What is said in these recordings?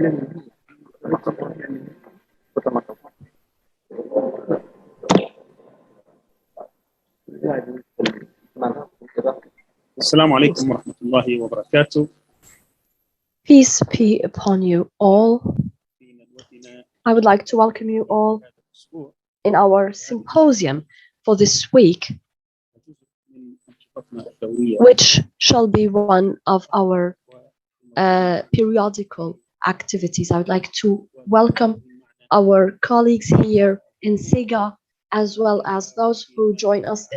السلام عليكم ورحمة الله وبركاته. Peace be upon you all. I would like to welcome you all in our symposium for this week, which shall be one of our periodical activities. I would like to welcome our colleagues here in SIGA, as well as those who join us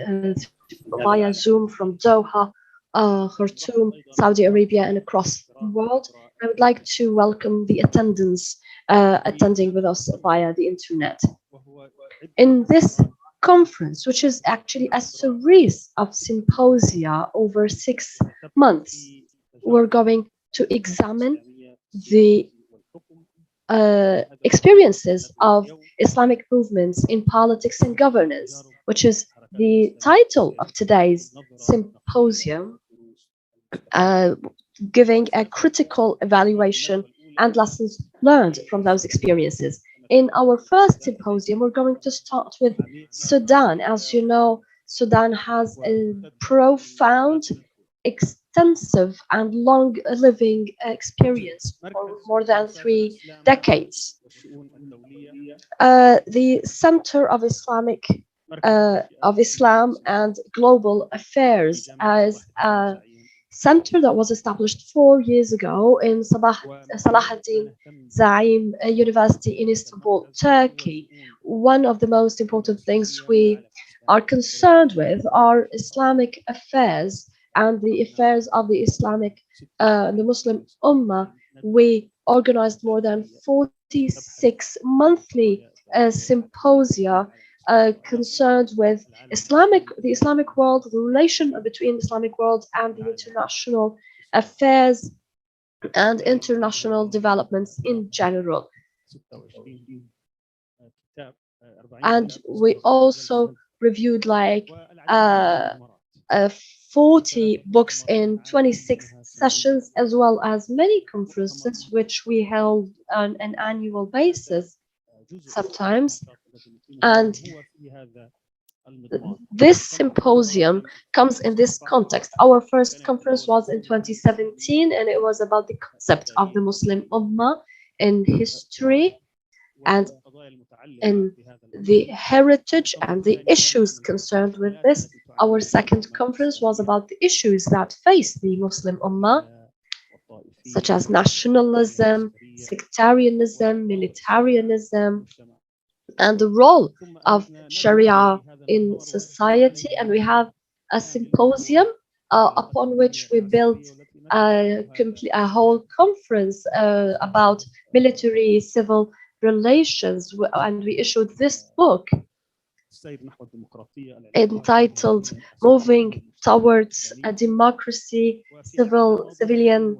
via Zoom from Doha, Khartoum, Saudi Arabia, and across the world. I would like to welcome the attendants attending with us via the internet. In this conference, which is actually a series of symposia over 6 months, we're going to examine the experiences of Islamic movements in politics and governance, which is the title of today's symposium, giving a critical evaluation and lessons learned from those experiences. In our first symposium, we're going to start with Sudan. As you know, Sudan has a profound, extensive and long-living experience for more than 3 decades. The Center of Islam and Global Affairs as a center that was established 4 years ago in Salahuddin Zaim University in Istanbul, Turkey. One of the most important things we are concerned with are Islamic affairs and the affairs of the the Muslim Ummah. We organized more than 46 monthly symposia concerned with the Islamic world, the relation between the Islamic world and the international affairs and international developments in general. And we also reviewed like 40 books in 26 sessions, as well as many conferences, which we held on an annual basis sometimes. And this symposium comes in this context. Our first conference was in 2017, and it was about the concept of the Muslim Ummah in history and in the heritage and the issues concerned with this. Our second conference was about the issues that face the Muslim Ummah, such as nationalism, sectarianism, militarism, and the role of Sharia in society. And we have a symposium upon which we built a whole conference about military civil relations, and we issued this book entitled Moving Towards a Democracy, Civilian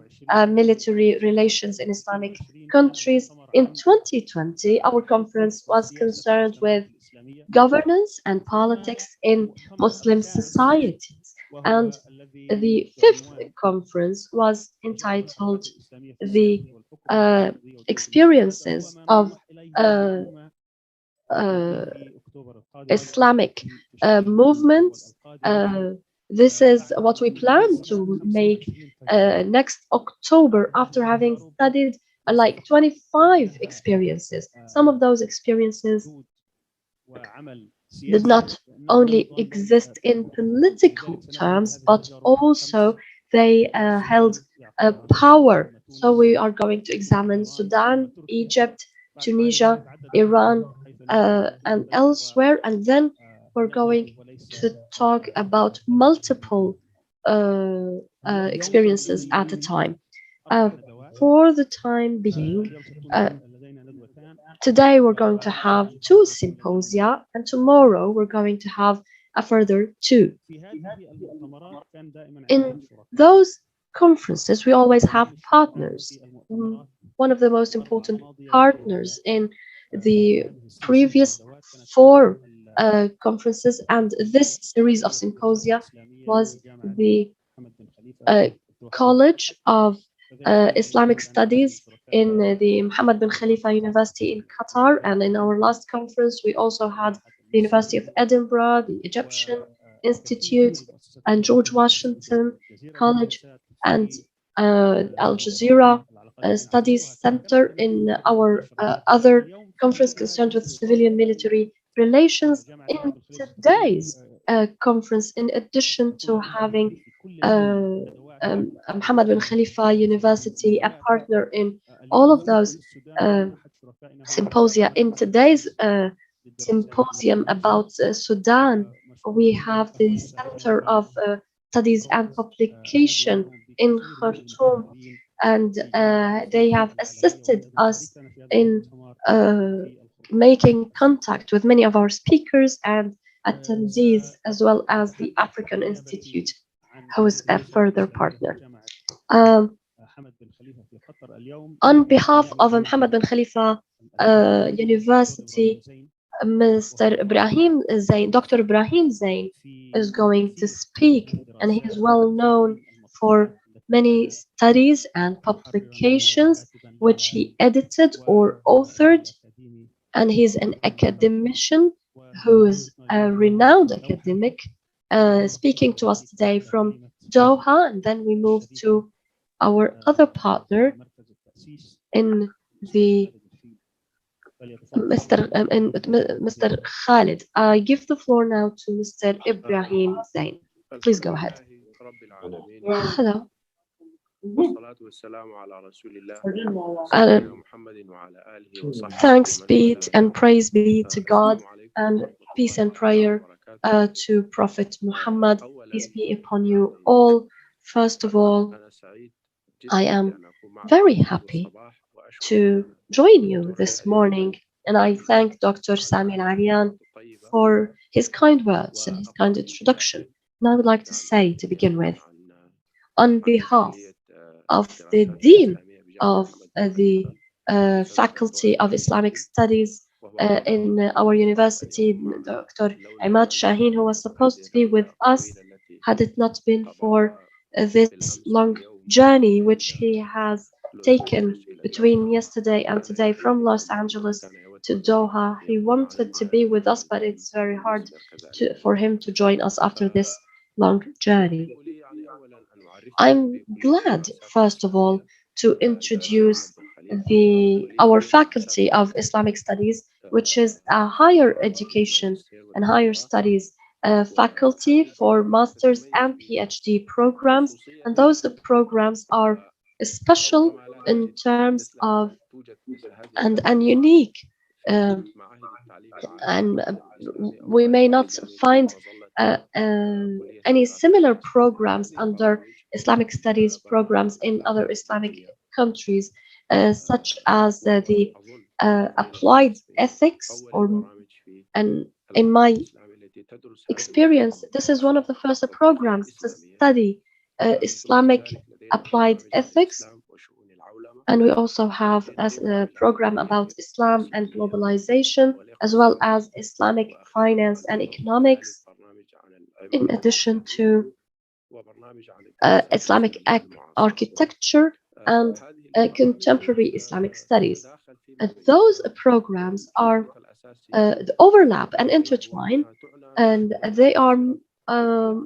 Military Relations in Islamic Countries. In 2020, our conference was concerned with governance and politics in Muslim societies. And the fifth conference was entitled The Experiences of Islamic movements. This is what we plan to make next October, after having studied like 25 experiences. Some of those experiences did not only exist in political terms, but also they held power. So we are going to examine Sudan, Egypt, Tunisia, Iran, and elsewhere, and then we're going to talk about multiple experiences at a time. For the time being, today we're going to have 2 symposia, and tomorrow we're going to have a further 2. In those conferences, we always have partners. One of the most important partners in the previous 4 conferences and this series of symposia was the College of Islamic studies in the Mohammed bin Khalifa University in Qatar. And in our last conference, we also had the University of Edinburgh, the Egyptian Institute, and George Washington College, and Al Jazeera Studies Center in our other conference concerned with civilian military relations. In today's conference, in addition to having Mohammed bin Khalifa University a partner in all of those symposia, in today's symposium about Sudan, we have the Center of Studies and Publication in Khartoum, and they have assisted us in making contact with many of our speakers and attendees, as well as the African Institute, who is a further partner. On behalf of Mohammed bin Khalifa University, Mr. Ibrahim Zain, Dr. Ibrahim Zain, is going to speak, and he is well known for many studies and publications which he edited or authored, and he's an academician who is a renowned academic, speaking to us today from Doha. And then we move to our other partner in the Mr. Khalid. I give the floor now to Mr. Ibrahim Zain. Please go ahead. Hello. Thanks be and praise be to God, and peace and prayer to Prophet Muhammad, peace be upon you all. First of all, I am very happy to join you this morning, and I thank Dr. Sami Al-Arian for his kind words and his kind introduction. And I would like to say, to begin with, on behalf of the Dean of the Faculty of Islamic Studies in our university, Dr. Ahmed Shaheen, who was supposed to be with us, had it not been for this long journey which he has taken between yesterday and today from Los Angeles to Doha. He wanted to be with us, but it's very hard for him to join us after this long journey. I'm glad, first of all, to introduce our Faculty of Islamic Studies, which is a higher education and higher studies faculty for master's and PhD programs, and those programs are special in terms of and unique, and we may not find any similar programs under Islamic studies programs in other Islamic countries, such as the applied ethics, and in my experience, this is one of the first programs to study Islamic applied ethics. And we also have a program about Islam and globalization, as well as Islamic finance and economics, in addition to Islamic architecture and contemporary Islamic studies. Those programs are overlap and intertwine, and they are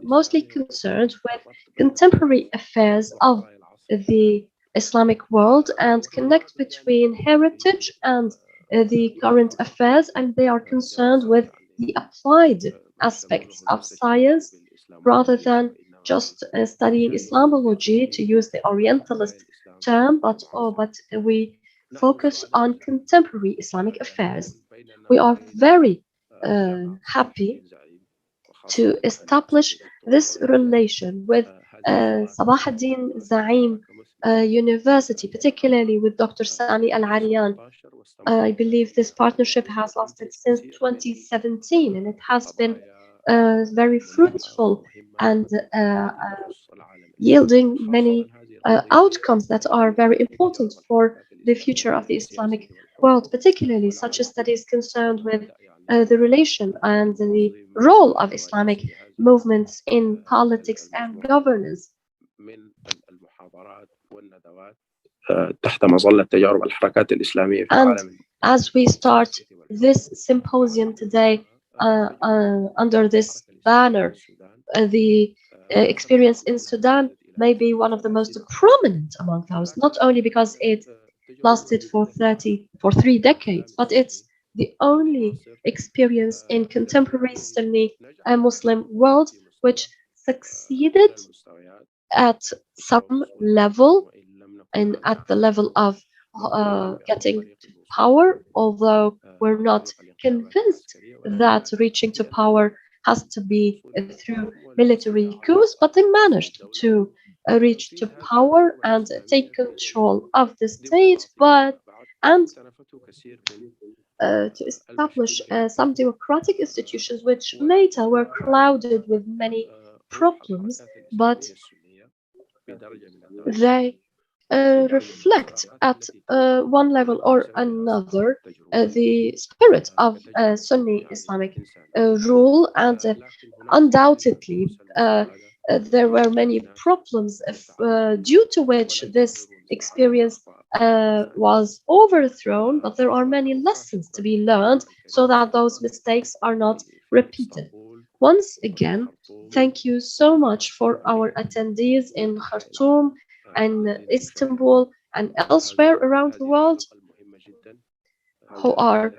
mostly concerned with contemporary affairs of the Islamic world and connect between heritage and the current affairs, and they are concerned with the applied aspects of science rather than just studying Islamology, to use the Orientalist term, but we focus on contemporary Islamic affairs. We are very happy to establish this relation with Sabah ad-Din Zaim University, particularly with Dr. Sami Al-Arian. I believe this partnership has lasted since 2017, and it has been very fruitful and yielding many outcomes that are very important for the future of the Islamic world, particularly such as studies concerned with the relation and the role of Islamic movements in politics and governance. تحت مظلة تجارب الحركات الإسلامية في العالم. As we start this symposium today under this banner, the experience in Sudan may be one of the most prominent among those, not only because it lasted for 3 decades, but it's the only experience in contemporary Sunni Muslim world which succeeded at some level and at the level of getting to power, although we're not convinced that reaching to power has to be through military coups, but they managed to reach to power and take control of the state, and to establish some democratic institutions which later were clouded with many problems, but they reflect at one level or another the spirit of Sunni Islamic rule, and undoubtedly there were many problems due to which this experience was overthrown, but there are many lessons to be learned so that those mistakes are not repeated. Once again, thank you so much for our attendees in Khartoum and Istanbul and elsewhere around the world who are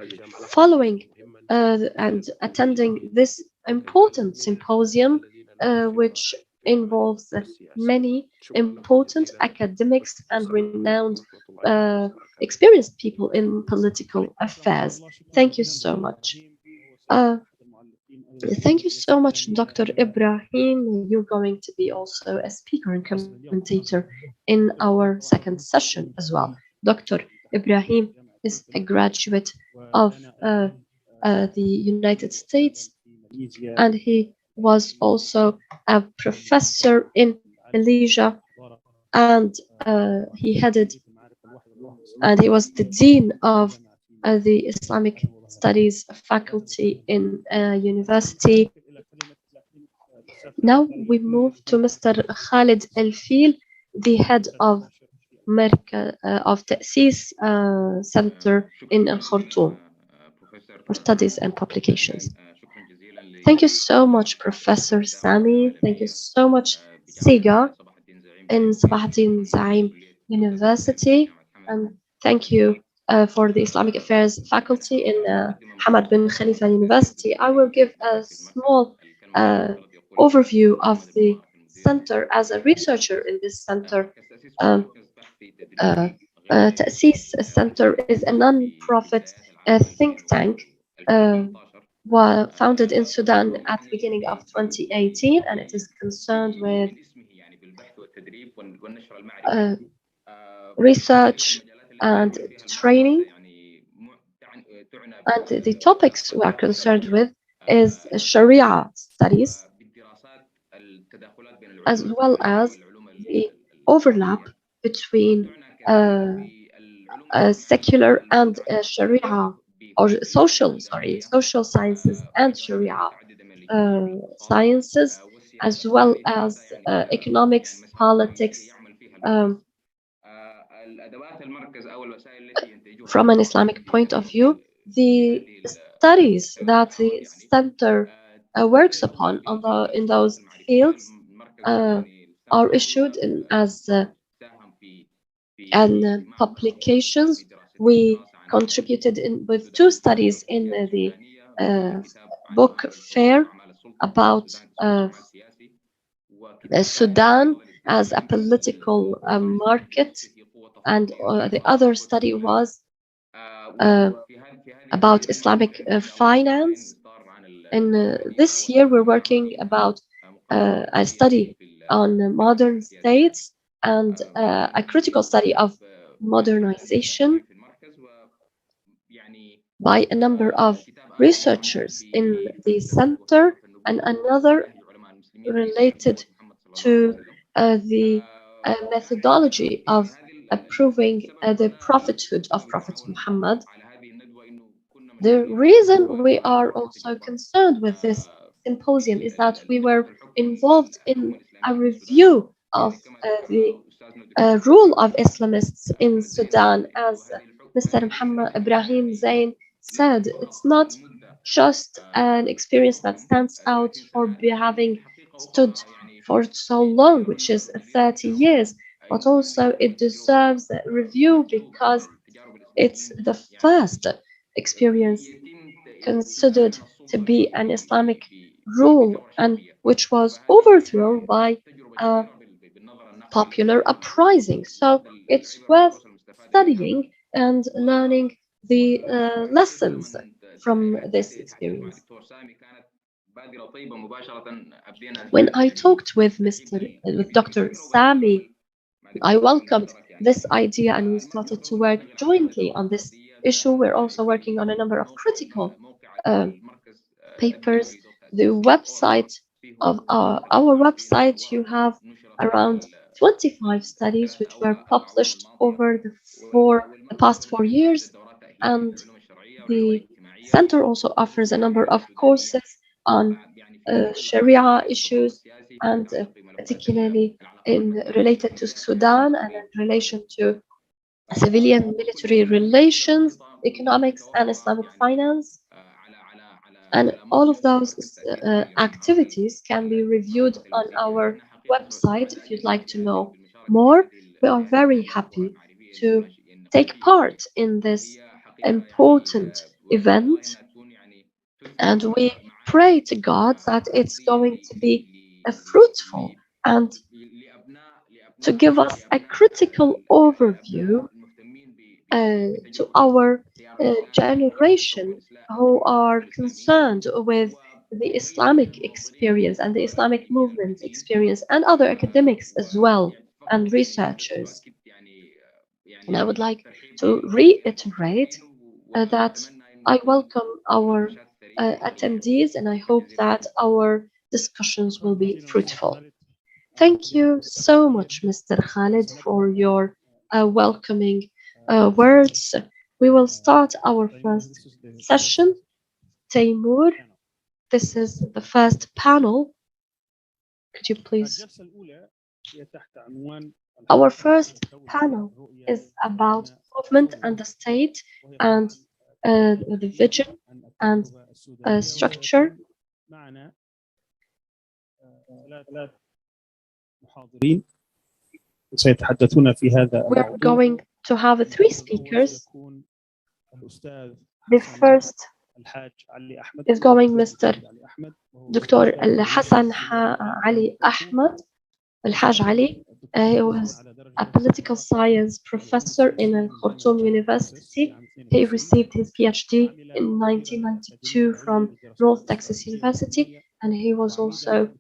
following and attending this important symposium, which involves many important academics and renowned experienced people in political affairs. Thank you so much. Thank you so much, Dr. Ibrahim. You're going to be also a speaker and commentator in our second session as well. Dr. Ibrahim is a graduate of the United States, and he was also a professor in Malaysia, and he was the dean of the Islamic Studies faculty in university. Now we move to Mr. Khalid El-Fil, the head of تأسيس Center in Khartoum for Studies and Publications. Thank you so much, Professor Sami. Thank you so much, Siga in Sabah ad-Din Zaim University, and thank you for the Islamic Affairs faculty in Hamad bin Khalifa University. I will give a small overview of the center as a researcher in this center. تأسيس Center is a non-profit think tank founded in Sudan at the beginning of 2018, and it is concerned with research and training. And the topics we are concerned with is Sharia studies, as well as the overlap between secular and Sharia, or social sciences and Sharia sciences, as well as economics, politics, from an Islamic point of view. The studies that the center works upon in those fields are issued as publications. We contributed with 2 studies in the book fair about Sudan as a political market, and the other study was about Islamic finance. And this year we're working about a study on modern states and a critical study of modernization by a number of researchers in the center, and another related to the methodology of proving the prophethood of Prophet Muhammad. The reason we are also concerned with this symposium is that we were involved in a review of the rule of Islamists in Sudan. As Mr. Muhammad Ibrahim Zain said, it's not just an experience that stands out for having stood for so long, which is 30 years, but also it deserves a review because it's the first experience considered to be an Islamic rule and which was overthrown by a popular uprising. So it's worth studying and learning the lessons from this experience. When I talked with Dr. Sami, I welcomed this idea and we started to work jointly on this issue. We're also working on a number of critical papers. The website of our website, you have around 25 studies which were published over the past 4 years, and the center also offers a number of courses on Sharia issues and particularly related to Sudan and in relation to civilian military relations, economics, and Islamic finance. And all of those activities can be reviewed on our website if you'd like to know more. We are very happy to take part in this important event, and we pray to God that it's going to be fruitful and to give us a critical overview to our generation who are concerned with the Islamic experience and the Islamic movement experience and other academics as well and researchers. And I would like to reiterate that I welcome our attendees and I hope that our discussions will be fruitful. Thank you so much, Mr. Khalid, for your welcoming words. We will start our first session. Taimur, this is the first panel. Could you please? Our first panel is about movement and the state and the vision and structure. We're going to have three speakers. The first is going Mr. Dr. Hassan Ali Ahmed. Elhag Ali. He was a political science professor in Khartoum University. He received his PhD in 1992 from North Texas University, and he was also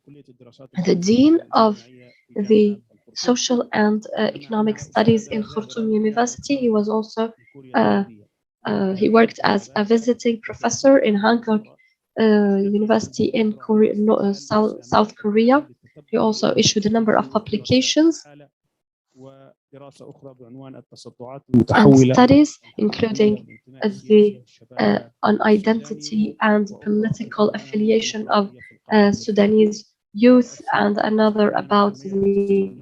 the dean of the social and economic studies in Khartoum University. He was also he worked as a visiting professor in Hankook University in South Korea. He also issued a number of publications and studies, including on identity and political affiliation of Sudanese youth, and another about the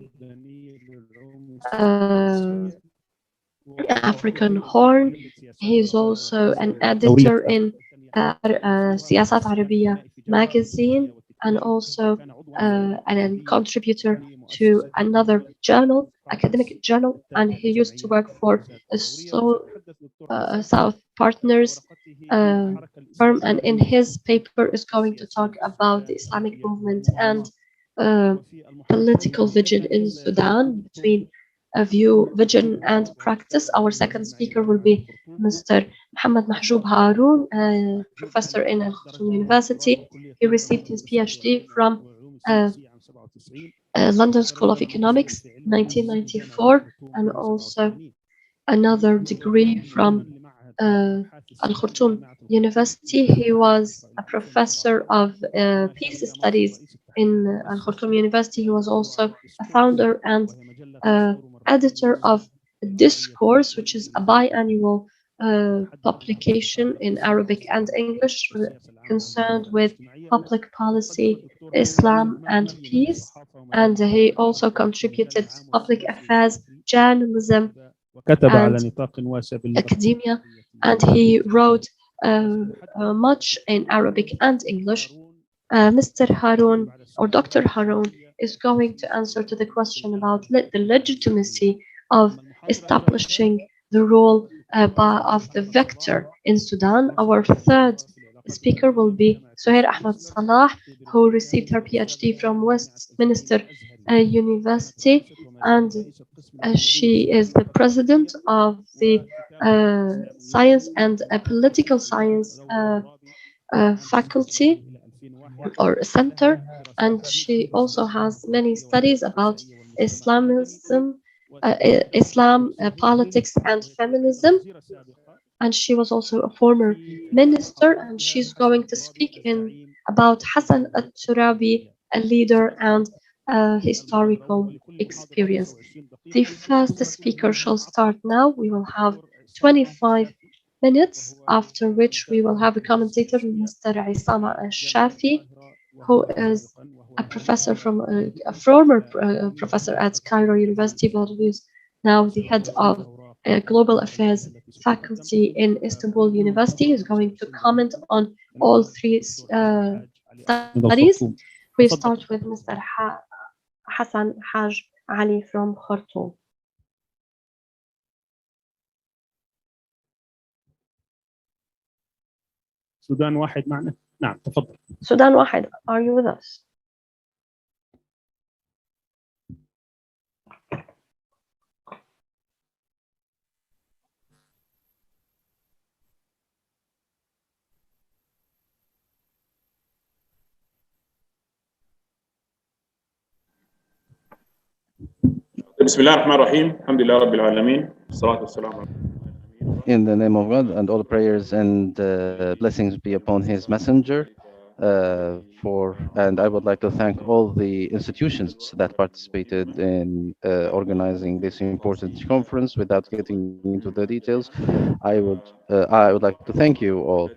African Horn. He is also an editor in Siyasat Arabiya magazine and also a contributor to another journal, academic journal, and he used to work for a South Partners firm, and in his paper is going to talk about the Islamic movement and political vision in Sudan between vision and practice. Our second speaker will be Mr. Mahjoub Haroon, professor in Khartoum University. He received his PhD from London School of Economics in 1994, and also another degree from Al-Khartoum University. He was a professor of peace studies in Al-Khartoum University. He was also a founder and editor of Discourse, which is a biannual publication in Arabic and English concerned with public policy, Islam, and peace. And he also contributed public affairs, journalism, وكتب على and نطاق واسع باللغة academia, and he wrote much in Arabic and English. Mr. Haroon or Dr. Haroon is going to answer to the question about the legitimacy of establishing the role of the vector in Sudan. Our third speaker will be Suhair Ahmed Salah, who received her PhD from Westminster University, and she is the president of the Science and Political Science faculty or center, and she also has many studies about Islamism, Islam, politics, and feminism. And she was also a former minister, and she's going to speak in about Hassan al-Turabi, a leader and historical experience. The first speaker shall start now. We will have 25 minutes, after which we will have a commentator, Mr. Isama al-Shafi, who is a professor from a former professor at Cairo University, but who is now the head of Global Affairs faculty in Istanbul University, is going to comment on all three studies. We start with Mr. Hassan Haj Ali from Khartoum. سودان واحد معنا؟ نعم تفضل. Sudan واحد, are you with us? بسم الله الرحمن الرحيم الحمد لله رب العالمين والصلاة والسلام على In the name of God, and all the prayers and blessings be upon His Messenger. And I would like to thank all the institutions that participated in organizing this important conference. Without getting into the details, I would like to thank you all.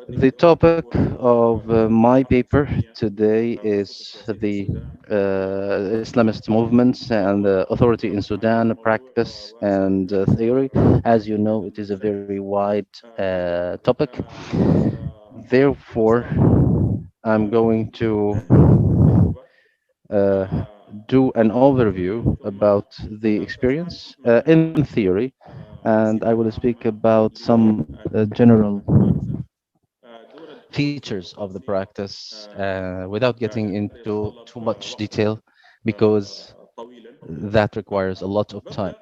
The topic of my paper today is the Islamist movements and authority in Sudan, practice and theory. As you know, it is a very wide topic. Therefore, I'm going to do an overview about the experience in theory, and I will speak about some general features of the practice without getting into too much detail, because that requires a lot of time.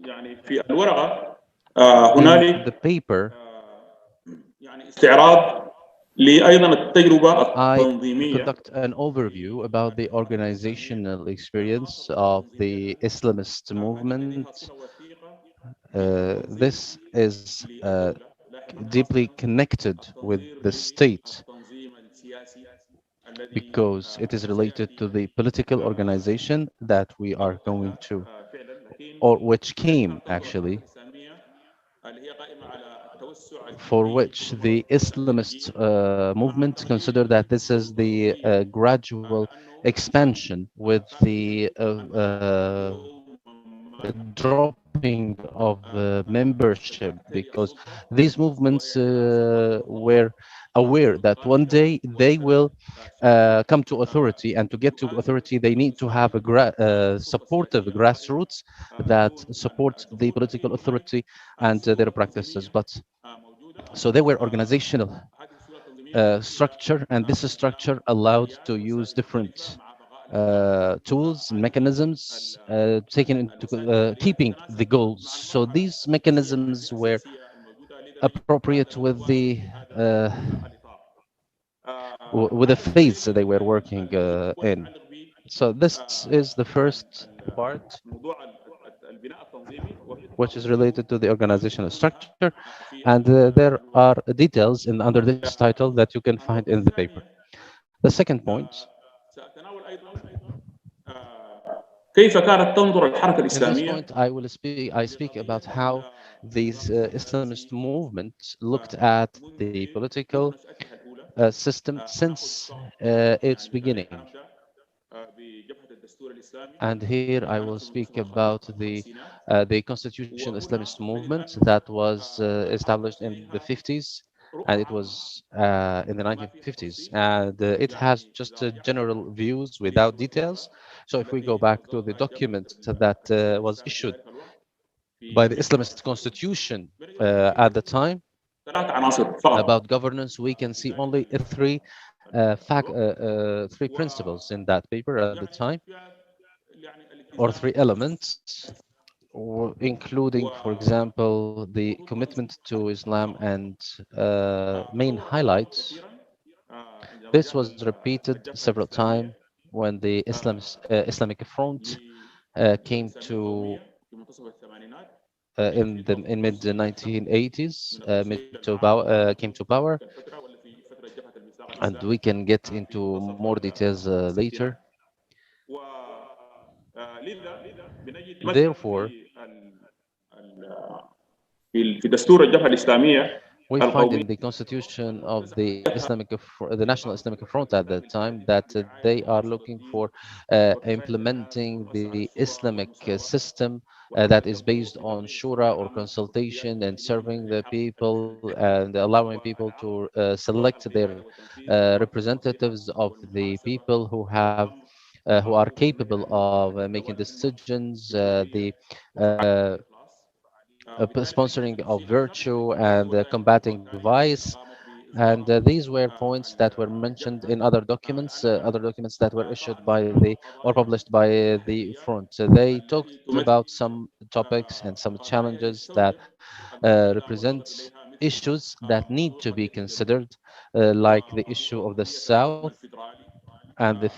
يعني في الورقة In هنالك the paper, يعني استعراض لأيضا التجربة I التنظيمية conduct an overview about the organizational experience of the Islamist movement. This is deeply connected with the state, because it is related to the political organization that we are going to, or which came actually, for which the Islamist movement consider that this is the gradual expansion with the dropping of membership, because these movements were aware that one day they will come to authority, and to get to authority they need to have a supportive grassroots that support the political authority and their practices. But so they were organizational structure, and this structure allowed to use different tools and mechanisms taken into keeping the goals. So these mechanisms were appropriate with the phase they were working in. So this is the first part, which is related to the organizational structure, and there are details under this title that you can find in the paper. The second point كيف كانت تنظر الحركة In this الإسلامية point, I speak about how these Islamist movements looked at the political منذ نشأتها الأولى system since its يعني لذلك beginning. أبدأ بجبهة الدستور الإسلامي And here التي I will كانت في speak منتصف about الخمسينات the Constitution وهنا Islamist movement بدأت that was الحركة established in the لديها 50s, رؤى and it عامة was in the ما فيها 1950s. تفصيل And it has يعني just نظام يحكم general views هي without details. المصوغة So if we go التي back to the أصدرتها جبهة document that الدستور was الإسلامي في issued ذلك الوقت by في the 19 Islamist أكتوبر constitution بنجد فيه at the time ثلاث عناصر فقط about governance, we can في see ذلك only الوقت three principles in that paper at the ويعني time, فيها يعني or الالتزام three elements, including, for example, the commitment to Islam and main ضوء على highlights. كثيرا عندما This جاءت was repeated الجبهة several times الإسلامية when the Islamic Front للدولة came الإسلامية to القومية في منتصف الثمانينات in mid توجه أكثر 1980s من التوصيل العام came للمواطن to في power, تلك الفترة والتي فترة جبهة الميثاق and الإسلامي we can get في into منتصف more details later. الستينات ولذا بنجد مثلا Therefore, في دستور الجبهة الإسلامية we find القومية in the constitution of the مسؤوليتها the National Islamic Front at that time that they are looking for وكفاية الناس implementing والحث على the الشورى Islamic والمساواة system وعدم that is التفوق based في on تطبيق shura الشريعة or العامة واحتياج consultation and المدنيين serving the للحق people الحق and allowing people والعقل to select their والقيادة والتنفيذ والمنطق representatives والخطاب of the والمحاسبة people والأمر who are والمعروف capable والنهي of عن making الدولة ثم decisions, بالتربية the وفعالية الإخلاص وبالتالي نجد sponsoring of تفصيلاتها virtue هي and وسائل الحكم combating التالية التي vice. قامت And بإصدارها these were points that were mentioned الجبهة in other لأنها documents that were issued طرحت by the or قضايا published by the التحديات front. So they التي talked تمثل about some topics and some قضايا challenges that يستوجب الانتباه represent والنظر إليها مثل issues that need to الوطن be الجمهوري considered, like the issue of the ومشروعية South النظام الفيدرالي and كيف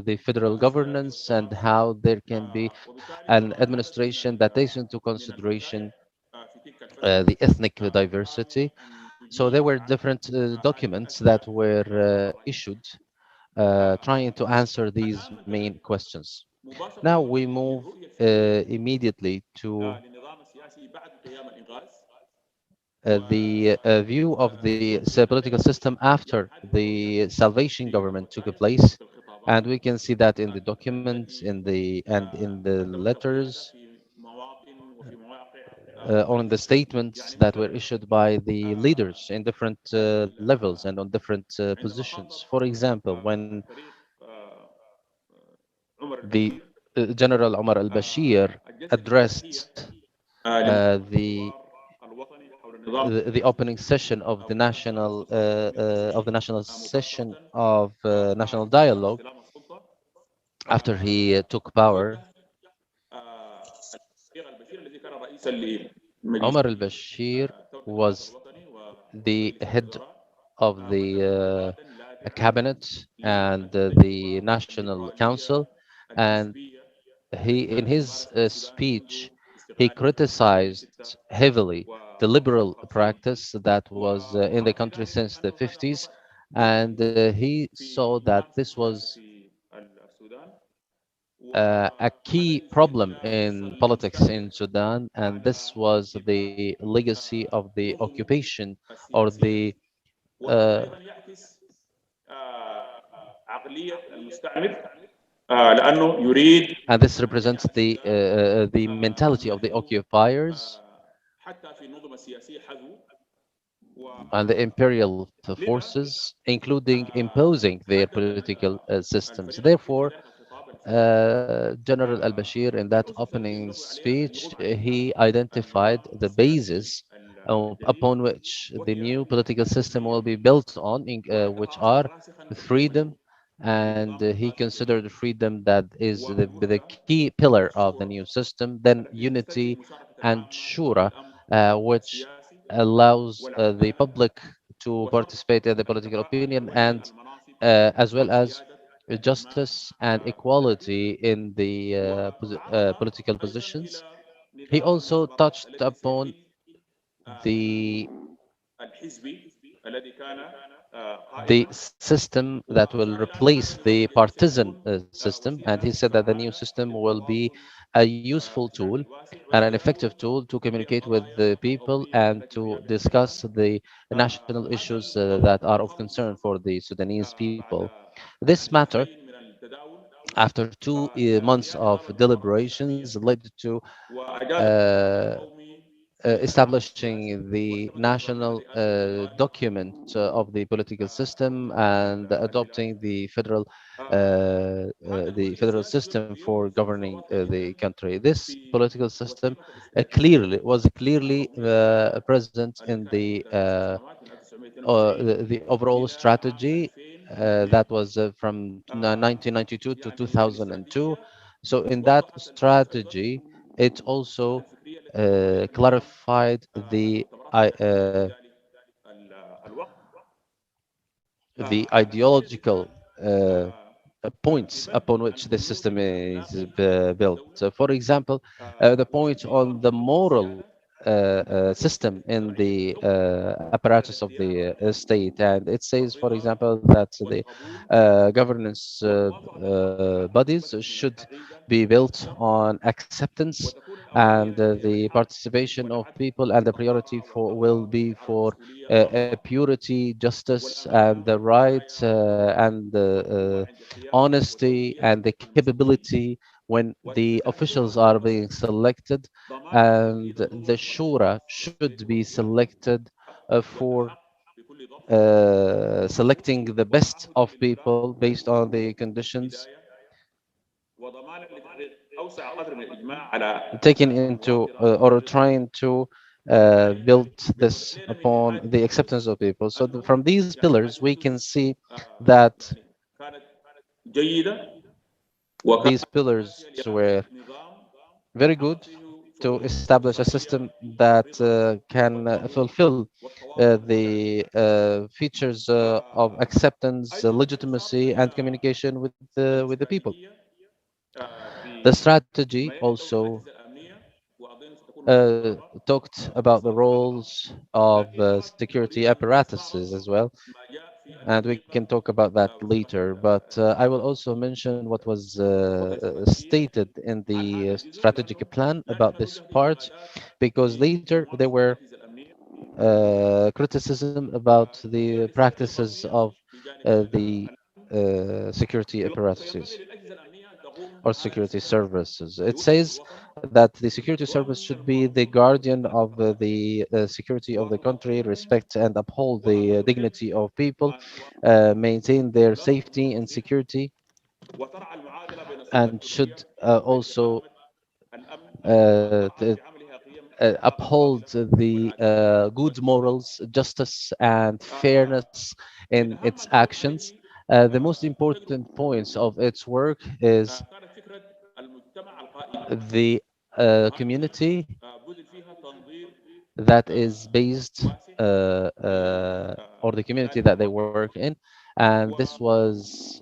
the federal تؤثر هذه governance, and القضايا how there can be وبالتالي an طرحت عدد administration that takes into من القضايا consideration في تلك الفترة the ethnic بحاول diversity. أن So يجيب there were different على documents that الأسئلة were الرئيسية issued trying to answer these الآن main ننتقل questions. مباشرة Now we move للرؤية الفكرية immediately to للنظام السياسي بعد قيام الإنغاز the view of the political system after يعني هذه الرؤية the salvation في government took وسائل place. الخطابات And we can see that in the documents, التي in the قدمت تقريراتها letters, في مواطن وفي مواقع on the مختلفة statements يعني that were مثلا issued by the leaders in different levels and on different عندما positions. خاطب For example, when الفريق عمر the البشير General Omar al-Bashir الجلسة الافتتاحية addressed للحوار الوطني حول النظام the السياسي opening session of the national session مباشرة of بعد national dialogue استلام السلطة after he took power. وجه الفريق البشير الذي كان رئيسا لمجلس Omar al-Bashir الائتلاف was الوطني the ومجلس head الوزراء of the قدم انتقادا لاذعا cabinet and للمنهج the national والليبرالية council, and الحزبية he التي in كانت his تمارسها السودان speech منذ he استقلال في criticized 2006 heavily the وثورة liberal 50 practice that was in the ورأى country ذلك since the أنه هذا 50s, خطأ and جذري he saw في that النظام this السياسي was في السودان a key والذي problem سيصل in politics للمستقبل in Sudan, and على this was إرهاق the legacy of the نظمه occupation or السياسية the وهذا uh, أيضا يعكس عقلية المستعمر لأنه يريد and this أن يجعل represents السودان the mentality of the يحذو occupiers حتى في النظم السياسية حذو and the imperial ولذا forces, including imposing their حدد political systems. الفريق البشير في Therefore, ذلك الخطاب الافتتاحي General al-Bashir, in that الأسس التي opening يبنى عليها speech, سيقوم عليها he identified النظام the السياسي basis الجديد upon which the وهي new political system will الحرية be built on, which واعتبرها أصلا are راسخا وقيما freedom, and للنظام he الديمقراطي considered الجديد freedom that is the ووجودها key pillar of the الشورى new system, then التي تستدعي unity المشاركة and العامة في shura, الأمر which السياسي allows the والعدالة public to وشرط participate in the political الكفاءة opinion, لولي and المناصب as well as وقيادة المهام justice and التي equality in the وعرض political أيضا positions. إلى He نظام also المسابقات touched الذي upon سيفيد the الحزبي الذي كان the system that will replace the partisan system. And he said that the new system will be a useful tool and an effective tool to communicate with the people and to discuss the national issues that are of concern for the Sudanese people. This matter, after 2 months of deliberations, led to uh, establishing the national document of the political system and adopting the federal system for governing the country. This political system was clearly present in the overall strategy that was from 1992 to 2002. So in that strategy, it also clarified the ideological uh, points upon which the system is built. So for example, the point on the moral system in the apparatus of the state, and it says, for example, that the governance bodies should be built on acceptance, and the participation of people, and the priority for will be for purity, justice, and the right, and the honesty, and the capability when the officials are being selected, and the shura should be selected for selecting the best of people based on the conditions taken into or trying to build this upon the acceptance of people. So from these pillars, we can see that these pillars were very good to establish a system that can fulfill the features of acceptance, legitimacy, and communication with the people. The strategy also talked about the roles of security apparatuses as well, and we can talk about that later. But I will also mention what was stated in the strategic plan about this part, because later there were criticism about the practices of the security apparatuses or security services. It says that the security service should be the guardian of the security of the country, respect and uphold the dignity of people, maintain their safety and security, and should also uphold the good morals, justice, and fairness in its actions. The most important points of its work is the community that is based or the community that they work in, and this was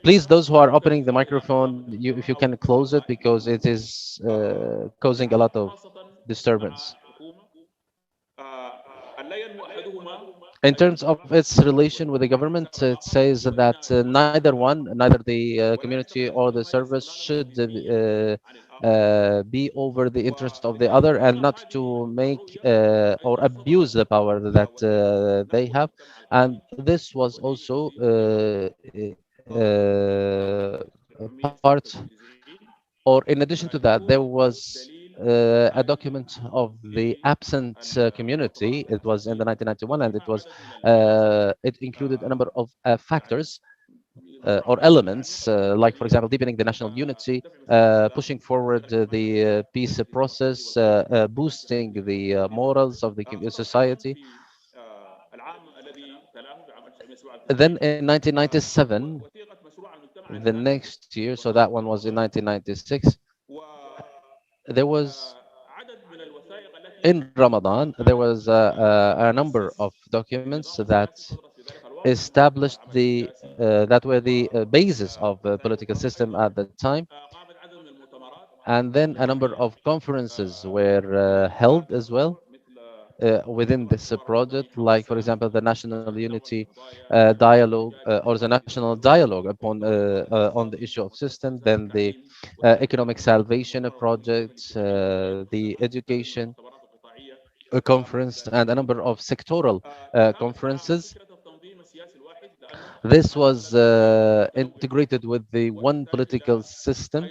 please, those who are opening the microphone, if you can close it, because it is causing a lot of disturbance. In terms of its relation with the government, it says that neither the community or the service should be over the interest of the other, and not to make or abuse the power that they have. And this was also part, or in addition to that, there was a document of the absent community. It was in the 1991, and it included a number of factors or elements, like, for example, deepening the national unity, pushing forward the peace process, boosting the morals of the society. Then in 1997, the next year, so that one was in 1996, there was in Ramadan, there was a number of documents that established that were the basis of the political system at the time, and then a number of conferences were held as well, within this project, like, for example, the National Unity Dialogue or the National Dialogue on the issue of system, then the Economic Salvation Project, the Education Conference, and a number of sectoral conferences. This was integrated with the one political system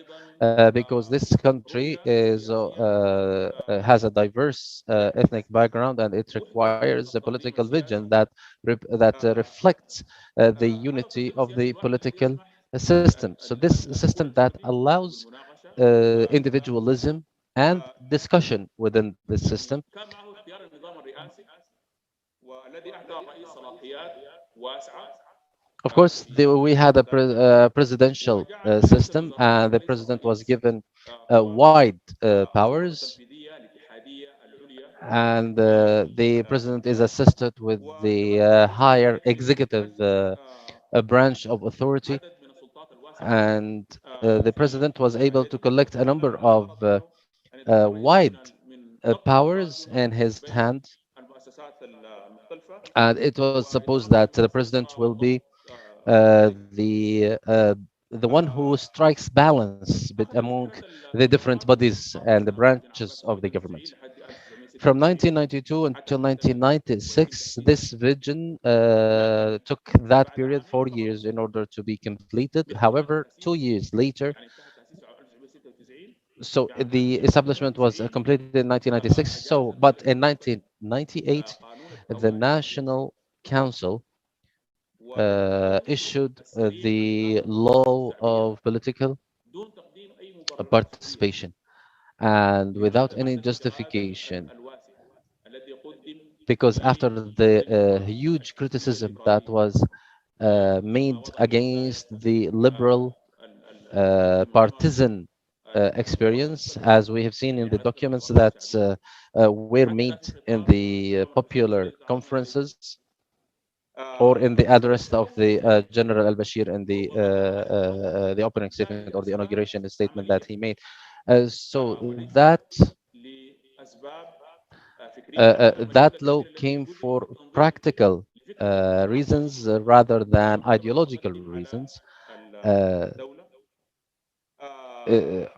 because this country has a diverse ethnic background, and it requires a political vision that reflects the unity of the political system. So this system that allows individualism and discussion within the system. Of course, we had a presidential system, and the president was given wide powers, and the president is assisted with the higher executive branch of authority, and the president was able to collect a number of wide powers in his hand, and it was supposed that the president will be uh, the uh, the one who strikes balance among the different bodies and the branches of the government. From 1992 until 1996, this vision took that period 4 years in order to be completed. However, 2 years later, so the establishment was completed in 1996. So, but in 1998, the National Council issued the law of political participation, and without any justification, because after the huge criticism that was made against the liberal partisan experience, as we have seen in the documents that were made in the popular conferences or in the address of the General al-Bashir in the opening statement or the inauguration statement that he made. So that law came for practical reasons rather than ideological reasons, uh,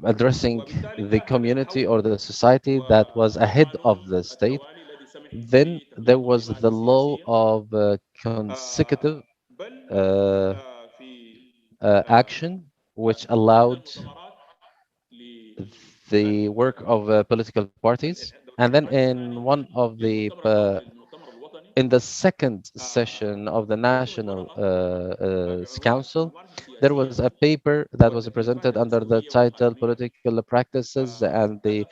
addressing the community or the society that was ahead of the state. Then there was the law of consecutive uh, action, which allowed the work of political parties. And then in the second session of the National Council, there was a paper that was presented under the title Political Practices and the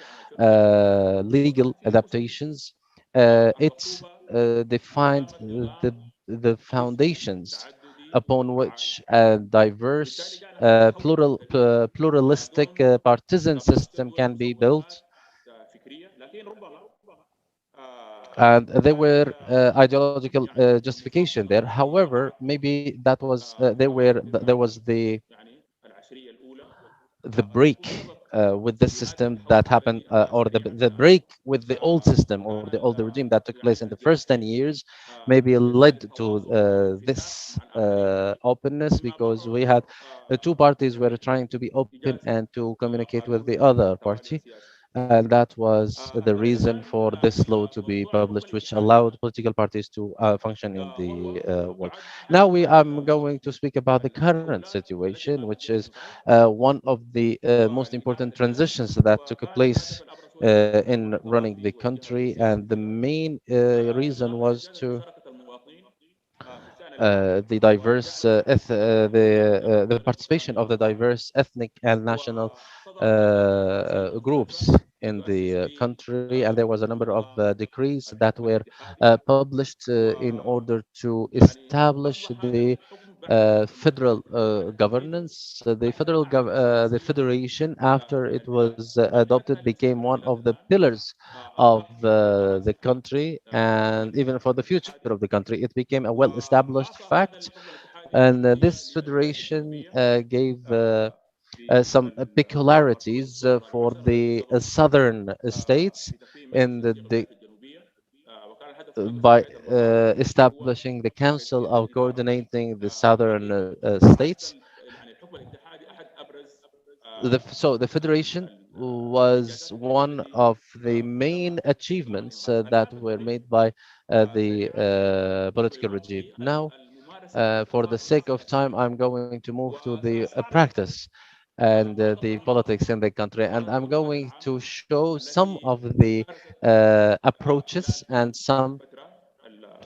Legal Adaptations. It defined the foundations upon which a diverse, pluralistic partisan system can be built, and there were ideological justification there. However, maybe that was there was the break with this system that happened, or the break with the old system or the old regime that took place in the first 10 years, maybe led to this openness, because we had two parties were trying to be open and to communicate with the other party. And that was the reason for this law to be published, which allowed political parties to function in the world. Now I'm going to speak about the current situation, which is one of the most important transitions that took place in running the country. And the main reason was to the participation of the diverse ethnic and national groups in the country, and there was a number of decrees that were published in order to establish the federal governance. The federation, after it was adopted, became one of the pillars of the country, and even for the future of the country, it became a well-established fact. And this federation gave some peculiarities for the southern states in the by establishing the Council of Coordinating the Southern States. So the federation was one of the main achievements that were made by the political regime. Now, for the sake of time, I'm going to move to the practice and the politics in the country, and I'm going to show some of the approaches and some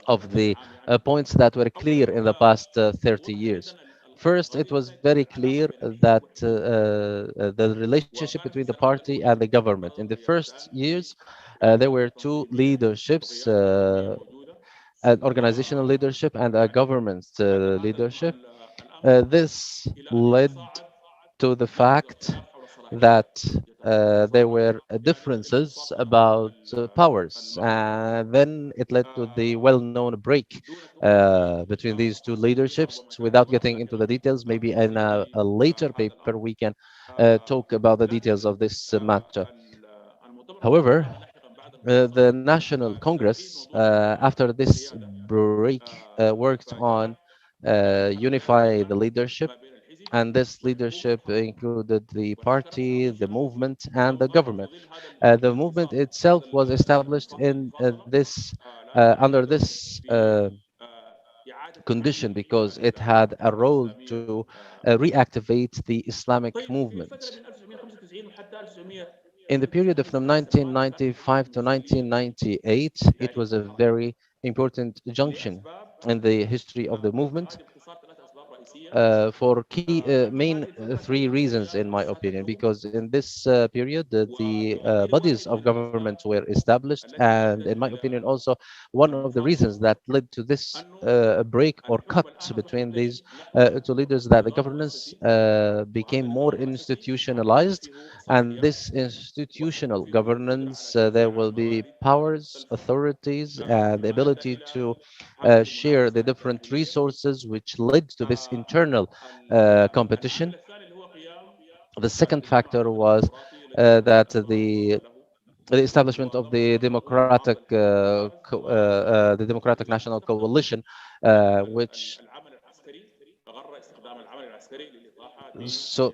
of the points that were clear in the past 30 years. First, it was very clear that the relationship between the party and the government. In the first years, there were two leaderships, an organizational leadership and a government leadership. This led to the fact that there were differences about powers. Then it led to the well-known break between these two leaderships. Without getting into the details, maybe in a later paper we can talk about the details of this matter. However, the National Congress, after this break, worked on unify the leadership, and this leadership included the party, the movement, and the government. The movement itself was established in this under this condition because it had a role to reactivate the Islamic movement. In the period of from 1995 to 1998, it was a very important junction in the history of the movement for key main three reasons, in my opinion. Because in this period, the bodies of government were established, and in my opinion, also one of the reasons that led to this break or cut between these two leaders, that the governance became more institutionalized, and this institutional governance, there will be powers, authorities, and the ability to share the different resources, which led to this internal competition. The second factor was that the establishment of the Democratic National Coalition, which so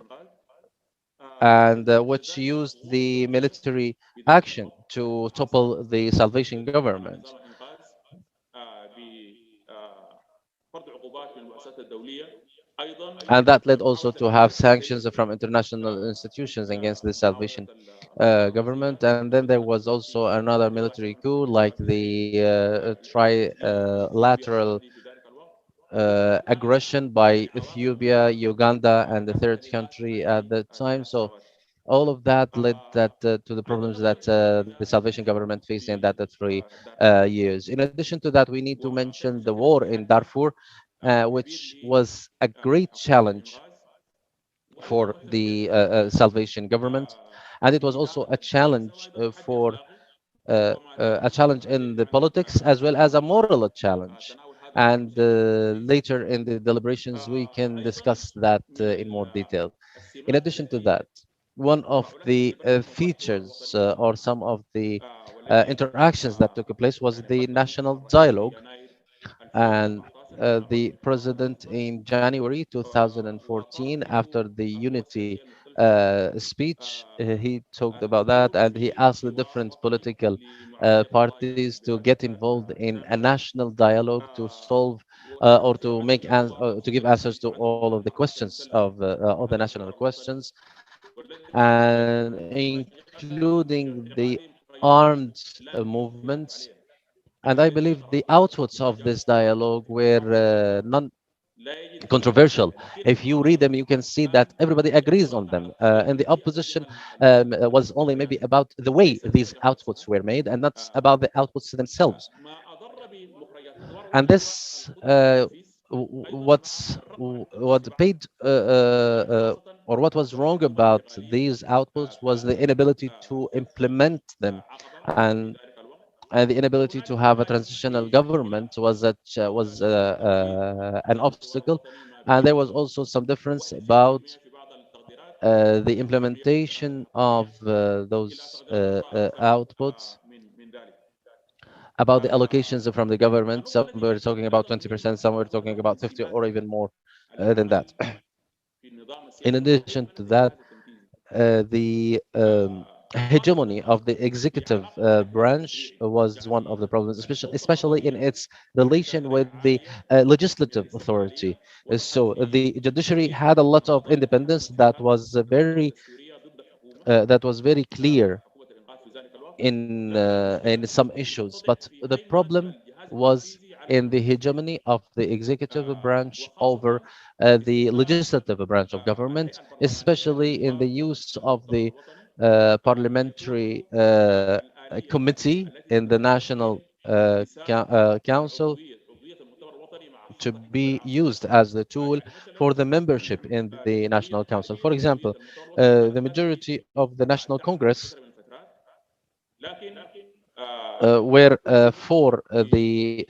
and which used the military action to topple the Salvation government. And that led also to have sanctions from international institutions against the Salvation government. And then there was also another military coup, like the trilateral aggression by Ethiopia, Uganda, and the third country at that time. So all of that led to the problems that the Salvation government faced in that 3 years. In addition to that, we need to mention the war in Darfur, which was a great challenge for the Salvation government, and it was also a challenge for a challenge in the politics as well as a moral challenge. And later in the deliberations, we can discuss that in more detail. In addition to that, one of the features or some of the interactions that took place was the national dialogue. And the president in January 2014, after the unity speech, he talked about that, and he asked the different political parties to get involved in a national dialogue to solve or to to give answers to all of the questions of all the national questions, and including the armed movements. And I believe the outputs of this dialogue were non-controversial. If you read them, you can see that everybody agrees on them. And the opposition was only maybe about the way these outputs were made, and not about the outputs themselves. And this, what paid or what was wrong about these outputs was the inability to implement them, and the inability to have a transitional government was an obstacle. And there was also some difference about the implementation of those outputs. about the allocations from the government. Some were talking about 20%, some were talking about 50 or even more than that. In addition to that, the hegemony of the executive branch was one of the problems, especially in its relation with the legislative authority. So the judiciary had a lot of independence that was very clear in some issues, but the problem was in the hegemony of the executive branch over the legislative branch of government, especially in the use of the parliamentary committee in the National Council to be used as the tool for the membership in the National Council. For example, the majority of the National Congress were for lifting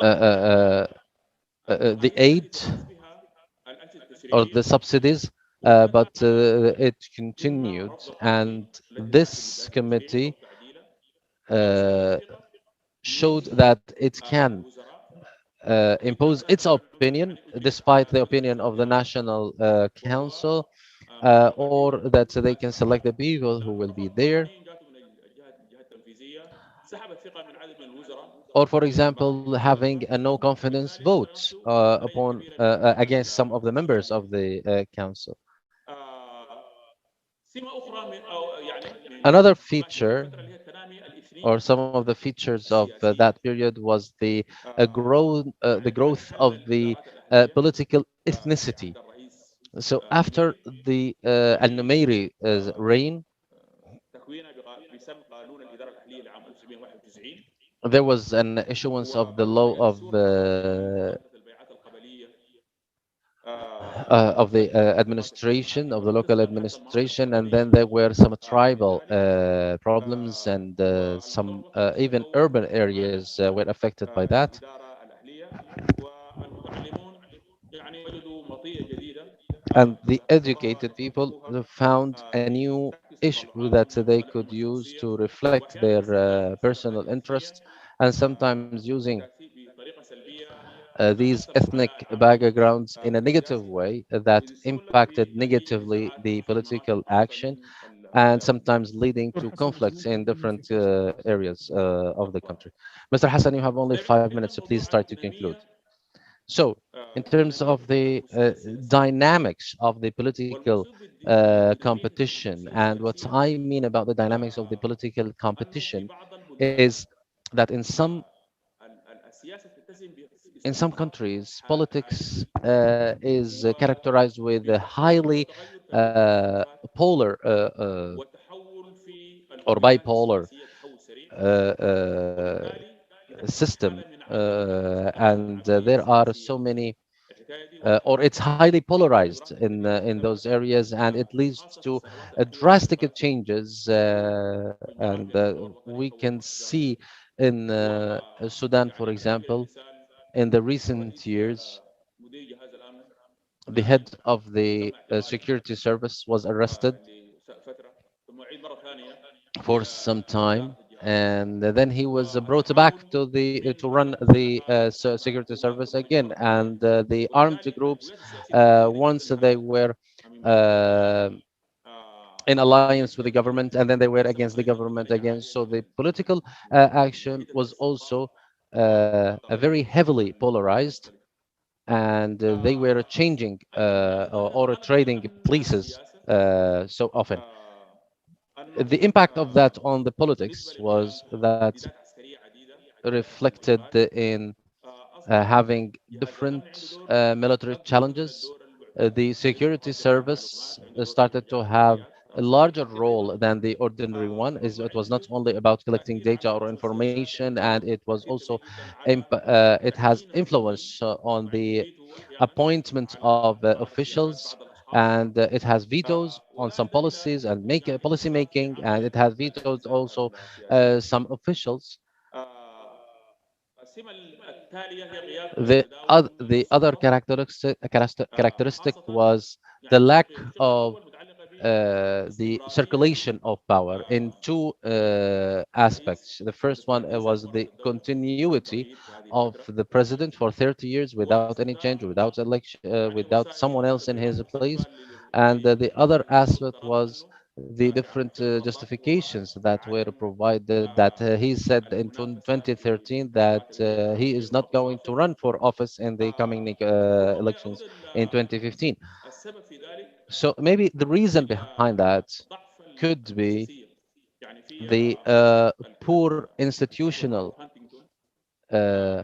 uh, the aid or the subsidies, but it continued, and this committee uh, showed that it can impose its opinion despite the opinion of the National Council, or that they can select the people who will be there. Or, for example, having a no confidence vote against some of the members of the council. Another feature, or some of the features of that period, was the growth of the political ethnicity. So after the Al-Numairi reign, there was an issuance of the law of the administration of the local administration, and then there were some tribal problems, and some even urban areas were affected by that. And the educated people found a new issue that they could use to reflect their personal interests, and sometimes using these ethnic backgrounds in a negative way that impacted negatively the political action, and sometimes leading to conflicts in different areas of the country. Mr. Hassan, you have only 5 minutes, so please start to conclude. So, in terms of the dynamics of the political competition, and what I mean about the dynamics of the political competition is that in some countries, politics is characterized with a highly polar or bipolar system, and there are so many, or it's highly polarized in those areas, and it leads to drastic changes, and we can see in Sudan, for example, in the recent years, the head of the security service was arrested for some time, and then he was brought back to run the security service again. And the armed groups, once they were uh, in alliance with the government, and then they were against the government again. So the political action was also a very heavily polarized, and they were changing or trading places so often. The impact of that on the politics was that reflected in having different military challenges. The security service started to have a larger role than the ordinary one. It was not only about collecting data or information, and it was also it has influence on the appointment of officials, and it has vetoes on some policies and make policy making, and it has vetoed also some officials. The other characteristic was the lack of the circulation of power in two aspects. The first one was the continuity of the president for 30 years without any change, without election, without someone else in his place. And the other aspect was the different justifications that were provided, that he said in 2013 that he is not going to run for office in the coming elections in 2015. So maybe the reason behind that could be the poor institutional uh,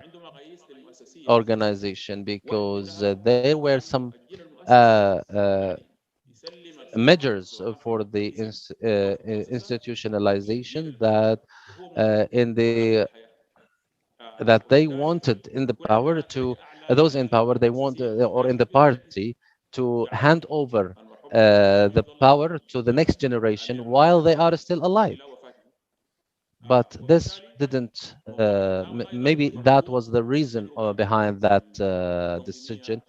organization, because there were some uh, uh, measures for the institutionalization that in the that they wanted in the power to those in power, they want or in the party, to hand over the power to the next generation while they are still alive. But this didn't maybe that was the reason behind that decision.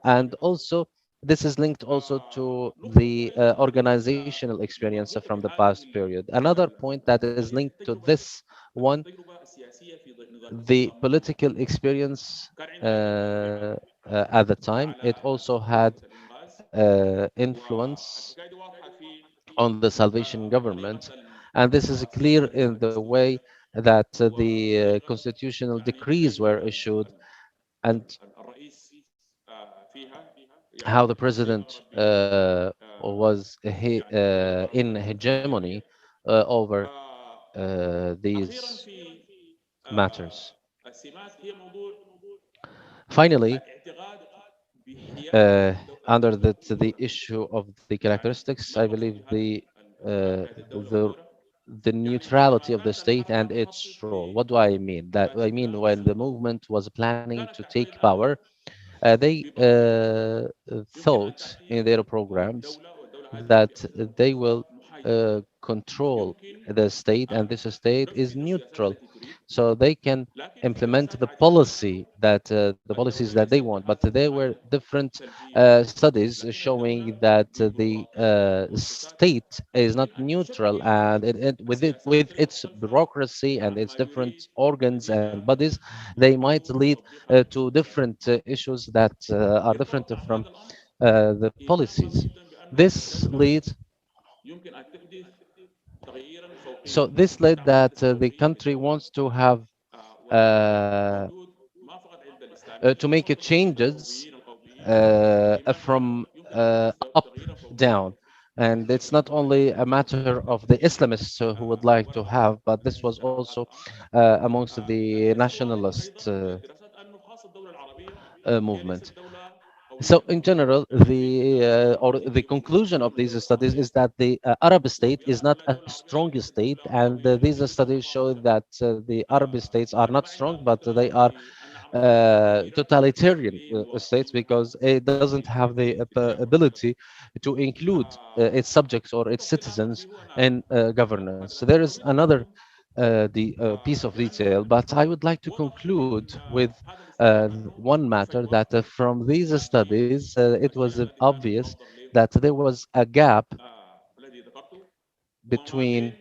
And also this is linked also to the organizational experience from the past period. Another point that is linked to this one, the political experience at the time, it also had influence on the Salvation government. And this is clear in the way that the constitutional decrees were issued, and how the president was in hegemony over these matters. Finally, uh, under the issue of the characteristics, I believe uh, the the neutrality of the state and its role. What do I mean? That I mean when the movement was planning to take power, they thought in their programs that they will control the state, and this state is neutral, so they can implement the policy that the policies that they want. But there were different studies showing that the state is not neutral, and with its bureaucracy and its different organs and bodies, they might lead to different issues that are different from the policies. This leads So this led that the country wants to have uh, to make changes from up down. And it's not only a matter of the Islamists who would like to have, but this was also amongst the nationalist movement. So in general, the conclusion of these studies is that the Arab state is not a strong state, and these studies show that the Arab states are not strong, but they are totalitarian states, because it doesn't have the ability to include its subjects or its citizens in governance. So there is another piece of detail, but I would like to conclude with one matter, that from these studies, it was obvious that there was a gap between.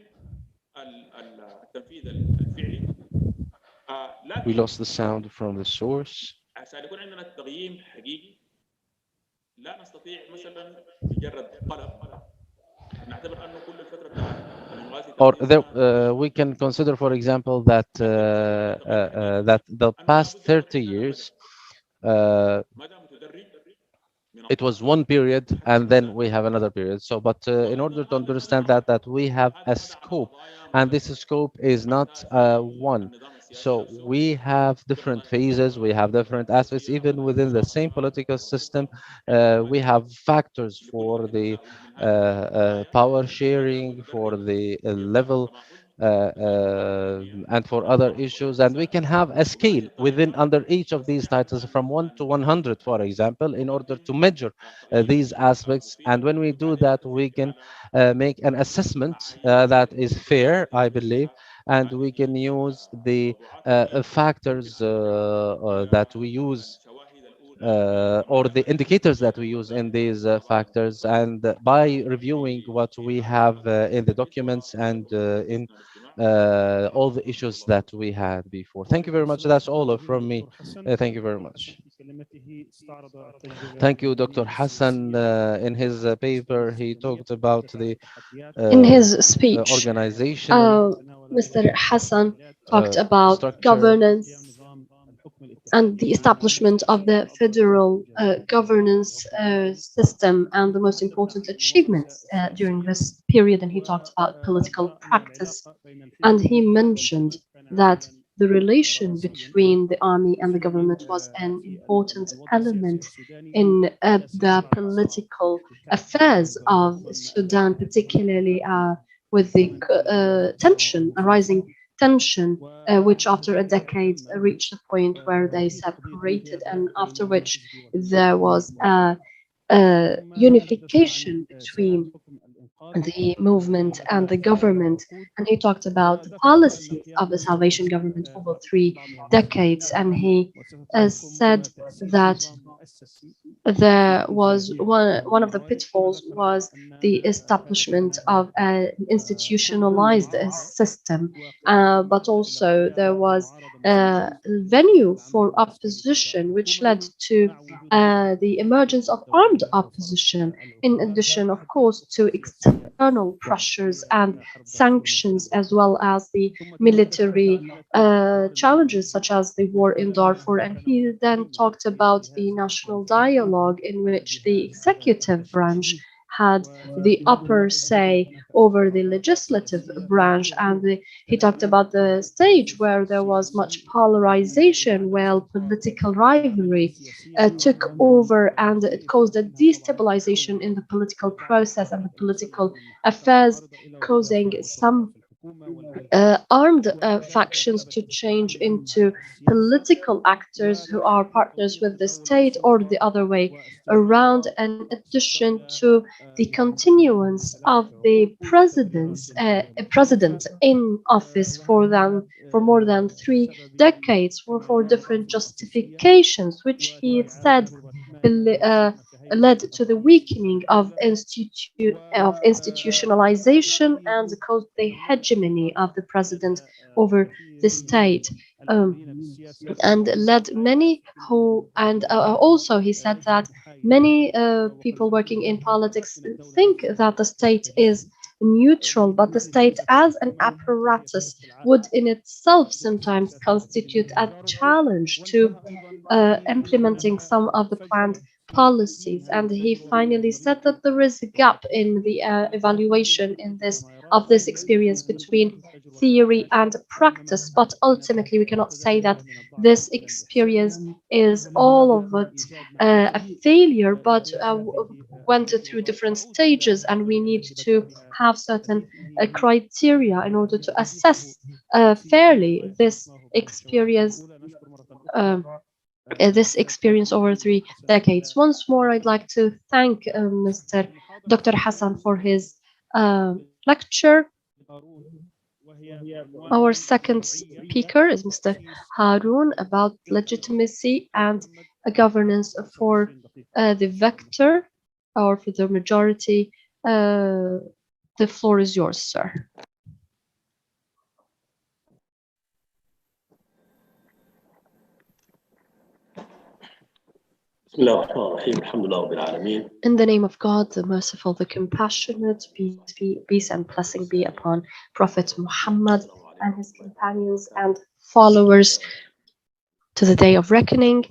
We lost the sound from the source. Or there, we can consider, for example, that that the past 30 years, uh, it was one period and then we have another period. So but in order to understand that we have a scope, and this scope is not one. So we have different phases, we have different aspects even within the same political system. We have factors for the power sharing, for the level and for other issues, and we can have a scale within under each of these titles from 1 to 100, for example, in order to measure these aspects. And when we do that, we can make an assessment that is fair, I believe, and we can use the factors that we use or the indicators that we use in these factors, and by reviewing what we have in the documents and in all the issues that we had before. Thank you very much. That's all from me. Thank you very much. Thank you, Dr. Hassan. In his paper, he talked about the In his speech, organization, Mr. Hassan talked about structure, governance and the establishment of the federal governance system and the most important achievements during this period. And he talked about political practice. And he mentioned that the relation between the army and the government was an important element in the political affairs of Sudan, particularly with the rising tension, which after a decade reached a point where they separated, and after which there was a unification between the movement and the government. And he talked about the policies of the Salvation Government over 3 decades, and he said that there was one of the pitfalls was the establishment of an institutionalized system, but also there was a venue for opposition, which led to the emergence of armed opposition, in addition, of course, to external pressures and sanctions, as well as the military challenges such as the war in Darfur. And he then talked about the national dialogue in which the executive branch had the upper say over the legislative branch, and he talked about the stage where there was much polarization, where political rivalry took over, and it caused a destabilization in the political process and the political affairs, causing some armed factions to change into political actors who are partners with the state, or the other way around, in addition to the continuance of the president in office for more than 3 decades, for different justifications, which he said led to the weakening of institutionalization and caused the hegemony of the president over the state, and led many also he said that many people working in politics think that the state is neutral, but the state as an apparatus would in itself sometimes constitute a challenge to implementing some of the planned policies. And he finally said that there is a gap in the evaluation of this experience between theory and practice, but ultimately we cannot say that this experience is all of it a failure, but went through different stages, and we need to have certain criteria in order to assess fairly this experience over 3 decades. Once more, I'd like to thank Dr. Hassan for his lecture. Our second speaker is Mr. Haroon about legitimacy and governance for the vector, or for the majority. The floor is yours, sir. In the name of God, the merciful, the compassionate, peace and blessing be upon Prophet Muhammad and his companions and followers to the day of reckoning.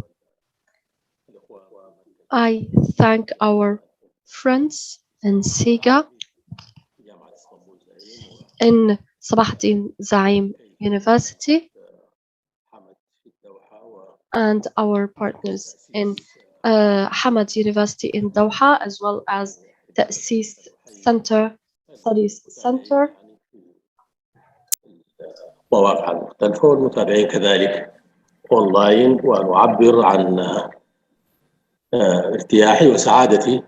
I thank our friends in Siga, in Sabah ad-Din Zaim University, and our partners in Ahmed University in Doha, as well as Studies Center. مواقع مختلفة والمتابعين كذلك أونلاين، ونعبر عن ارتياحي وسعادتي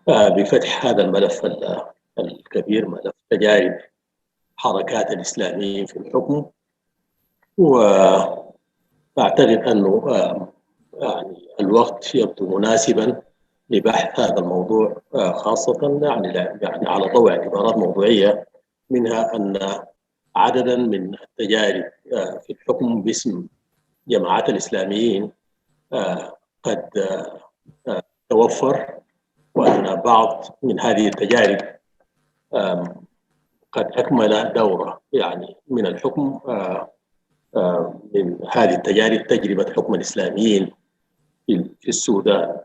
بفتح هذا الملف الكبير، ملف تجارب حركات الإسلاميين في الحكم. وأعتقد أنه يعني الوقت يبدو مناسبا لبحث هذا الموضوع خاصة يعني على ضوء اعتبارات موضوعية، منها أن عددا من التجارب في الحكم باسم جماعات الإسلاميين قد توفر، وأن بعض من هذه التجارب قد أكمل دورة يعني من الحكم. من هذه التجارب تجربة حكم الإسلاميين في السودان،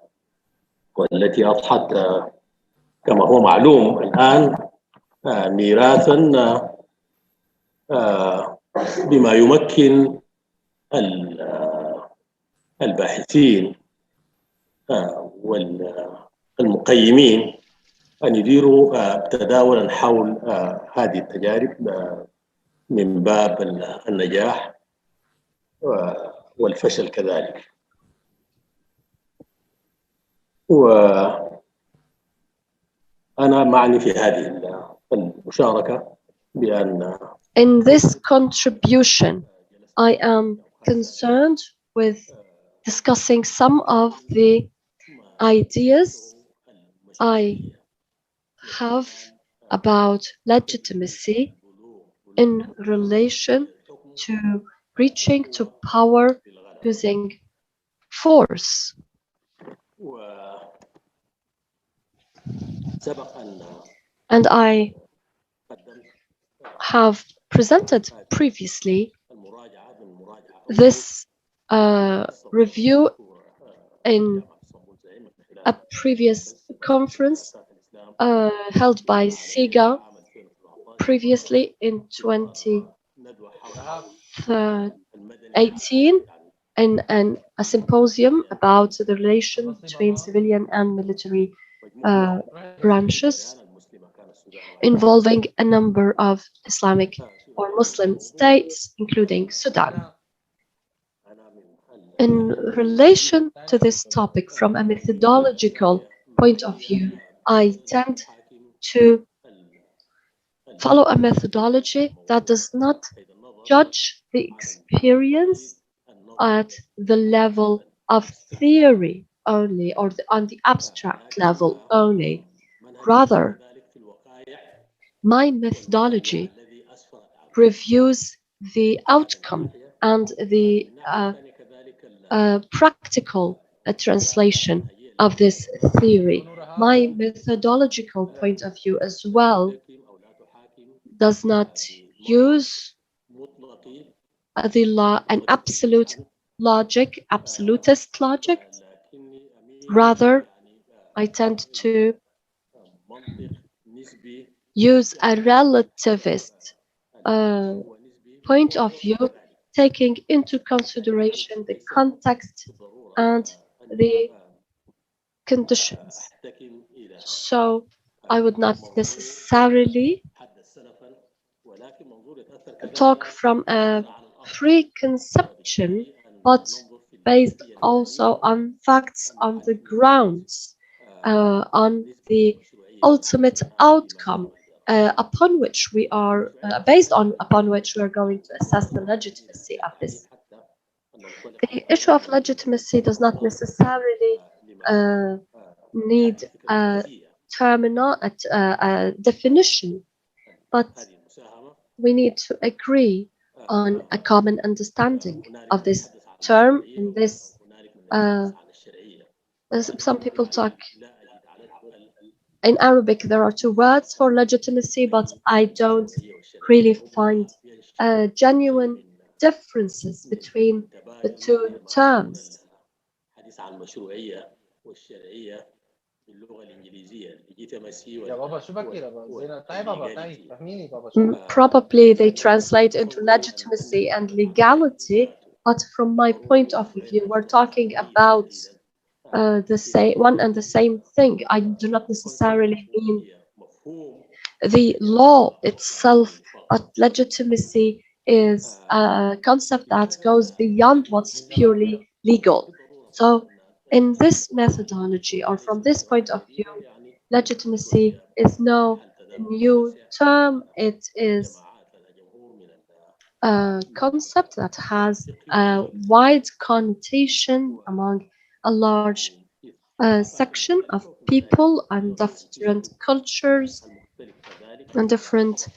والتي أضحت كما هو معلوم الآن ميراثا بما يمكن الباحثين والمقيمين أن يديروا تداولا حول هذه التجارب من باب النجاح والفشل كذلك. وأنا معني في هذه المشاركة بأن In this contribution, I am concerned with discussing some of the ideas I have about legitimacy in relation to reaching to power using force. And I have presented previously this review in a previous conference held by SIGA previously in 2018 in a symposium about the relation between civilian and military branches involving a number of Islamic or Muslim states, including Sudan. In relation to this topic, from a methodological point of view, I tend to follow a methodology that does not judge the experience at the level of theory only, or on the abstract level only. Rather, my methodology reviews the outcome and the practical translation of this theory. My methodological point of view as well does not use an absolute logic, absolutist logic. Rather, I tend to use a relativist point of view, taking into consideration the context and the conditions. So I would not necessarily talk from a preconception, but based also on facts on the grounds, on the ultimate outcome upon which we are upon which we are going to assess the legitimacy of this. The issue of legitimacy does not necessarily need a definition, but we need to agree on a common understanding of this term. In this, some people talk in Arabic. There are two words for legitimacy, but I don't really find genuine differences between the two terms. Probably they translate into legitimacy and legality, but from my point of view, we're talking about the same one and the same thing. I do not necessarily mean the law itself, but legitimacy is a concept that goes beyond what's purely legal. So in this methodology, or from this point of view, legitimacy is no new term. It is concept that has a wide connotation among a large section of people and different cultures and different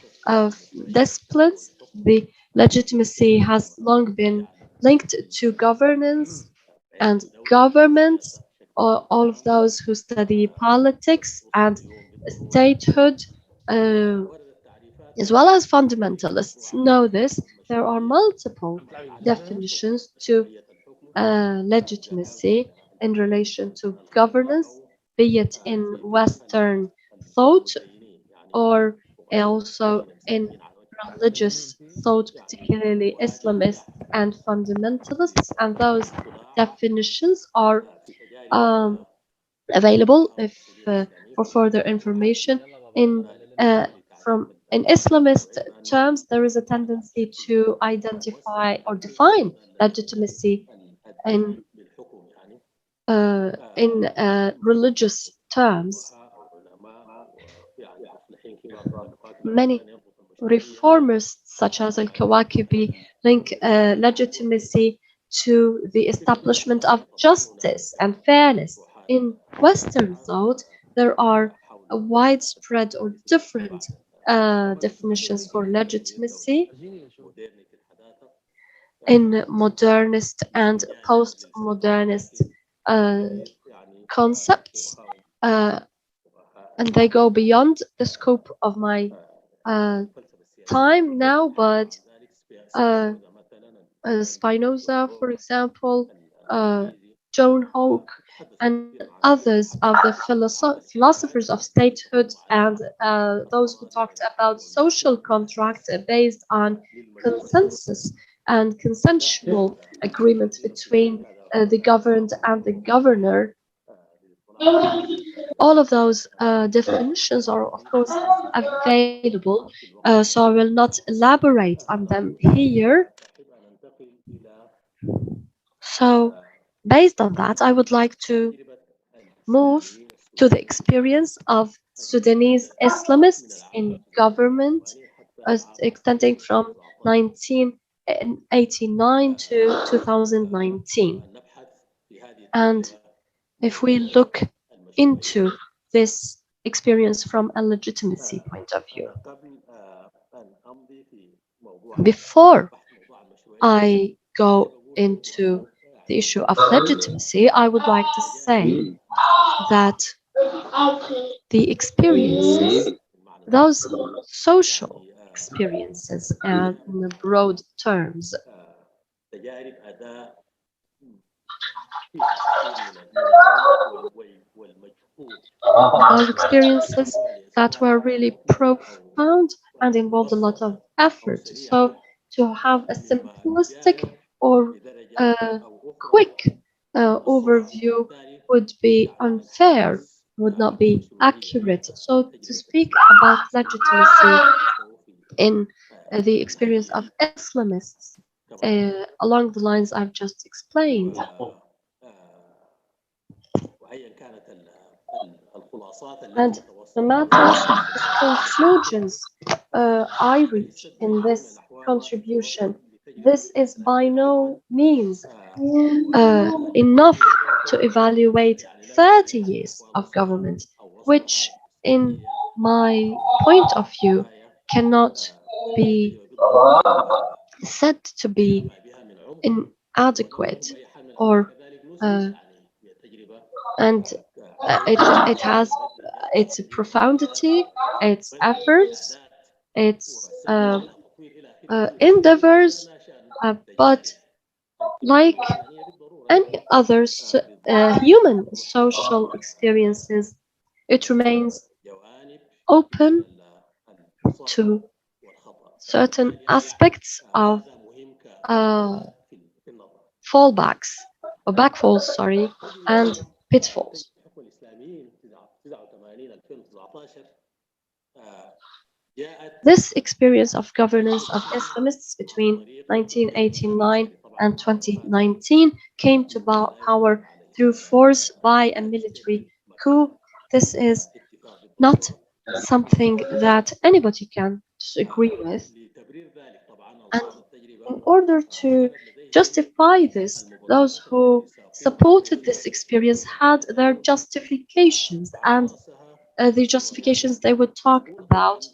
disciplines. The legitimacy has long been linked to governance and governments, or all of those who study politics and statehood, as well as fundamentalists know this. There are multiple definitions to legitimacy in relation to governance, be it in Western thought or also in religious thought, particularly Islamists and fundamentalists, and those definitions are available if for further information. In Islamist terms, there is a tendency to identify or define legitimacy in religious terms. Many reformists, such as al-Kawakibi, link legitimacy to the establishment of justice and fairness. In Western thought, there are a widespread or different definitions for legitimacy in modernist and postmodernist concepts, and they go beyond the scope of my time now, but Spinoza, for example, John Locke, and others of the philosophers of statehood, and those who talked about social contract based on consensus and consensual agreement between the governed and the governor. All of those definitions are, of course, available, so I will not elaborate on them here. So, based on that, I would like to move to the experience of Sudanese Islamists in government, extending from 1989 to 2019. And if we look into this experience from a legitimacy point of view, before I go into the issue of legitimacy, I would like to say that the experiences, those social experiences, and in the broad terms, those experiences that were really profound and involved a lot of effort. So to have a simplistic or quick overview would be unfair, would not be accurate. So to speak about legitimacy in the experience of Islamists along the lines I've just explained, and no matter the conclusions I reach in this contribution, this is by no means enough to evaluate 30 years of government, which, in my point of view, cannot be said to be inadequate, or and it has its profundity, its efforts, its endeavors, but like any other human social experiences, it remains open to certain aspects of fallbacks, or backfalls, sorry, and pitfalls. This experience of governance of Islamists between 1989 and 2019 came to power through force by a military coup. This is not something that anybody can disagree with. And in order to justify this, those who supported this experience had their justifications, and the justifications they would talk about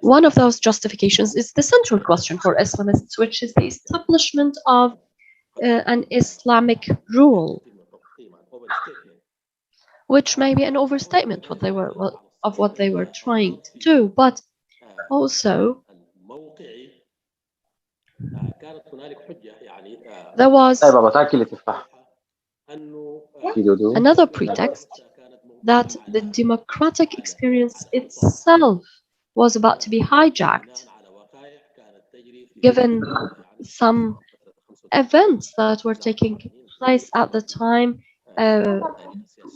one of those justifications is the central question for Islamists, which is the establishment of an Islamic rule, which may be an overstatement of what they were trying to do, but also there was another pretext that the democratic experience itself was about to be hijacked, given some events that were taking place at the time,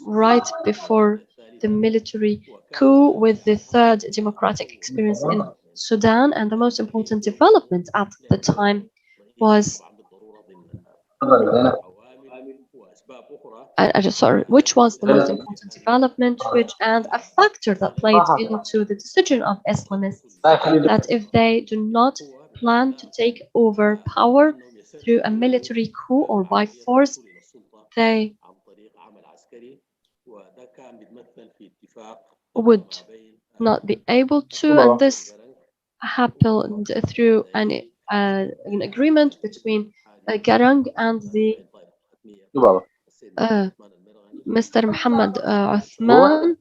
right before the military coup, with the third democratic experience in Sudan. And the most important development at the time was which was the most important development, and a factor that played into the decision of Islamists, that if they do not plan to take over power through a military coup or by force, they would not be able to, and this happened through an agreement between Garang and the Mr. Muhammad Uthman.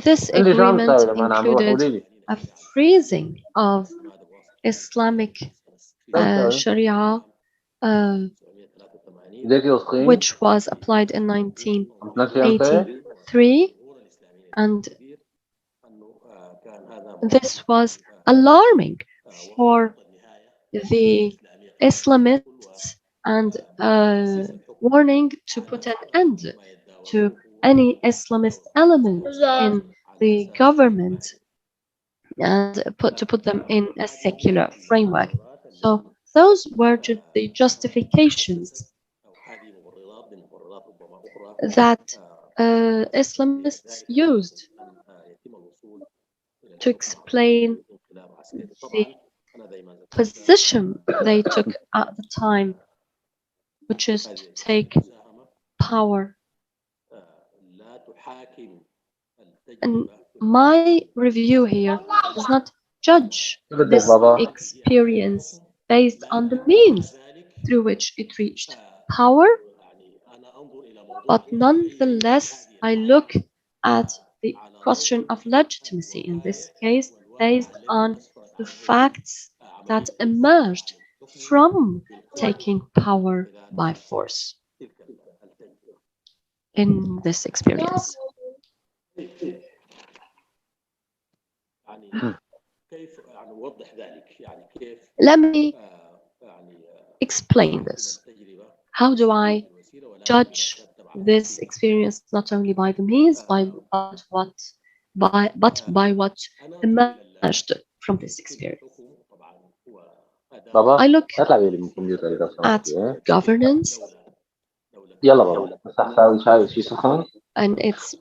This agreement included a freezing of Islamic Sharia, which was applied in 1983, and this was alarming for the Islamists and warning to put an end to any Islamist element in the government and to put them in a secular framework. So those were the justifications that Islamists used to explain the position they took at the time, which is to take power. And my review here does not judge this experience based on the means through which it reached power, but nonetheless, I look at the question of legitimacy in this case based on the facts that emerged from taking power by force in this experience. Let me explain this. How do I judge this experience not only by the means, but by what emerged from this experience? I look at governance and its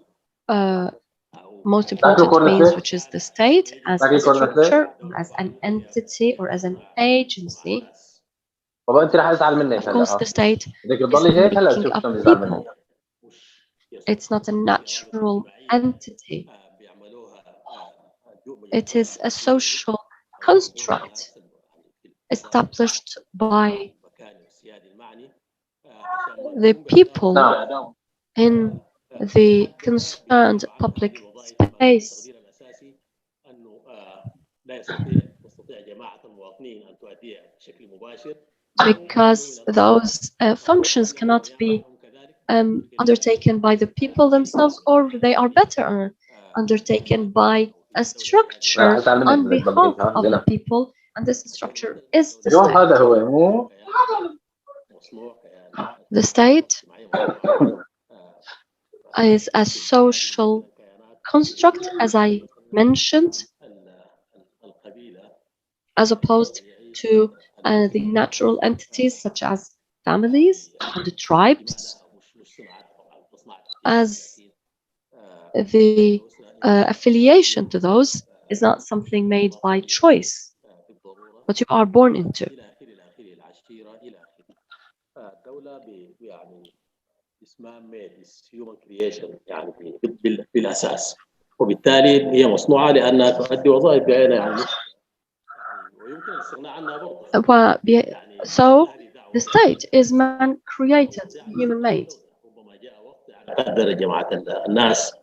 most important means, which is the state as a structure, or as an entity, or as an agency. Of course, the state is making up people. It's not a natural entity. It is a social construct established by the people in the concerned public space. Because those functions cannot be undertaken by the people themselves, or they are better undertaken by a structure on behalf of the people, and this structure is the state. The state is a social construct, as I mentioned, as opposed to the natural entities such as families and the tribes as the affiliation to those is not something made by choice, but you are born into. بالاساس وبالتالي هي مصنوعه لانها تؤدي وظائف بعينها يعني ويمكن الاستغناء عنها برضه. So the state is man created, human made. قدر جماعه الناس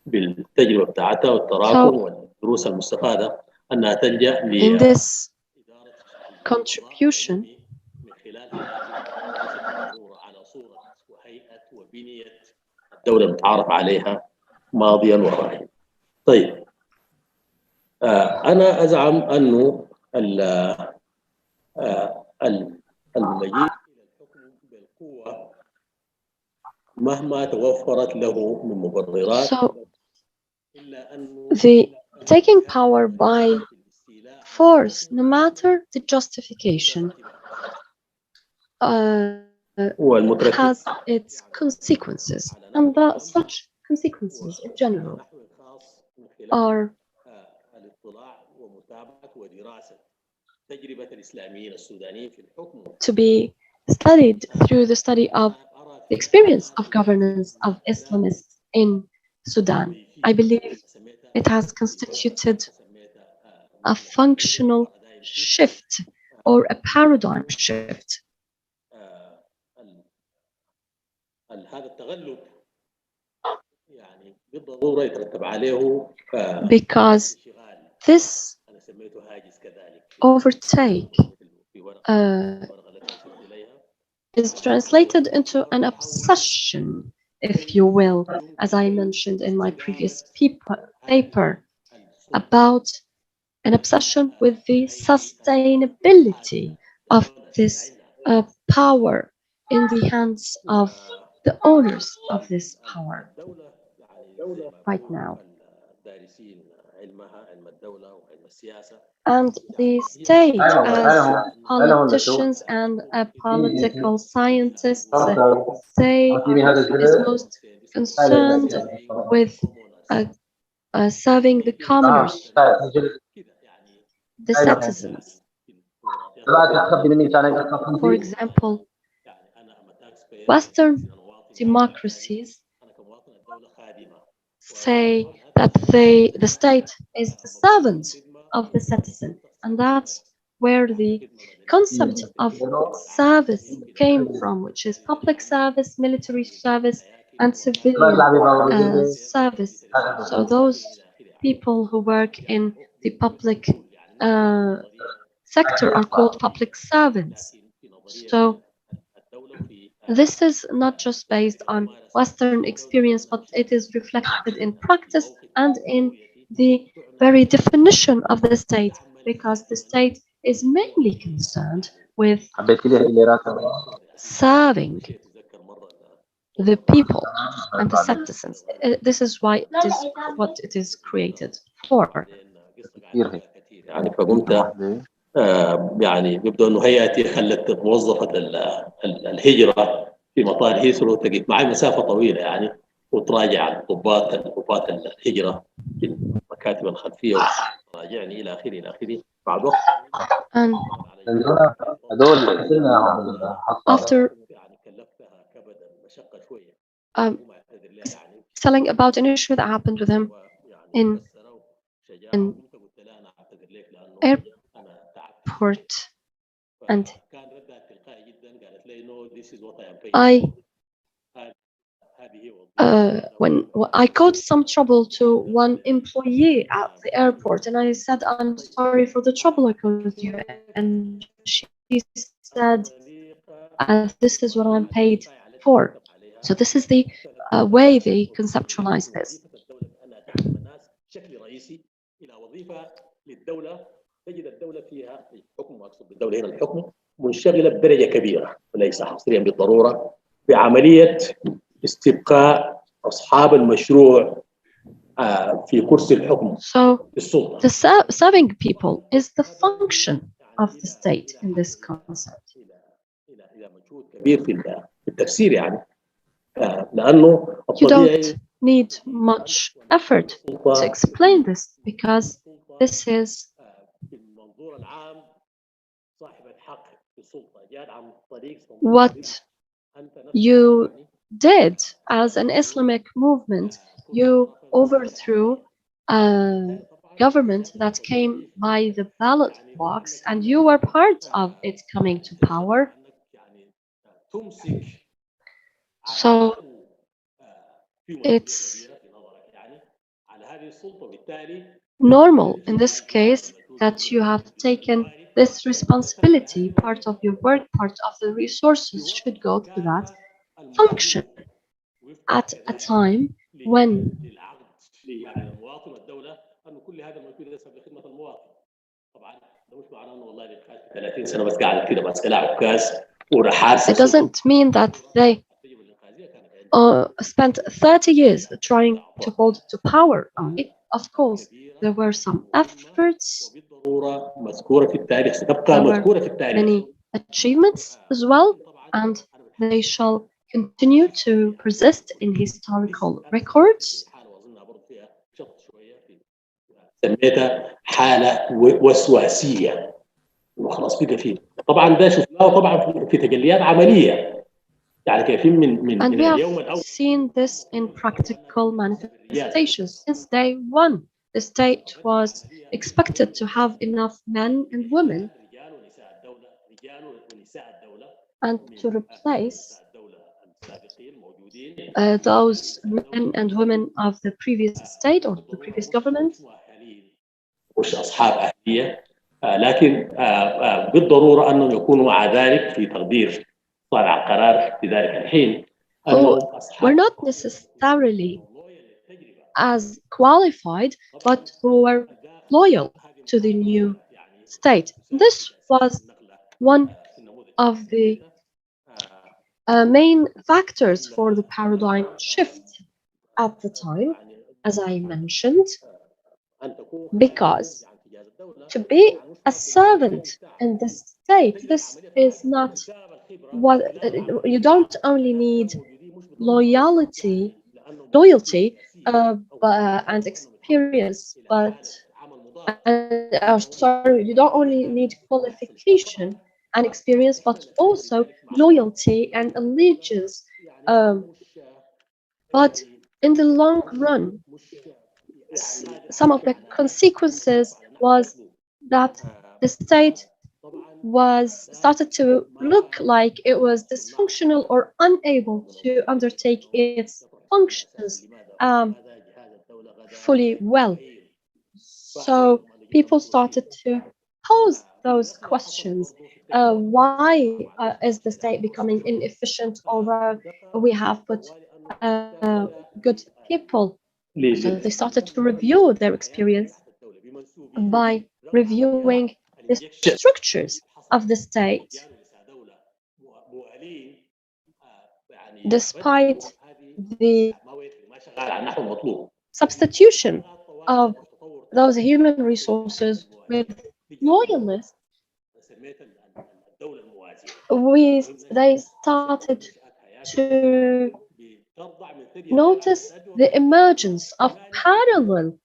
بالتجربه بتاعتها والتراكم والدروس المستفاده انها تلجا in this contribution من خلالها على صوره وهيئه وبنيه الدوله المتعارف عليها ماضيا وراهن. طيب انا ازعم انه المجيء الى الحكم بالقوه مهما توفرت له من مبررات الا انه the taking power by force, no matter the justification, has its consequences, and such consequences in general are to be studied through the study of the experience of governance of Islamists in Sudan. I believe it has constituted a functional shift or a paradigm shift. Because this overtake is translated into an obsession, if you will, as I mentioned in my previous paper, about an obsession with the sustainability of this power in the hands of the owners of this power right now. And the state, as politicians and political scientists say, is most concerned with serving the commoners, the citizens. For example, Western democracies say that the state is the servant of the citizen, and that's where the concept of service came from, which is public service, military service, and civilian service. So those people who work in the public sector are called public servants. So this is not just based on Western experience, but it is reflected in practice and in the very definition of the state, because the state is mainly concerned with serving the people and the citizens. This is why it is what it is created for. يعني يبدو انه هيئتي خلت موظفه الهجره في مطار هيثرو تقف معي مسافه طويله يعني وتراجع ضباط الهجره في المكاتب الخلفيه وتراجعني الى اخره الى اخره بعد وقت. After telling about an issue that happened with him in airport, and when I caused some trouble to one employee at the airport, and I said, "I'm sorry for the trouble I caused you," and she said, "This is what I'm paid for." So this is the way they conceptualize this. تجد الدولة فيها الحكم واقصد بالدولة هنا الحكم منشغلة بدرجة كبيرة وليس حصريا بالضرورة بعملية استبقاء أصحاب المشروع في كرسي الحكم. So the serving people is the function of the state in this concept. إلى مجهود كبير في التفسير يعني لأنه You الطبيعي don't need much effort to explain this because this is في المنظور العام صاحب الحق في السلطة جاء عن طريق what you did as an Islamic movement. You overthrew a government that came by the ballot box, and you were part of it coming to power. So it's normal in this case that you have taken this responsibility. Part of your work, part of the resources should go to that function at a time when it doesn't mean that they spent 30 years trying to hold to power. Of course, there were some efforts, there were many achievements as well, and they shall continue to persist in historical records. سميتها حالة وسواسية وخلاص بقى فيه طبعا ده شفناه طبعا في تجليات عملية يعني كيفين من And we اليوم have الأول seen this in practical manifestations. Since day one, the state was expected to have enough men and women and to replace those men and women of the previous state or the previous government. مش أصحاب أهلية لكن بالضرورة أنهم يكونوا مع ذلك في تقدير صانع القرار في ذلك الحين Who were not necessarily as qualified, but who were loyal to the new state. This was one of the main factors for the paradigm shift at the time, as I mentioned, because to be a servant in the state, this is not what you don't only need loyalty and experience, but sorry, you don't only need qualification and experience, but also loyalty and allegiance. But in the long run, some of the consequences was that the state was started to look like it was dysfunctional or unable to undertake its functions fully well. So people started to pose those questions. Why is the state becoming inefficient, although we have put good people? So they started to review their experience by reviewing the structures of the state. Despite the substitution of those human resources with loyalists, they started to notice the emergence of parallel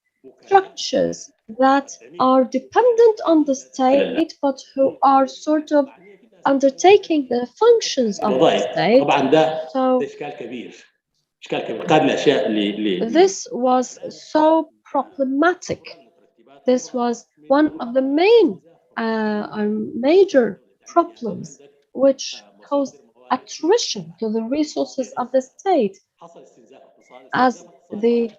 structures that are dependent on the state, but who are sort of undertaking the functions of the state. So this was so problematic. This was one of the main major problems which caused attrition to the resources of the state, as the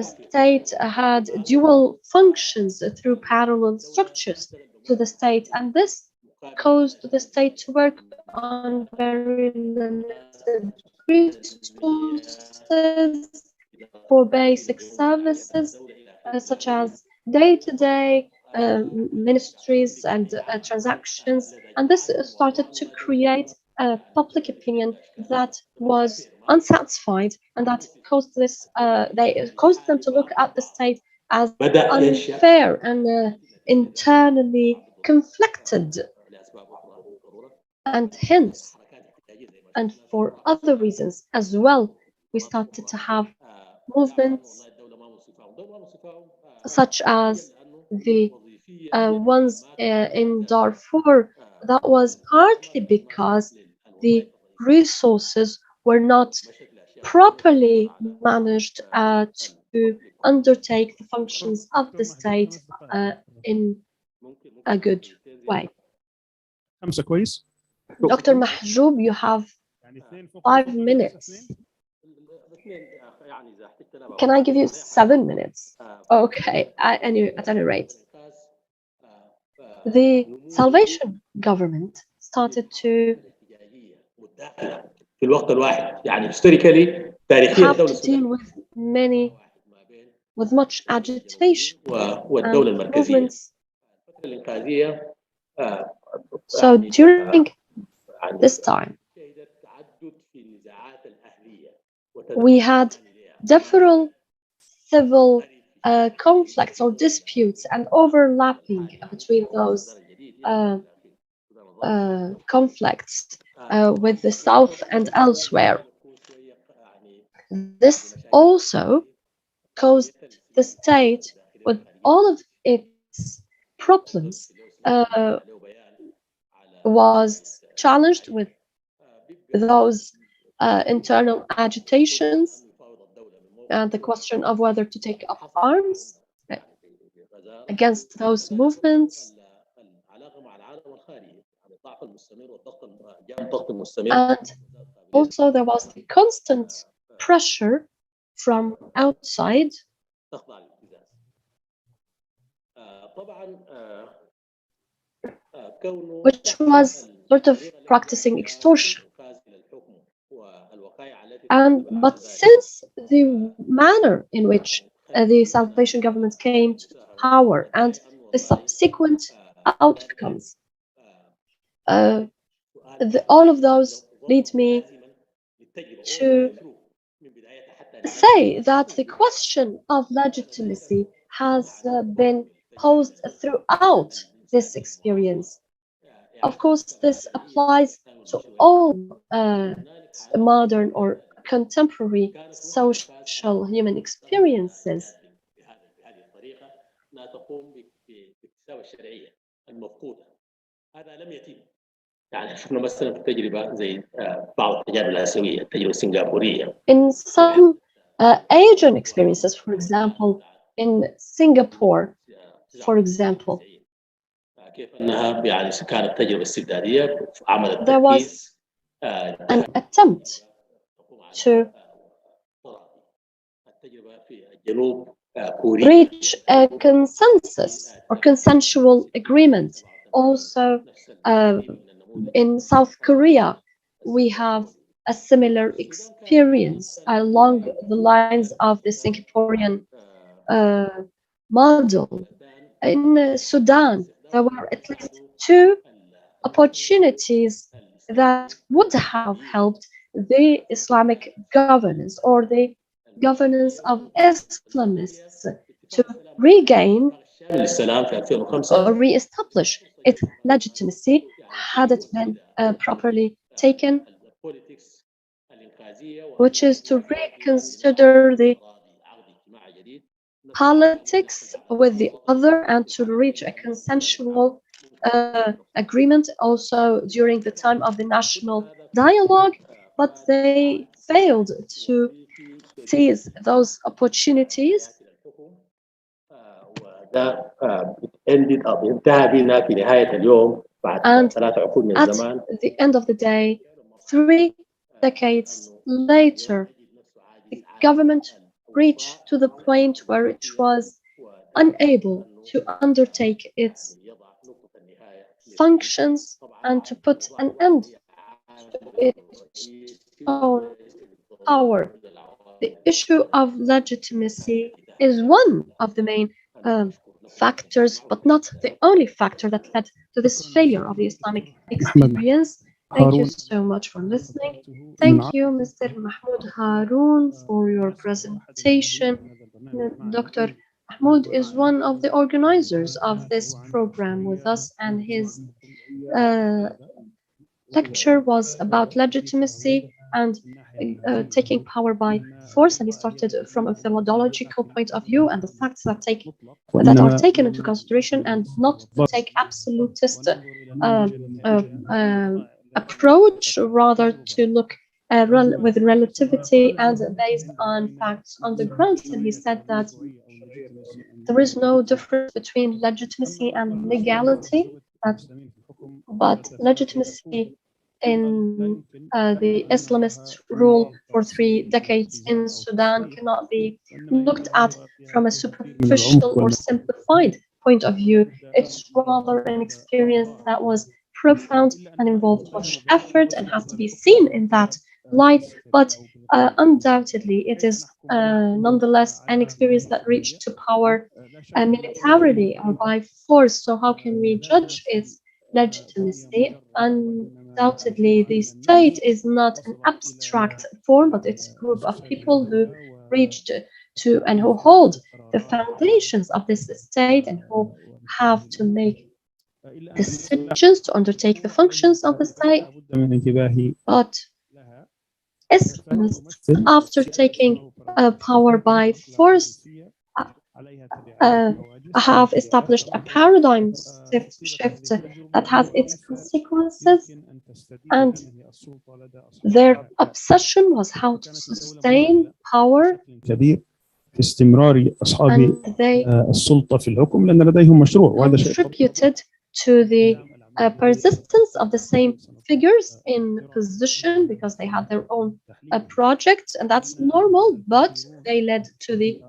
state had dual functions through parallel structures to the state, and this caused the state to work on very limited resources for basic services such as day-to-day ministries and transactions, and this started to create a public opinion that was unsatisfied, and that caused this. They caused them to look at the state as unfair and internally conflicted, and hence and for other reasons as well, we started to have movements such as the ones in Darfur. That was partly because the resources were not properly managed to undertake the functions of the state in a good way. خمسة كويس. Dr. Mahjoub, you have 5 minutes. Can I give you 7 minutes? Okay, at any rate. The Salvation government started to في الوقت الواحد يعني historically تاريخيا have to deal with much agitation والدولة and المركزية. movements. So during this time, we had several civil conflicts or disputes and overlapping between those conflicts with the south and elsewhere. This also caused the state, with all of its problems, was challenged with those internal agitations and the question of whether to take up arms against those movements. And also there was the constant pressure from outside, which was sort of practicing extortion. But since the manner in which the Salvation government came to power and the subsequent outcomes, all of those lead me to say that the question of legitimacy has been posed throughout this experience. Of course, this applies to all modern or contemporary social human experiences. In some Asian experiences, for example, in Singapore, for example, there was an attempt to reach a consensus or consensual agreement. Also, in South Korea, we have a similar experience along the lines of the Singaporean model. In Sudan, there were at least 2 opportunities that would have helped the Islamic governance or the governance of Islamists to regain or re-establish its legitimacy had it been properly taken, which is to reconsider the politics with the other and to reach a consensual agreement also during the time of the national dialogue, but they failed to seize those opportunities. And at the end of the day, 3 decades later, the government reached to the point where it was unable to undertake its functions and to put an end to its own power. The issue of legitimacy is one of the main factors, but not the only factor that led to this failure of the Islamic experience. Thank you so much for listening. Thank you, Mr. Mahmoud Haroon, for your presentation. Dr. Mahmoud is one of the organizers of this program with us, and his lecture was about legitimacy and taking power by force, and he started from a theological point of view and the facts that are taken into consideration, and not to take absolutist approach, rather to look with relativity and based on facts on the ground. And he said that there is no difference between legitimacy and legality, but legitimacy in the Islamist rule for 3 decades in Sudan cannot be looked at from a superficial or simplified point of view. It's rather an experience that was profound and involved much effort and has to be seen in that light, but undoubtedly it is nonetheless an experience that reached to power militarily or by force. So how can we judge its legitimacy? Undoubtedly, the state is not an abstract form, but it's a group of people who reached to and who hold the foundations of this state and who have to make decisions to undertake the functions of the state. But Islamists, after taking power by force, have established a paradigm shift that has its consequences, and their obsession was how to sustain power. استمرار أصحاب السلطة في الحكم لأن لديهم مشروع وهذا شيء contributed to the persistence of the same figures in position because they had their own projects, and that's normal, but they led to the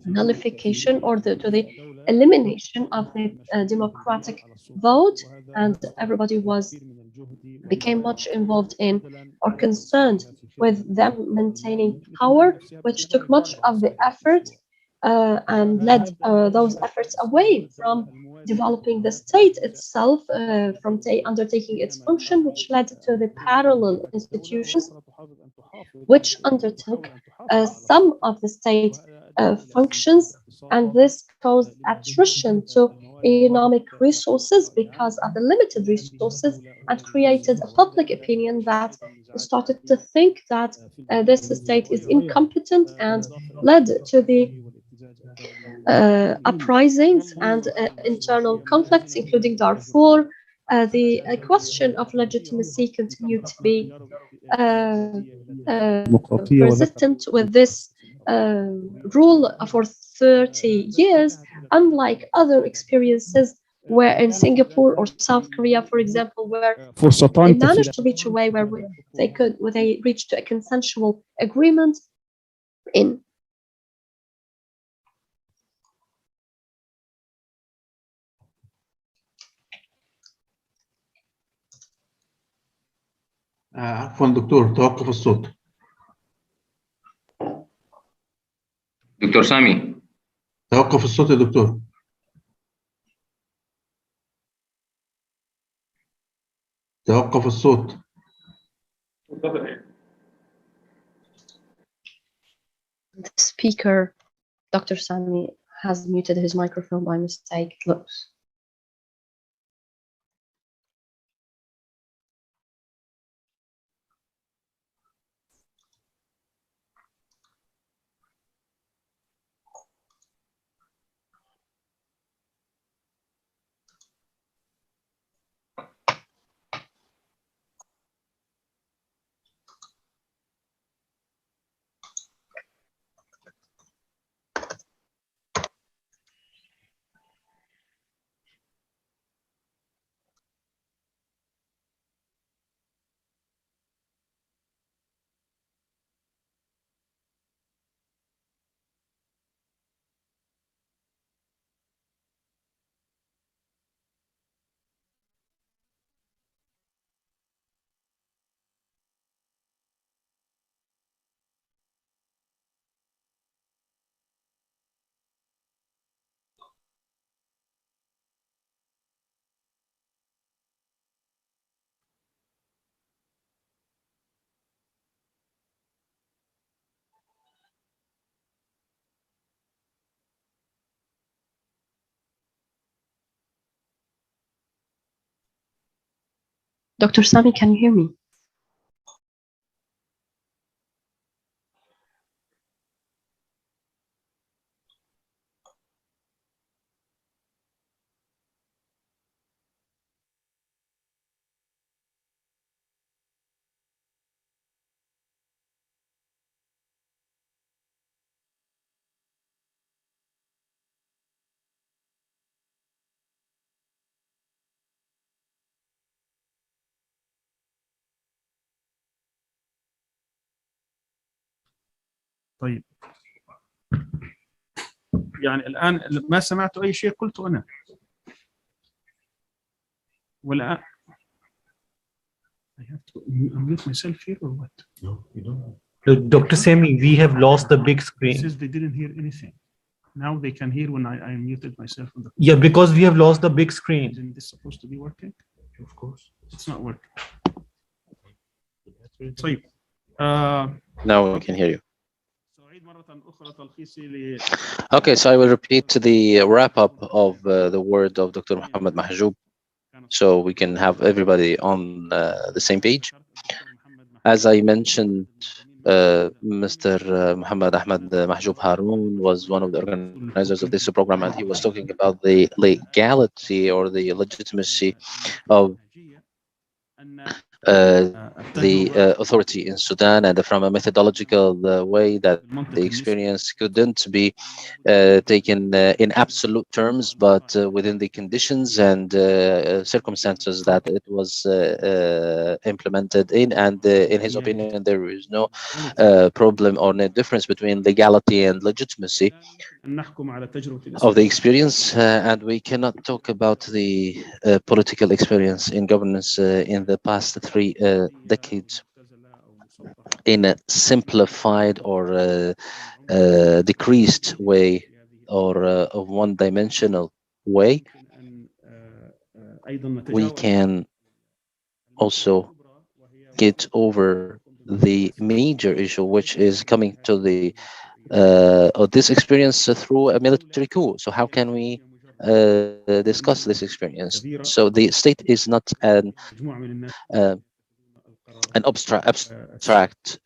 nullification or to the elimination of the democratic vote, and everybody became much involved in or concerned with them maintaining power, which took much of the effort and led those efforts away from developing the state itself, from undertaking its function, which led to the parallel institutions which undertook some of the state functions, and this caused attrition to economic resources because of the limited resources, and created a public opinion that started to think that this state is incompetent, and led to the uprisings and internal conflicts, including Darfur. The question of legitimacy continued to be persistent with this rule for 30 years, unlike other experiences where in Singapore or South Korea, for example, where they managed to reach a way where they reached a consensual agreement in عفوا دكتور، توقف الصوت. دكتور سامي، توقف الصوت يا دكتور. توقف الصوت. The speaker, Dr. Sami, has muted his microphone by mistake. It looks. Dr. Sami, can you hear me? طيب يعني الآن ما سمعت أي شيء قلته أنا والآن I have to unmute myself here or what? No, you don't. Dr. Sami, we have lost the big screen. It says they didn't hear anything. Now they can hear when I muted myself. On the Yeah, because we have lost the big screen. Isn't this supposed to be working? Of course. It's not working. So, Now we can hear you. Okay, so I will repeat the wrap-up of the word of Dr. Muhammad Mahjoub, so we can have everybody on the same page. As I mentioned, Mr. Muhammad Ahmed Mahjoub Haroon was one of the organizers of this program, and he was talking about the legality or the legitimacy of the authority in Sudan, and from a methodological way that the experience couldn't be taken in absolute terms, but within the conditions and circumstances that it was implemented in. And in his opinion, there is no problem or no difference between legality and legitimacy of the experience, and we cannot talk about the political experience in governance in the past 3 decades in a simplified or decreased way or a one-dimensional way. We can also get over the major issue, which is coming to the of this experience through a military coup. So how can we discuss this experience? So the state is not an abstract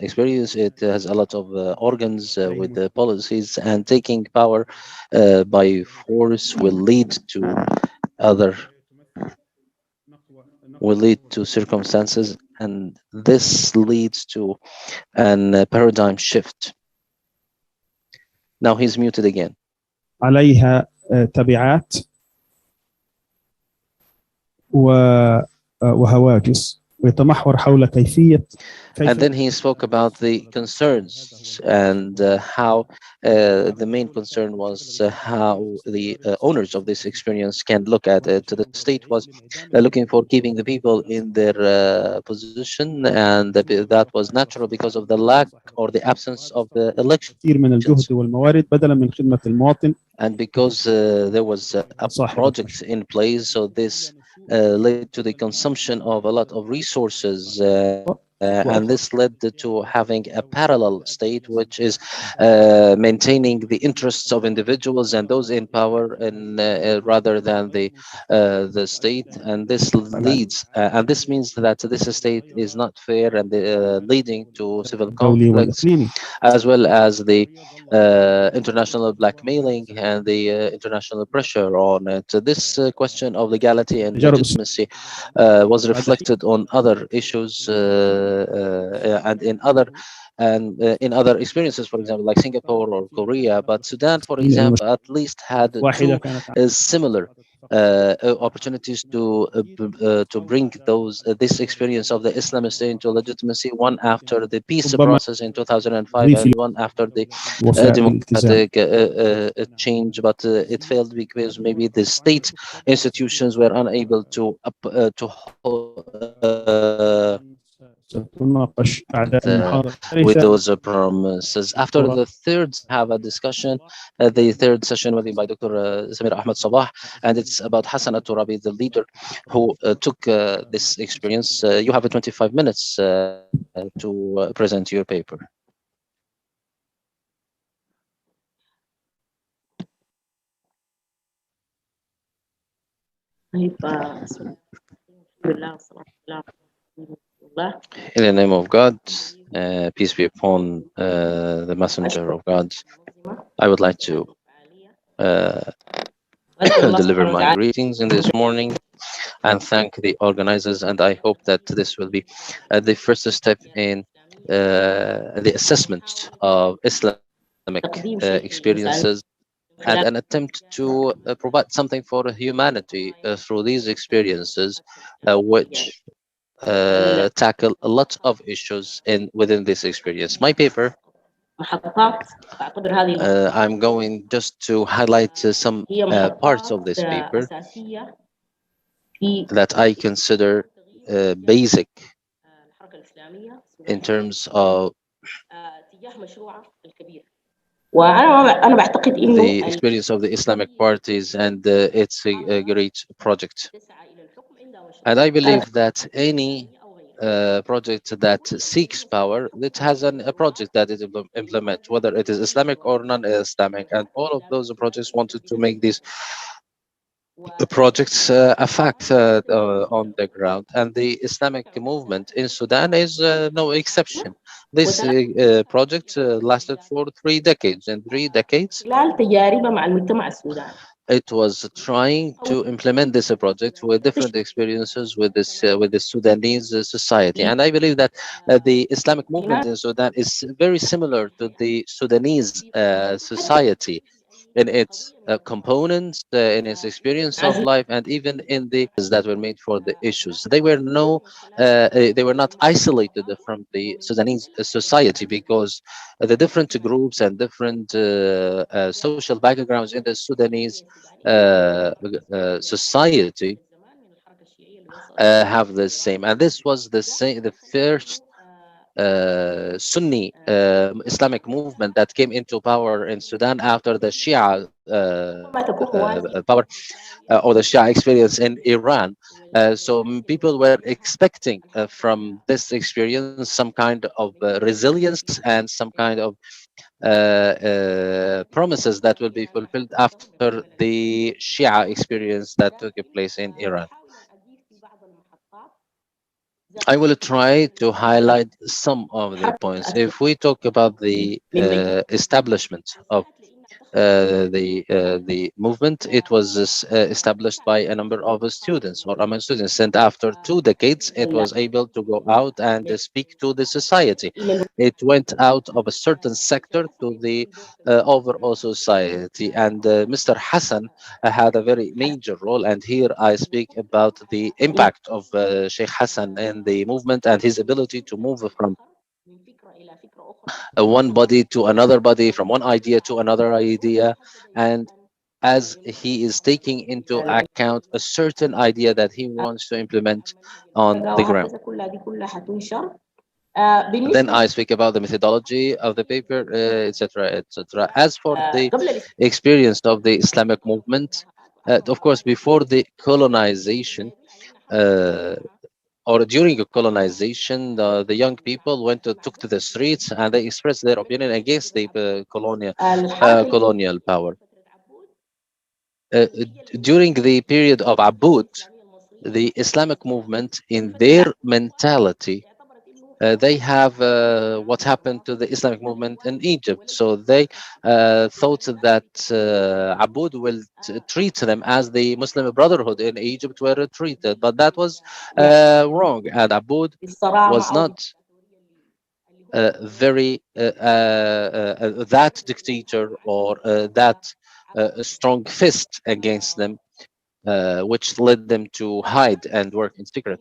experience. It has a lot of organs with the policies, and taking power by force will lead to circumstances, and this leads to an paradigm shift. Now he's muted again. عليها تبعات وهواجس ويتمحور حول كيفية. And then he spoke about the concerns and how the main concern was how the owners of this experience can look at it. The state was looking for keeping the people in their position, and that was natural because of the lack or the absence of the elections. And because there was a project in place, so this led to the consumption of a lot of resources, and this led to having a parallel state, which is maintaining the interests of individuals and those in power, and rather than the state. And this leads, and this means that this state is not fair, and leading to civil conflicts, as well as the international blackmailing and the international pressure on it. So this question of legality and legitimacy was reflected on other issues and in other experiences, for example, like Singapore or Korea. But Sudan, for example, at least had 2 similar opportunities to bring this experience of the Islamic state into legitimacy, one after the peace process in 2005 and one after the democratic change, but it failed because maybe the state institutions were unable to with those promises. After the third, have a discussion, the third session will be by Dr. Samir Ahmed Sabah, and it's about Hassan al-Turabi, the leader who took this experience. You have 25 minutes to present your paper. In the name of God, peace be upon the messenger of God, I would like to deliver my greetings in this morning and thank the organizers, and I hope that this will be the first step in the assessment of Islamic experiences and an attempt to provide something for humanity through these experiences, which tackle a lot of issues within this experience. My paper, I'm going just to highlight some parts of this paper that I consider basic in terms of the experience of the Islamic parties and its a great project. And I believe that any project that seeks power, it has a project that it implement, whether it is Islamic or non-Islamic, and all of those projects wanted to make these projects a fact on the ground, and the Islamic movement in Sudan is no exception. This project lasted for 3 decades. In 3 decades, it was trying to implement this project with different experiences with the Sudanese society, and I believe that the Islamic movement in Sudan is very similar to the Sudanese society in its components, in its experience of life, and even in the that were made for the issues. They were not isolated from the Sudanese society, because the different groups and different social backgrounds in the Sudanese society have the same. And this was the first Sunni Islamic movement that came into power in Sudan after the Shia power or the Shia experience in Iran. So people were expecting from this experience some kind of resilience and some kind of promises that will be fulfilled after the Shia experience that took place in Iran. I will try to highlight some of the points. If we talk about the establishment of the movement, it was established by a number of students or among students, and after 2 decades, it was able to go out and speak to the society. It went out of a certain sector to the overall society, and Mr. Hassan had a very major role, and here I speak about the impact of Sheikh Hassan in the movement and his ability to move from one body to another body, from one idea to another idea, and as he is taking into account a certain idea that he wants to implement on the ground. Then I speak about the methodology of the paper, etc., etc. As for the experience of the Islamic movement, of course, before the colonization, or during a colonization, the young people took to the streets and they expressed their opinion against the colonial power. During the period of Aboud, the Islamic movement, in their mentality, they have what happened to the Islamic movement in Egypt. So they thought that Aboud will treat them as the Muslim Brotherhood in Egypt were treated, but that was wrong. And Aboud was not very that dictator or that strong fist against them, which led them to hide and work in secret.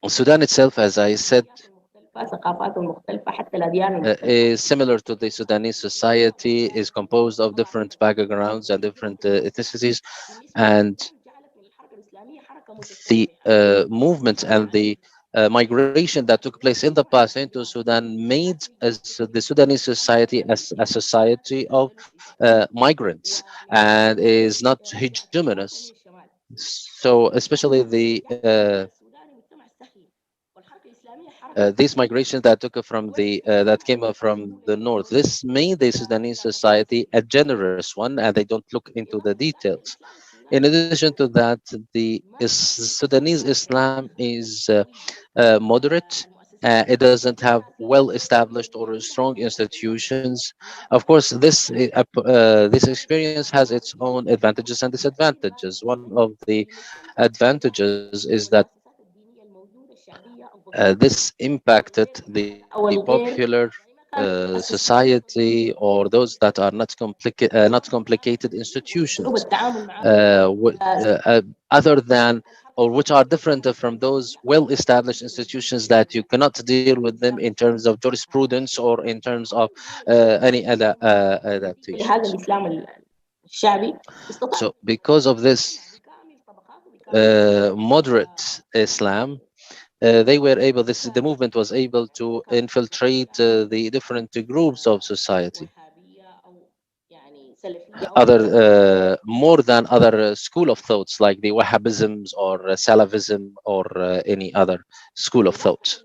Sudan itself, as I said, is similar to the Sudanese society, is composed of different backgrounds and different ethnicities, and the movement and the migration that took place in the past into Sudan made the Sudanese society as a society of migrants and is not hegemonous. So especially these migrations that took from that came from the north, this made the Sudanese society a generous one, and they don't look into the details. In addition to that, the Sudanese Islam is moderate. It doesn't have well-established or strong institutions. Of course, this experience has its own advantages and disadvantages. One of the advantages is that this impacted the popular society or those that are not complicated institutions, other than or which are different from those well-established institutions that you cannot deal with them in terms of jurisprudence or in terms of any other adaptations. So, because of this moderate Islam, the movement was able to infiltrate the different groups of society, other more than other school of thoughts like the Wahhabisms or Salavism or any other school of thought.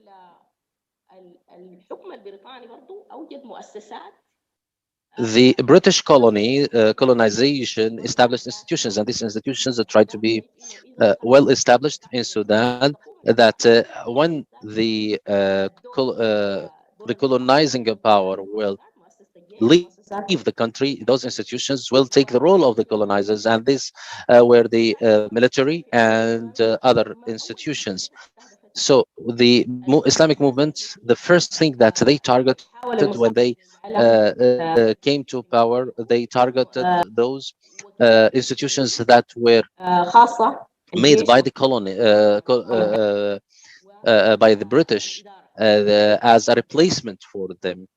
The British colonization established institutions, and these institutions tried to be well established in Sudan. That when the colonizing power will leave the country, those institutions will take the role of the colonizers, and these were the military and other institutions. So the Islamic movement, the first thing that they targeted when they came to power, they targeted those institutions that were made by the by the British as a replacement for them.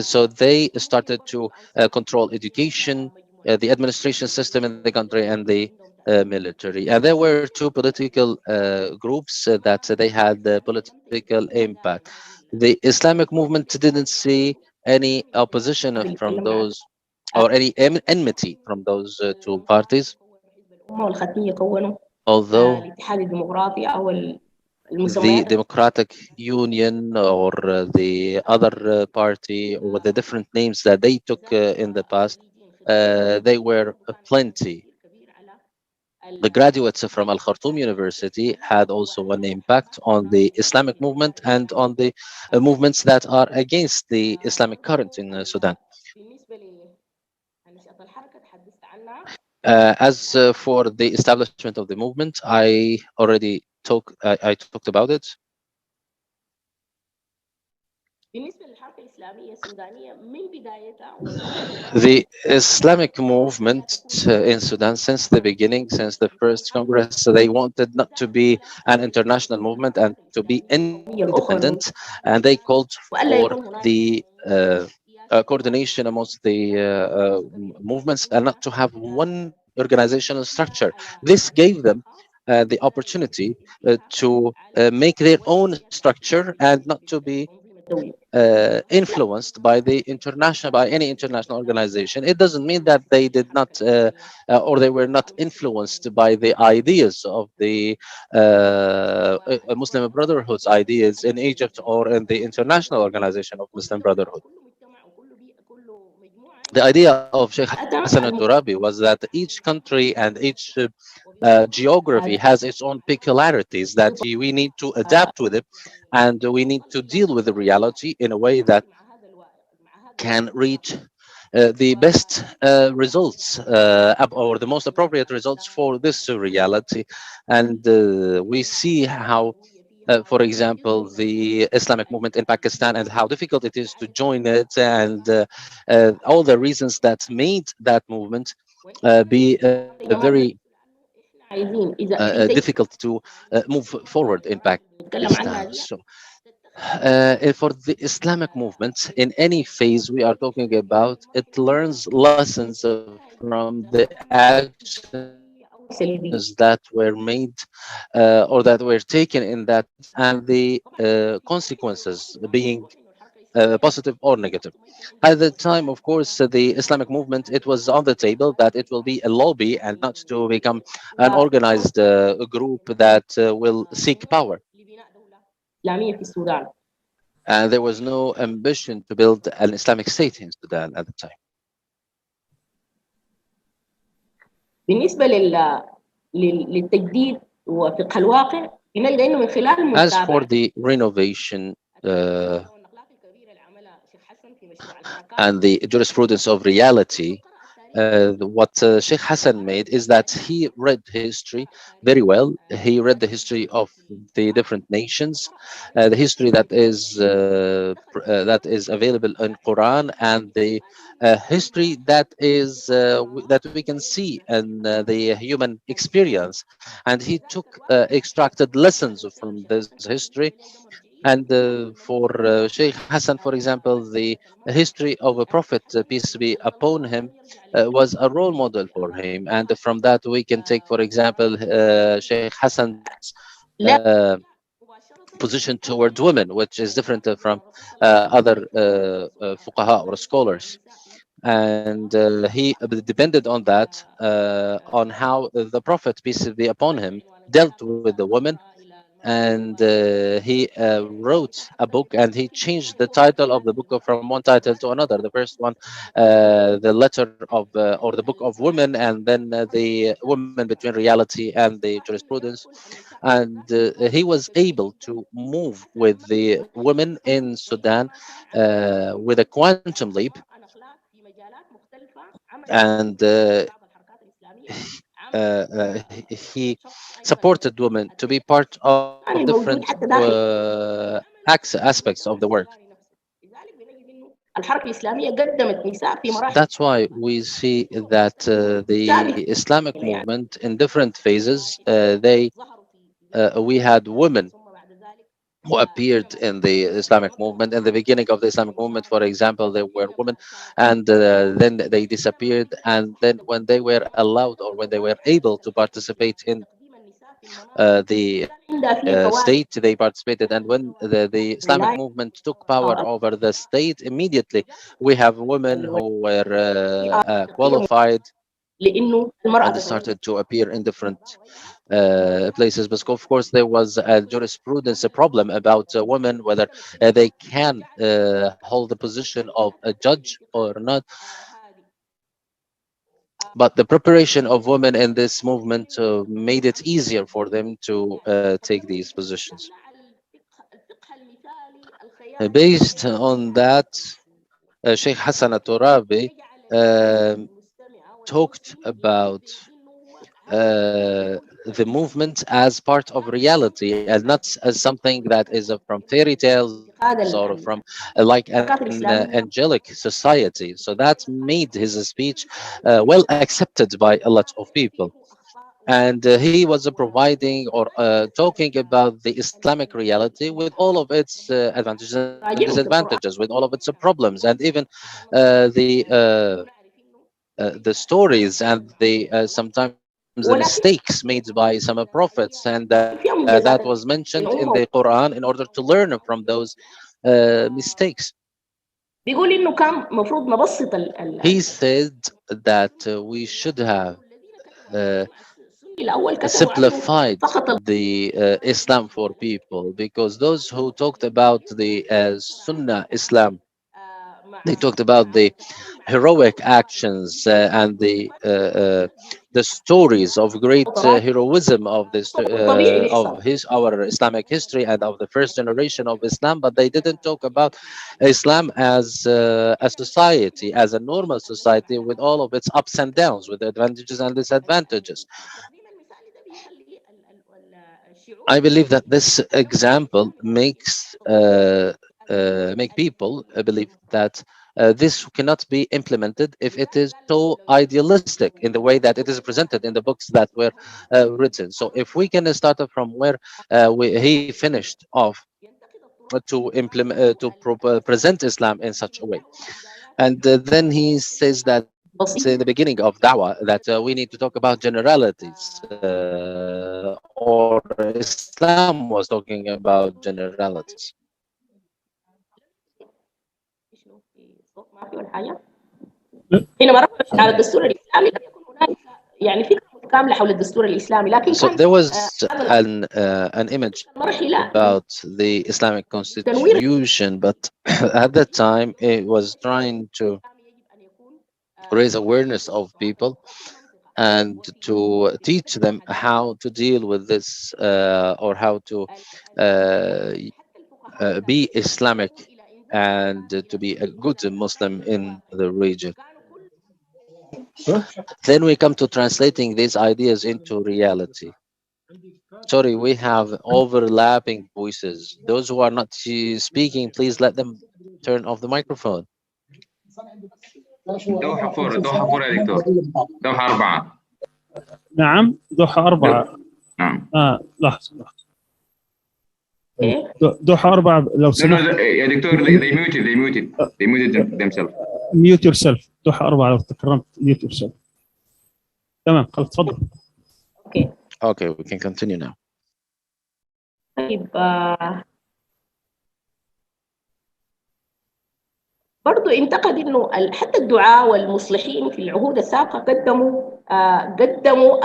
So they started to control education, the administration system in the country, and the military. And there were two political groups that they had political impact. The Islamic movement didn't see any opposition from those or any enmity from those two parties, although the Democratic Union or the other party or the different names that they took in the past, they were plenty. The graduates from Al-Khartoum University had also an impact on the Islamic movement and on the movements that are against the Islamic current in Sudan. As for the establishment of the movement, I talked about it. The Islamic movement in Sudan, since the beginning, since the first Congress, they wanted not to be an international movement and to be independent, and they called for the coordination amongst the movements and not to have one organizational structure. This gave them the opportunity to make their own structure and not to be influenced by any international organization. It doesn't mean that they did not or they were not influenced by the ideas of the Muslim Brotherhood's ideas in Egypt or in the International Organization of Muslim Brotherhood. The idea of Sheikh Hassan al-Turabi was that each country and each geography has its own peculiarities that we need to adapt with it, and we need to deal with the reality in a way that can reach the best results or the most appropriate results for this reality. And we see how for example, the Islamic movement in Pakistan and how difficult it is to join it, and all the reasons that made that movement be very difficult to move forward in Pakistan. So, for the Islamic movement, in any phase we are talking about, it learns lessons from the actions that were made or that were taken in that phase, and the consequences being positive or negative. At the time, of course, the Islamic movement, it was on the table that it will be a lobby and not to become an organized group that will seek power. And there was no ambition to build an Islamic state in Sudan at the time. بالنسبة للتجديد وفقه الواقع بنلقى إنه من خلال As for متابعة the renovation and the jurisprudence of reality, what Sheikh Hassan made is that he read history very well. He read the history of the different nations, the history that is available in Quran, and the history that is that we can see in the human experience. And he extracted lessons from this history. And for Sheikh Hassan, for example, the history of a prophet, peace be upon him, was a role model for him. And from that, we can take, for example, Sheikh Hassan's position toward women, which is different from other fuqaha or scholars. And he depended on that, on how the prophet, peace be upon him, dealt with the woman. And he wrote a book, and he changed the title of the book from one title to another. The first one, the letter of or the book of women, and then the woman between reality and the jurisprudence. And he was able to move with the women in Sudan with a quantum leap. And he supported women to be part of different aspects of the work. That's why we see that the Islamic movement in different phases, we had women who appeared in the Islamic movement. In the beginning of the Islamic movement, for example, they were women, and then they disappeared. And then when they were allowed, or when they were able to participate in the state, they participated. And when the Islamic movement took power over the state, immediately we have women who were qualified and started to appear in different places. But of course, there was a jurisprudence problem about women, whether they can hold the position of a judge or not. But the preparation of women in this movement made it easier for them to take these positions. Based on that, Sheikh Hassan al-Turabi talked about the movement as part of reality, and not as something that is from fairy tales or from like an angelic society. So that made his speech well accepted by a lot of people. And he was providing or talking about the Islamic reality with all of its advantages and disadvantages, with all of its problems, and even the stories and the sometimes the mistakes made by some prophets, and that was mentioned in the Quran in order to learn from those mistakes. He said that we should have simplified the Islam for people, because those who talked about the Sunnah Islam, they talked about the heroic actions and the stories of great heroism of this our Islamic history and of the first generation of Islam. But they didn't talk about Islam as a society, as a normal society, with all of its ups and downs, with advantages and disadvantages. I believe that this example make people believe that this cannot be implemented if it is so idealistic in the way that it is presented in the books that were written. So if we can start from where he finished off, to implement present Islam in such a way, and then he says that in the beginning of da'wah that we need to talk about generalities, or Islam was talking about generalities. So there was an image about the Islamic constitution, but at that time it was trying to raise awareness of people and to teach them how to deal with this or how to be Islamic and to be a good Muslim in the region. Then we come to translating these ideas into reality. Sorry, we have overlapping voices. Those who are not speaking, please let them turn off the microphone. دوحة فور يا دكتور. دوحة 4. نعم دوحة 4. نعم. لحظة. دوحة 4 لو سمحت. يا دكتور they muted themselves. Mute yourself. دوحة 4 لو تكرمت mute yourself. تمام خلاص تفضل. Okay, we can continue now. طيب برضو انتقد انه حتى الدعاة والمصلحين في العهود السابقة قدموا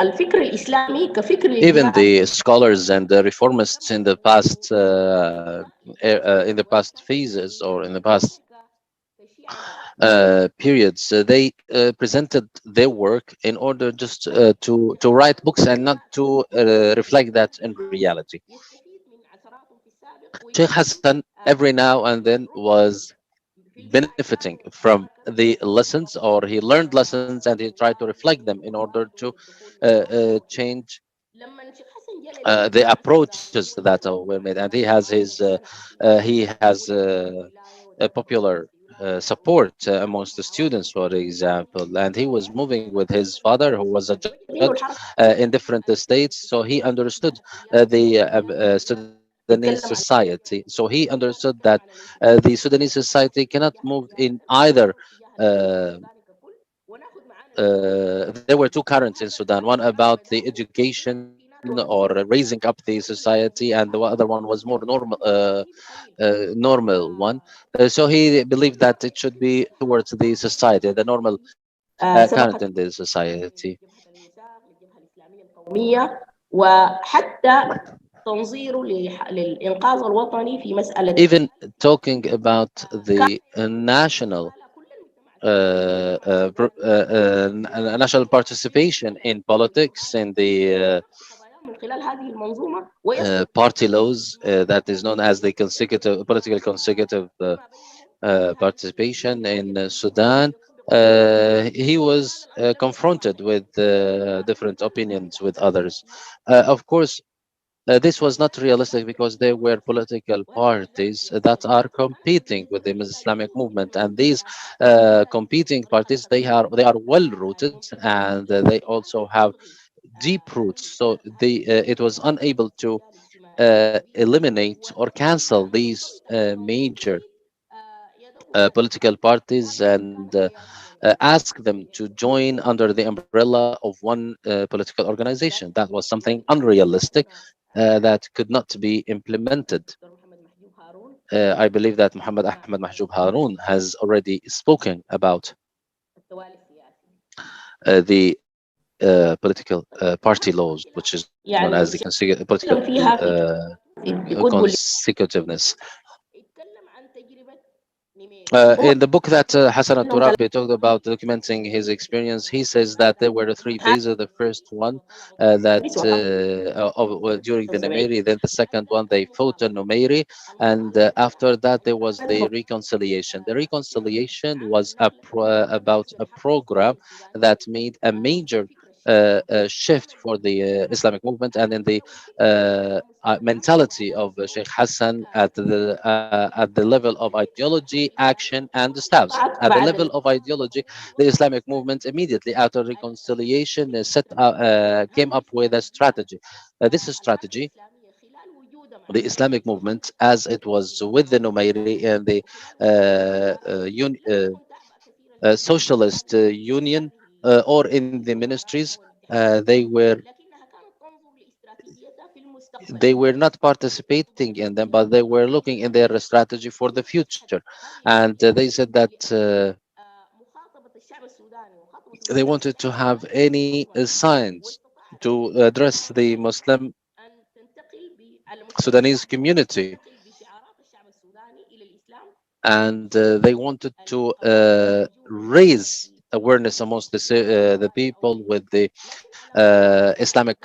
الفكر الإسلامي كفكر Even the scholars and the reformists in the past phases or in the past periods, they presented their work in order just to write books and not to reflect that in reality. Sheikh Hassan every now and then was benefiting from the lessons, or he learned lessons and he tried to reflect them in order to change the approaches that were made. And he has a popular support amongst the students, for example, and he was moving with his father, who was a judge in different states, so he understood the Sudanese society. So he understood that the Sudanese society cannot move in either. There were two currents in Sudan, one about the education or raising up the society, and the other one was more normal one. So he believed that it should be towards the society, the normal current in the society. وحتى تنظيره للإنقاذ الوطني في مسألة even talking about the national national participation in politics, in the party laws that is known as the political consecutive participation in Sudan. He was confronted with different opinions with others. Of course, this was not realistic because there were political parties that are competing with the Islamic movement, and these competing parties, they are well rooted, and they also have deep roots. So it was unable to eliminate or cancel these major political parties and ask them to join under the umbrella of one political organization. That was something unrealistic that could not be implemented. I believe that Muhammad Ahmed Mahjoub Haroon has already spoken about the political party laws, which is known as the political consecutiveness. In the book that Hassan al-Turabi talked about documenting his experience, he says that there were three phases. The first one during the Numeri, then the second one they fought in Numeri, and after that there was the reconciliation. The reconciliation was about a program that made a major shift for the Islamic movement and in the mentality of Sheikh Hassan at the level of ideology, action, and the steps. At the level of ideology, the Islamic movement immediately after reconciliation came up with a strategy. This strategy, the Islamic movement, as it was with the Numayri and the Socialist Union or in the ministries, they were not participating in them, but they were looking in their strategy for the future. And they said that they wanted to have any signs to address the Muslim Sudanese community. And they wanted to raise awareness amongst the people with the Islamic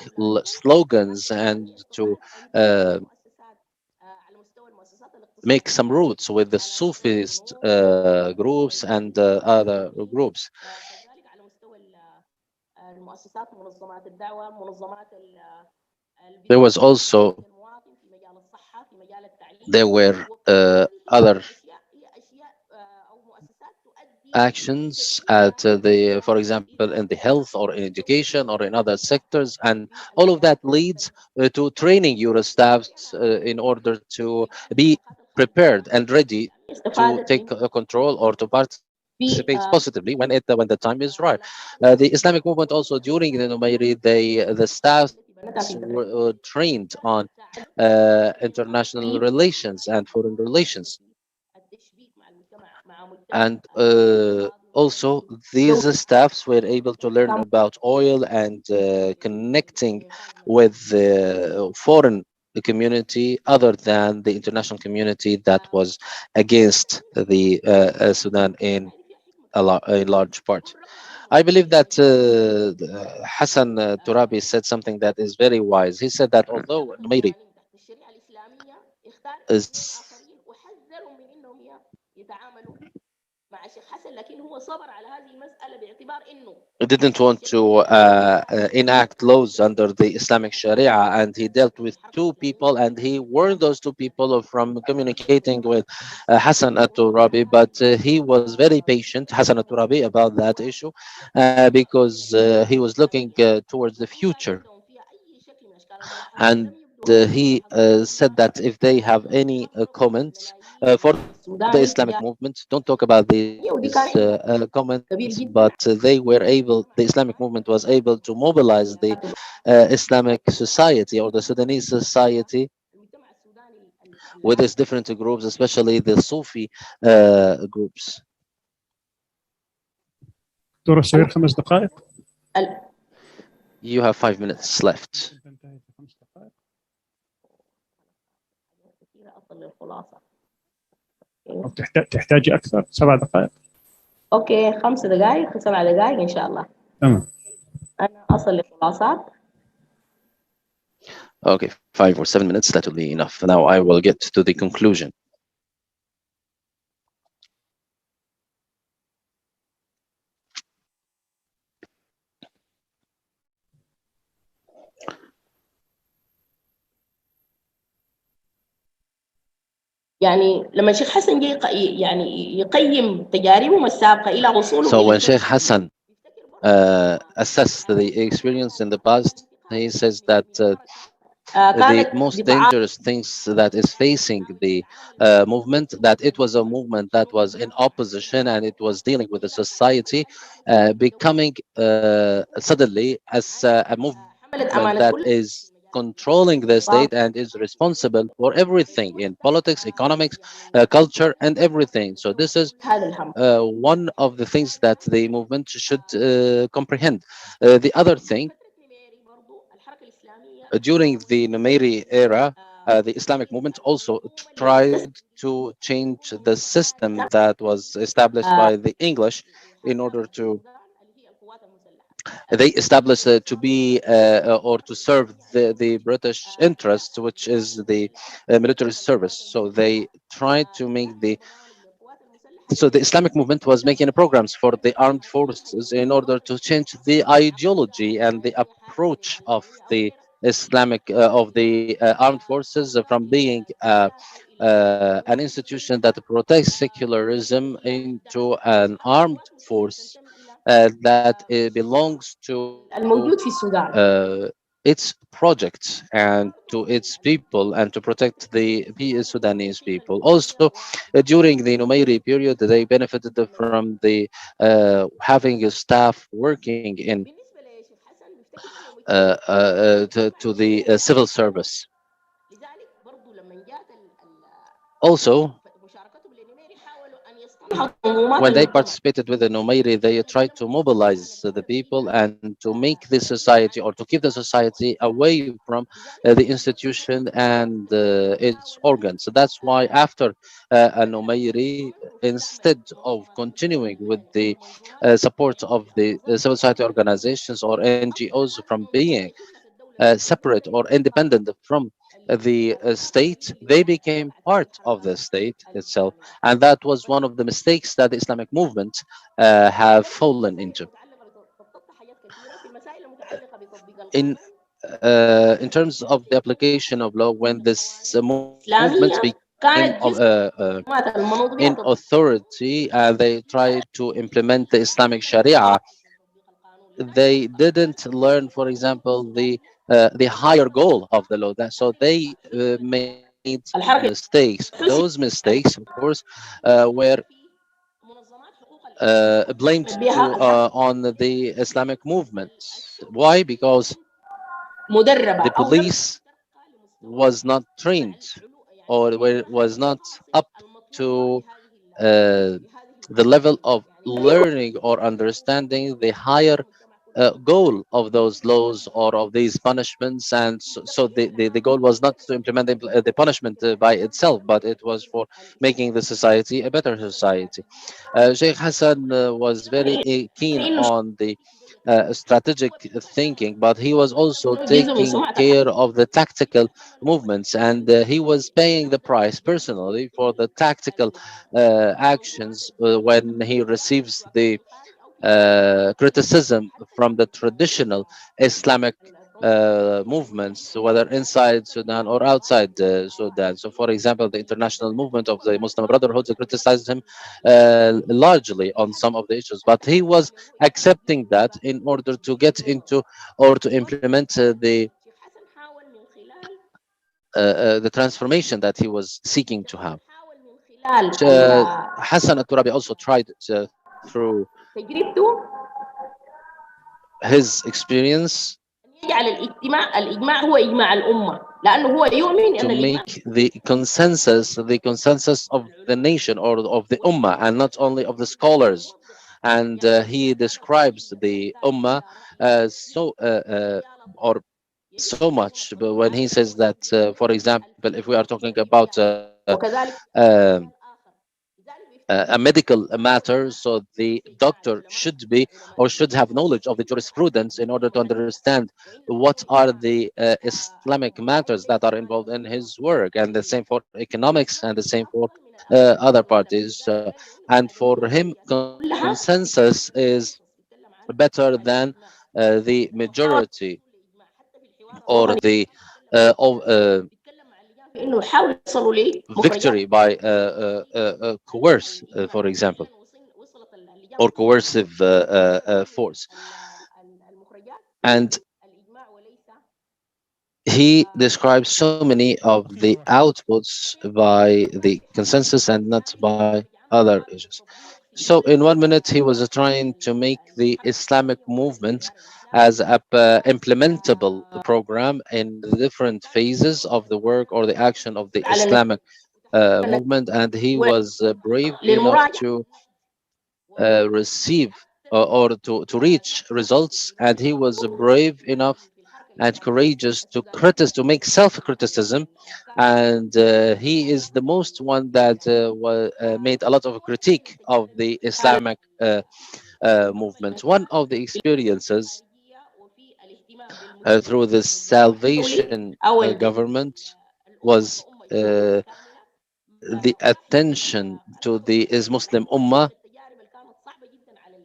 slogans, and to make some roots with the Sufist groups and other groups. There was also there were other actions at the, for example, in the health or in education or in other sectors, and all of that leads to training your staffs in order to be prepared and ready to take control or to participate positively when the time is right. The Islamic movement also during the Numayri, the staffs were trained on international relations and foreign relations. And also, these staffs were able to learn about oil and connecting with the foreign community other than the international community that was against the Sudan in a large part. I believe that Hassan Turabi said something that is very wise. He said that although Numayri is didn't want to enact laws under the Islamic Sharia, and he dealt with two people, and he warned those two people from communicating with Hassan al-Turabi, but he was very patient, Hassan al-Turabi, about that issue because he was looking towards the future. And he said that if they have any comments for the Islamic movement, don't talk about these comments, but they were able, the Islamic movement was able to mobilize the Islamic society or the Sudanese society with its different groups, especially the Sufi groups. دكتور سهير 5 دقائق. You have 5 minutes left. أو تحتاجي أكثر 7 دقائق. اوكي 5 دقائق 7 دقائق ان شاء الله. تمام. انا اصل لخلاصات. Okay, 5 or 7 minutes, that will be enough. Now I will get to the conclusion. يعني لما الشيخ حسن جاي يعني يقيم تجاربهم السابقه الى وصوله So when Sheikh Hassan assessed the experience in the past, he says that the most dangerous things that is facing the movement, that it was a movement that was in opposition and it was dealing with the society, becoming suddenly as a movement that is controlling the state and is responsible for everything in politics, economics, culture, and everything. So this is one of the things that the movement should comprehend. The other thing, during the Numayri era, the Islamic movement also tried to change the system that was established by the English in order to they established to be or to serve the British interest, which is the military service. So they tried to make the Islamic movement was making programs for the armed forces in order to change the ideology and the approach of the Islamic of the armed forces from being an institution that protects secularism into an armed force that belongs to الموجود في السودان. its projects and to its people and to protect the Sudanese people. Also, during the Numayri period, they benefited from the having a staff working in to the civil service. Also, when they participated with the Numayri, they tried to mobilize the people and to make the society or to keep the society away from the institution and its organs. So that's why after a Numayri, instead of continuing with the support of the civil society organizations or NGOs from being separate or independent from the state, they became part of the state itself. And that was one of the mistakes that the Islamic movement have fallen into. In terms of the application of law, when this movements became in authority and they tried to implement the Islamic Sharia, they didn't learn, for example, the higher goal of the law. So they made mistakes. Those mistakes, of course, were blamed on the Islamic movement. Why? Because the police was not trained or was not up to the level of learning or understanding the higher goal of those laws or of these punishments. And so the goal was not to implement the punishment by itself, but it was for making the society a better society. Sheikh Hassan was very keen on the strategic thinking, but he was also taking care of the tactical movements, and he was paying the price personally for the tactical actions when he receives the criticism from the traditional Islamic movements, whether inside Sudan or outside Sudan. So, for example, the international movement of the Muslim Brotherhood criticized him largely on some of the issues, but he was accepting that in order to get into or to implement the transformation that he was seeking to have. Hassan al-Turabi also tried through his experience to make the consensus of the nation or of the ummah, and not only of the scholars. And he describes the ummah or so much, but when he says that, for example, if we are talking about a medical matter, so the doctor should be or should have knowledge of the jurisprudence in order to understand what are the Islamic matters that are involved in his work, and the same for economics, and the same for other parties. And for him, consensus is better than the majority or the victory by coerce, for example, or coercive force. And he describes so many of the outputs by the consensus and not by other issues. So in 1 minute, he was trying to make the Islamic movement as a implementable program in the different phases of the work or the action of the Islamic movement, and he was brave enough to receive or to reach results, and he was brave enough and courageous to make self-criticism, and he is the most one that made a lot of critique of the Islamic movement. One of the experiences through the Salvation government was the attention to the Muslim Ummah.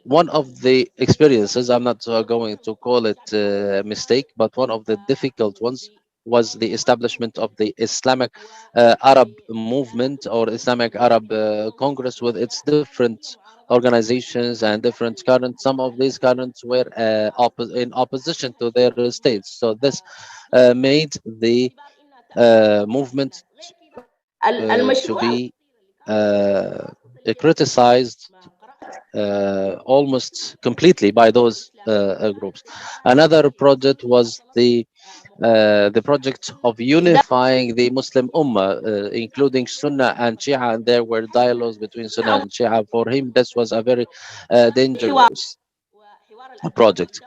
One of the experiences, I'm not going to call it a mistake, but one of the difficult ones was the establishment of the Islamic Arab movement or Islamic Arab Congress with its different organizations and different currents. Some of these currents were in opposition to their states. So this made the movement to be criticized almost completely by those groups. Another project was the project of unifying the Muslim Ummah, including Sunnah and Shia, and there were dialogues between Sunnah and Shia. For him, this was a very dangerous project.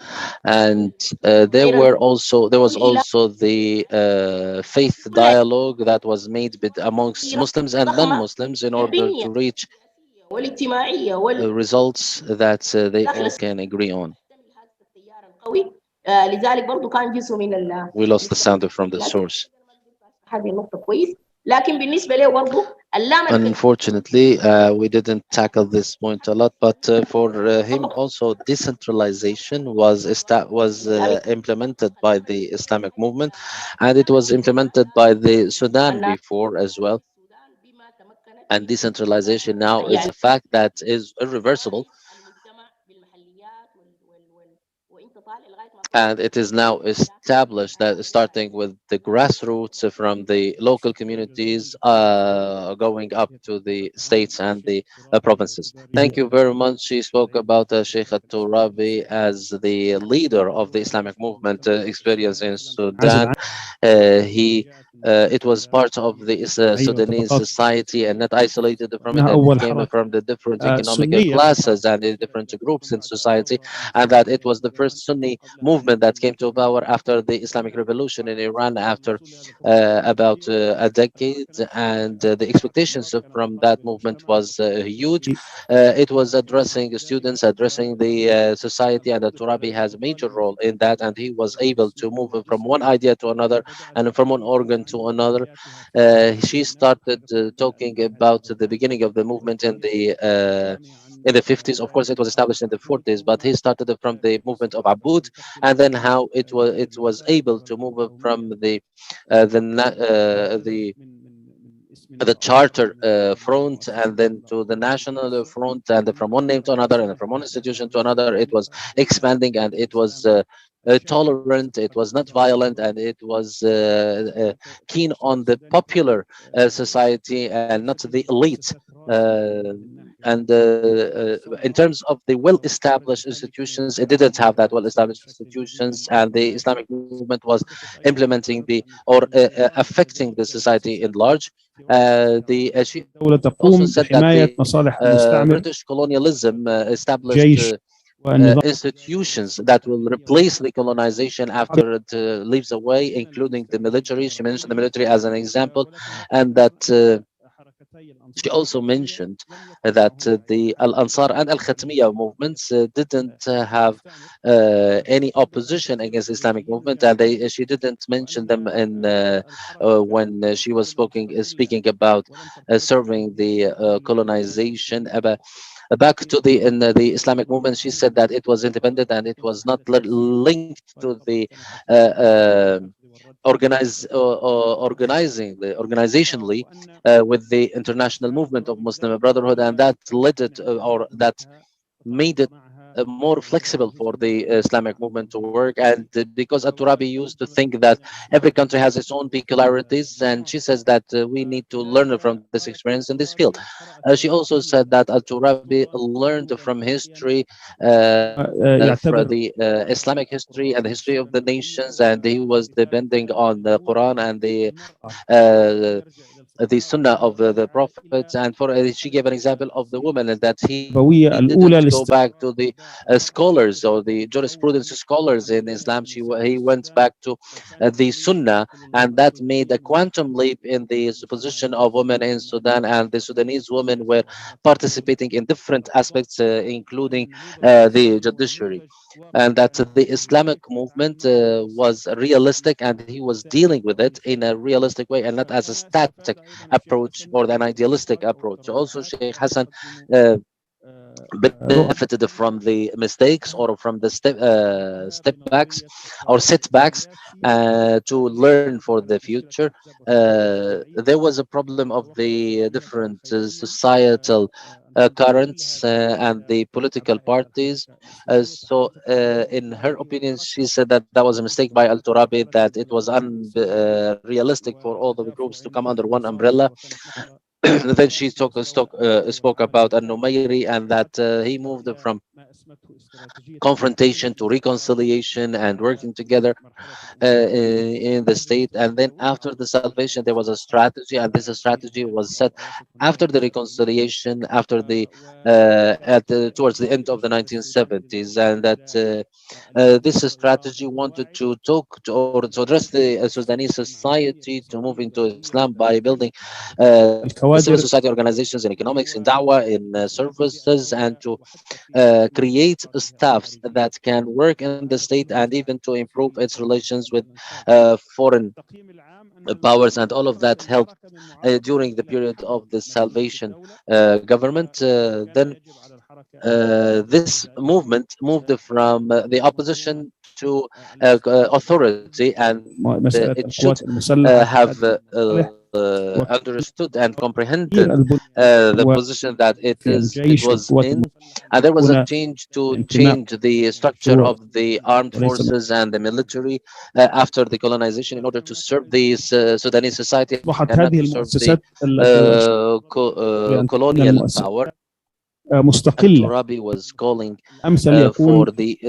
And there was also the faith dialogue that was made amongst Muslims and non-Muslims in order to reach والاجتماعية results that they all can agree on. القوي لذلك برضو كان جزء من We lost the sound from the source. هذه النقطة كويس لكن بالنسبة له برضو اللام Unfortunately, we didn't tackle this point a lot, but for him also decentralization was implemented by the Islamic movement, and it was implemented by the Sudan before as well. And decentralization now is a fact that is irreversible. And it is now established that starting with the grassroots from the local communities going up to the states and the provinces. Thank you very much. She spoke about Sheikh al-Turabi as the leader of the Islamic movement experience in Sudan. It was part of the Sudanese society and not isolated from it, and it came from the different economic classes and the different groups in society, and that it was the first Sunni movement that came to power after the Islamic Revolution in Iran after about a decade, and the expectations from that movement was huge. It was addressing students, addressing the society, and al-Turabi has a major role in that, and he was able to move from one idea to another and from one organ to another. She started talking about the beginning of the movement in the 50s. Of course, it was established in the 40s, but he started it from the movement of Abud, and then how it was able to move from the charter front and then to the national front, and from one name to another and from one institution to another. It was expanding, and it was tolerant, it was not violent, and it was keen on the popular society and not the elite. And in terms of the well-established institutions, it didn't have that well-established institutions, and the Islamic movement was implementing affecting the society in large. She also said that the British colonialism established institutions that will replace the colonization after it leaves away, including the military. She mentioned the military as an example, and that she also mentioned that the Al-Ansar and Al-Khatmiya movements didn't have any opposition against the Islamic movement, and she didn't mention them in when she was speaking about serving the colonization. Back to the Islamic movement, she said that it was independent and it was not linked to the organizationally with the international movement of Muslim Brotherhood, and that led it or that made it more flexible for the Islamic movement to work. And because al-Turabi used to think that every country has its own peculiarities, and she says that we need to learn from this experience in this field. She also said that al-Turabi learned from history, from the Islamic history and the history of the nations, and he was depending on the Quran and the Sunnah of the Prophet. And for she gave an example of the woman, and that he didn't go back to the scholars or the jurisprudence scholars in Islam. He went back to the Sunnah, and that made a quantum leap in the position of women in Sudan, and the Sudanese women were participating in different aspects, including the judiciary. And that the Islamic movement was realistic, and he was dealing with it in a realistic way and not as a static approach or an idealistic approach. Also, Sheikh Hassan benefited from the mistakes or from the step backs or setbacks to learn for the future. There was a problem of the different societal currents and the political parties. So, in her opinion, she said that that was a mistake by al-Turabi, that it was unrealistic for all the groups to come under one umbrella. Then she spoke about al-Numayri, and that he moved from confrontation to reconciliation and working together in the state. And then after the salvation, there was a strategy, and this strategy was set after the reconciliation, after towards the end of the 1970s, and that this strategy wanted to talk to, or to address the Sudanese society to move into Islam by building civil society organizations in economics, in da'wah, in services, and to create staffs that can work in the state and even to improve its relations with foreign powers, and all of that helped during the period of the Salvation government. Then this movement moved from the opposition to authority, and it should have understood and comprehended the position that it was in, and there was a change to change the structure of the armed forces and the military after the colonization in order to serve the Sudanese society and not to serve the colonial power. Al-Turabi was calling for the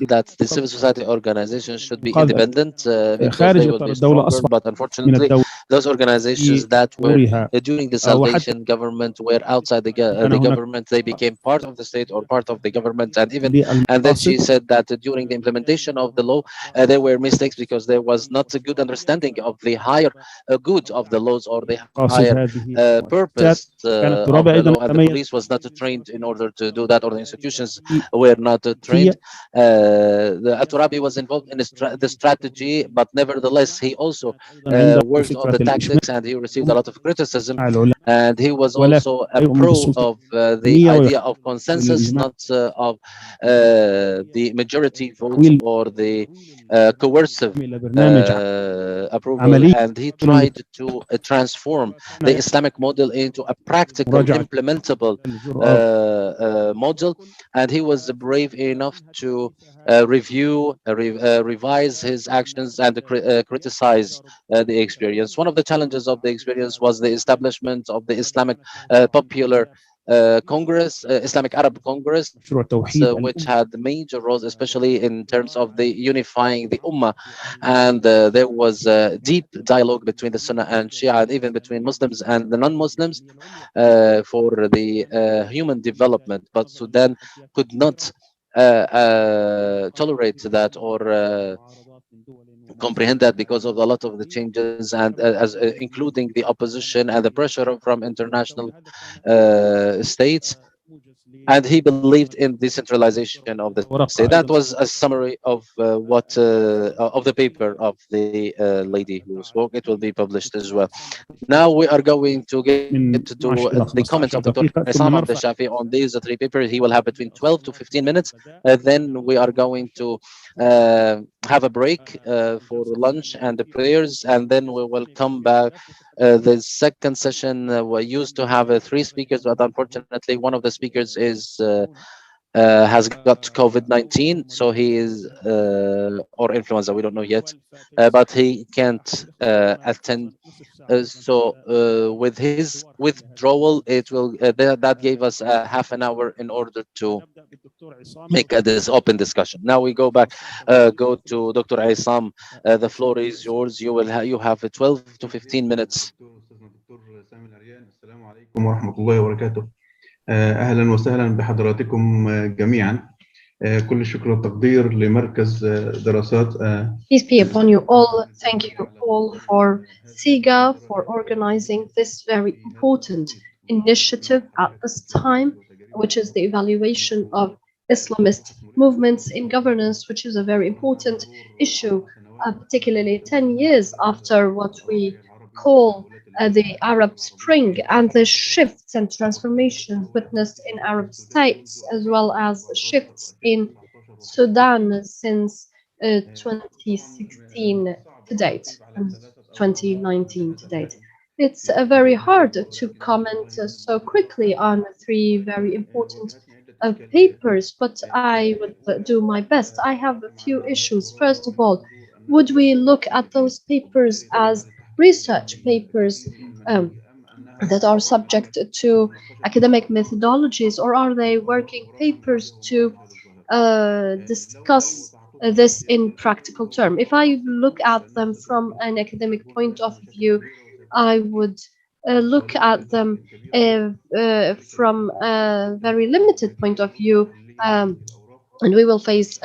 that the civil society organizations should be independent because they will be stronger, but unfortunately those organizations that were during the Salvation government were outside the government. They became part of the state or part of the government, and then she said that during the implementation of the law there were mistakes because there was not a good understanding of the higher good of the laws or the higher purpose of the law, and the police was not trained in order to do that, or the institutions were not trained. The al-Turabi was involved in the strategy, but nevertheless he also worked on the tactics, and he received a lot of criticism, and he was also a pro of the idea of consensus, not of the majority vote or the coercive approval, and he tried to transform the Islamic model into a practical, implementable model, and he was brave enough to revise his actions and criticize the experience. One of the challenges of the experience was the establishment of the Islamic Popular Congress, Islamic Arab Congress, which had major roles, especially in terms of the unifying the Ummah, and there was a deep dialogue between the Sunnah and Shia, and even between Muslims and the non-Muslims for the human development. But Sudan could not tolerate that or comprehend that because of a lot of the changes, and including the opposition and the pressure from international states, and he believed in decentralization of the state. That was a summary of what of the paper of the lady who spoke. It will be published as well. Now we are going to get to the comments of Dr. Isam Abdel Shafi on these three papers. He will have between 12 to 15 minutes. Then we are going to have a break for lunch and the prayers, and then we will come back. The second session, we used to have three speakers, but unfortunately one of the speakers has got COVID-19, so he is or influenza, we don't know yet, but he can't attend. So with his withdrawal, it will that gave us half an hour in order to make this open discussion. Now we go back, go to Dr. Isam. The floor is yours. You have 12 to 15 minutes. السلام عليكم ورحمة الله وبركاته. أهلا وسهلا بحضراتكم جميعا. كل الشكر والتقدير لمركز دراسات. Peace be upon you all. Thank you all for SIGA for organizing this very important initiative at this time, which is the evaluation of Islamist movements in governance, which is a very important issue, particularly 10 years after what we call the Arab Spring and the shifts and transformations witnessed in Arab states, as well as shifts in Sudan since 2016 to date, and 2019 to date. It's very hard to comment so quickly on three very important papers, but I would do my best. I have a few issues. First of all, would we look at those papers as research papers that are subject to academic methodologies, or are they working papers to discuss this in practical terms? If I look at them from an academic point of view, I would look at them from a very limited point of view, and we will face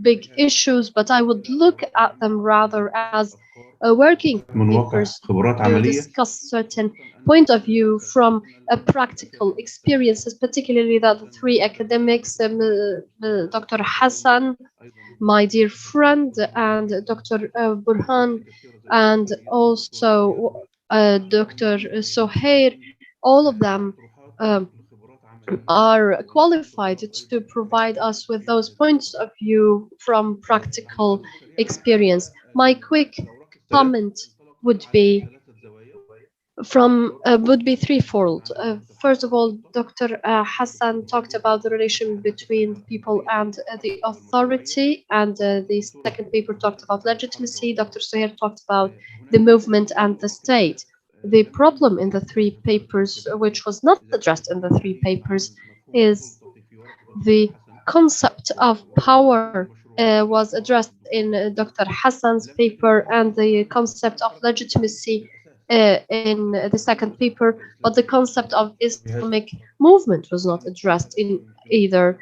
big issues, but I would look at them rather as working papers to discuss certain point of view from practical experiences, particularly that the three academics, Dr. Hassan, my dear friend, and Dr. Burhan, and also Dr. Suhair, all of them are qualified to provide us with those points of view from practical experience. My quick comment would be threefold. First of all, Dr. Hassan talked about the relation between people and the authority, and the second paper talked about legitimacy. Dr. Suhair talked about the movement and the state. The problem in the three papers, which was not addressed in the three papers, is the concept of power was addressed in Dr. Hassan's paper, and the concept of legitimacy in the second paper, but the concept of Islamic movement was not addressed in either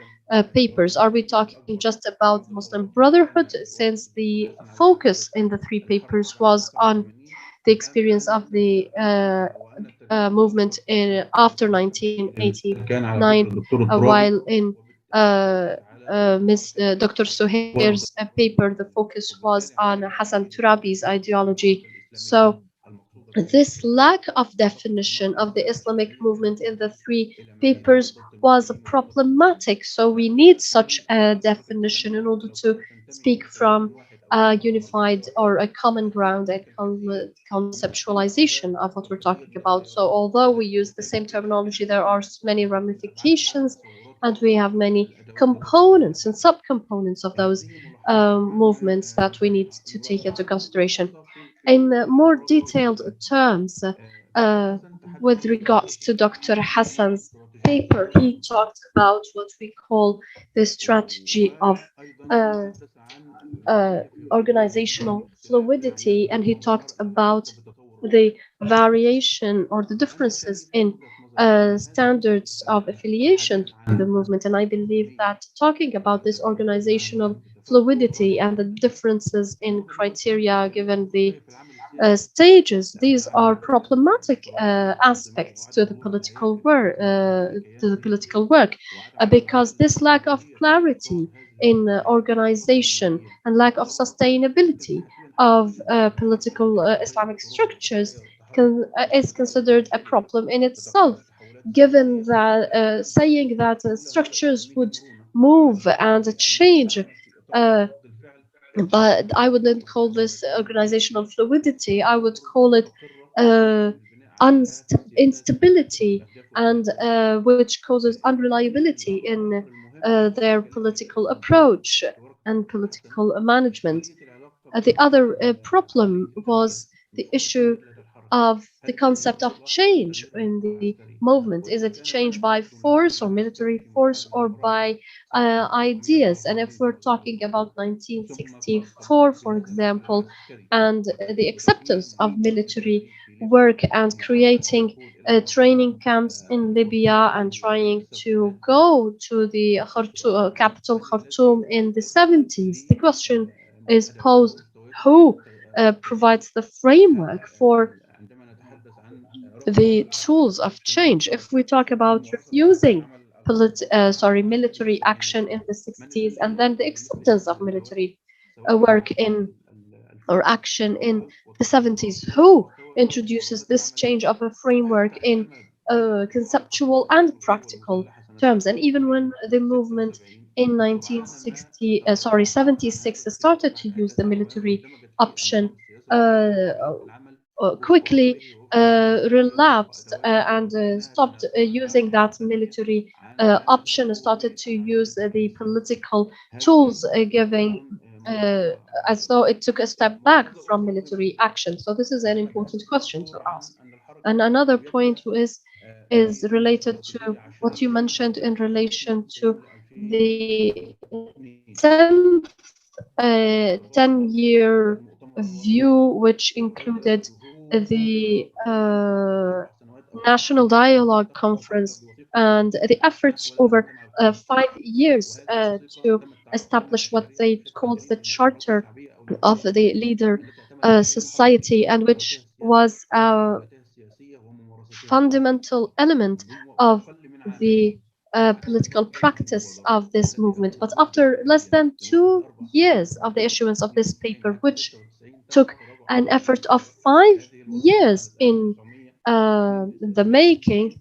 papers. Are we talking just about Muslim Brotherhood, since the focus in the three papers was on the experience of the movement after 1989, while in Dr. Suhair's paper, the focus was on Hassan al-Turabi's ideology. So this lack of definition of the Islamic movement in the three papers was problematic. So we need such a definition in order to speak from a unified or a common ground, a conceptualization of what we're talking about. So although we use the same terminology, there are many ramifications, and we have many components and subcomponents of those movements that we need to take into consideration. In more detailed terms, with regards to Dr. Hassan's paper, he talked about what we call the strategy of organizational fluidity, and he talked about the variation or the differences in standards of affiliation to the movement. And I believe that talking about this organizational fluidity and the differences in criteria given the stages, these are problematic aspects to the political work, because this lack of clarity in organization and lack of sustainability of political Islamic structures is considered a problem in itself, given that saying that structures would move and change, but I wouldn't call this organizational fluidity. I would call it instability, and which causes unreliability in their political approach and political management. The other problem was the issue of the concept of change in the movement. Is it change by force or military force, or by ideas? And if we're talking about 1964, for example, and the acceptance of military work and creating training camps in Libya and trying to go to the capital Khartoum in the 70s, the question is posed, who provides the framework for the tools of change? If we talk about refusing military action in the 60s, and then the acceptance of military work in or action in the 70s, who introduces this change of a framework in conceptual and practical terms? And even when the movement in 76 started to use the military option, quickly relapsed and stopped using that military option, started to use the political tools, giving as though it took a step back from military action. So this is an important question to ask. And another point is related to what you mentioned in relation to the 10-year view, which included the National Dialogue Conference and the efforts over 5 years to establish what they called the Charter of the Leader Society, and which was a fundamental element of the political practice of this movement. But after less than 2 years of the issuance of this paper, which took an effort of 5 years in the making,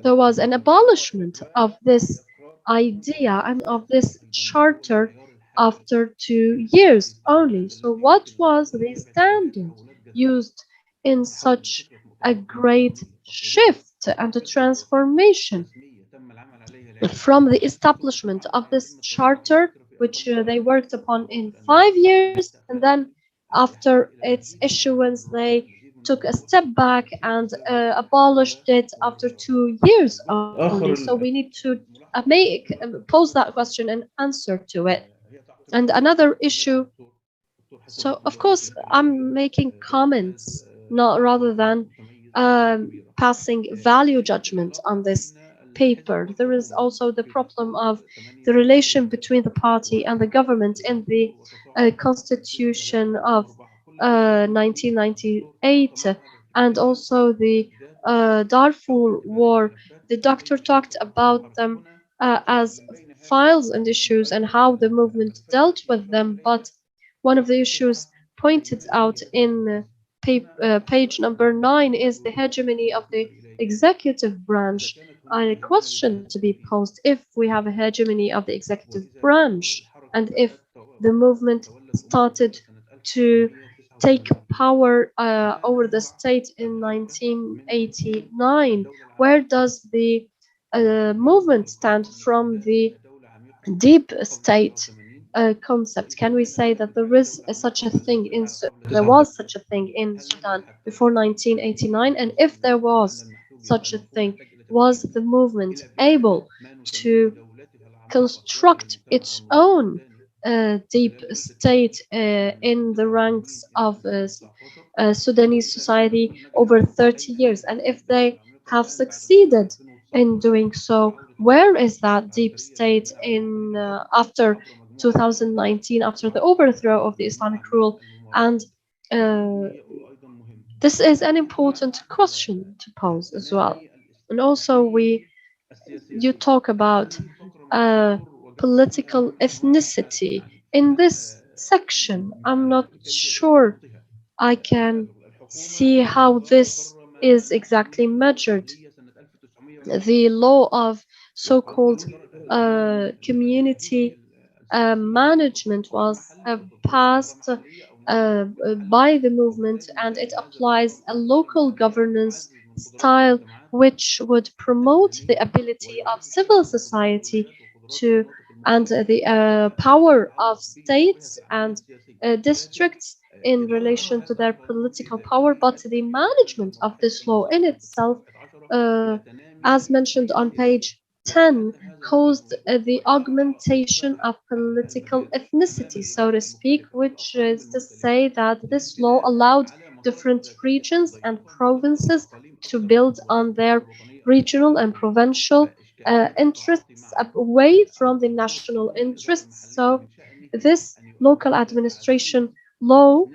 there was an abolishment of this idea and of this charter after 2 years only. So what was the standard used in such a great shift and a transformation from the establishment of this charter, which they worked upon in 5 years, and then after its issuance they took a step back and abolished it after 2 years only. So we need to pose that question and answer to it. And another issue, so of course I'm making comments, not rather than passing value judgment on this paper. There is also the problem of the relation between the party and the government in the constitution of 1998, and also the Darfur war. The doctor talked about them as files and issues and how the movement dealt with them, but one of the issues pointed out in page number 9 is the hegemony of the executive branch. A question to be posed: if we have a hegemony of the executive branch, and if the movement started to take power over the state in 1989, where does the movement stand from the deep state concept? Can we say that there is such a thing there was such a thing in Sudan before 1989? And if there was such a thing, was the movement able to construct its own deep state in the ranks of Sudanese society over 30 years? And if they have succeeded in doing so, where is that deep state in after 2019, after the overthrow of the Islamic rule? And this is an important question to pose as well. And also you talk about political ethnicity. In this section, I'm not sure I can see how this is exactly measured. The law of so-called community management was passed by the movement, and it applies a local governance style which would promote the ability of civil society to and the power of states and districts in relation to their political power. But the management of this law in itself, as mentioned on page 10, caused the augmentation of political ethnicity, so to speak, which is to say that this law allowed different regions and provinces to build on their regional and provincial interests away from the national interests. So this local administration law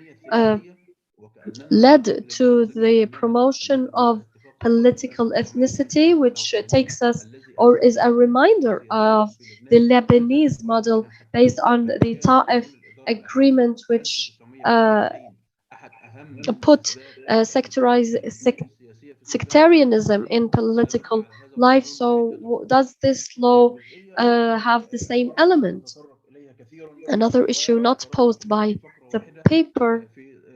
led to the promotion of political ethnicity, which takes us or is a reminder of the Lebanese model based on the Ta'if agreement, which put sectarianism in political life. So does this law have the same element? Another issue not posed by the paper,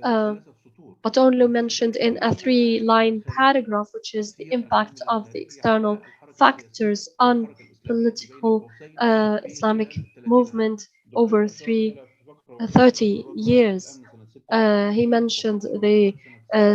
but only mentioned in a 3-line paragraph, which is the impact of the external factors on political Islamic movement over 30 years. He mentioned the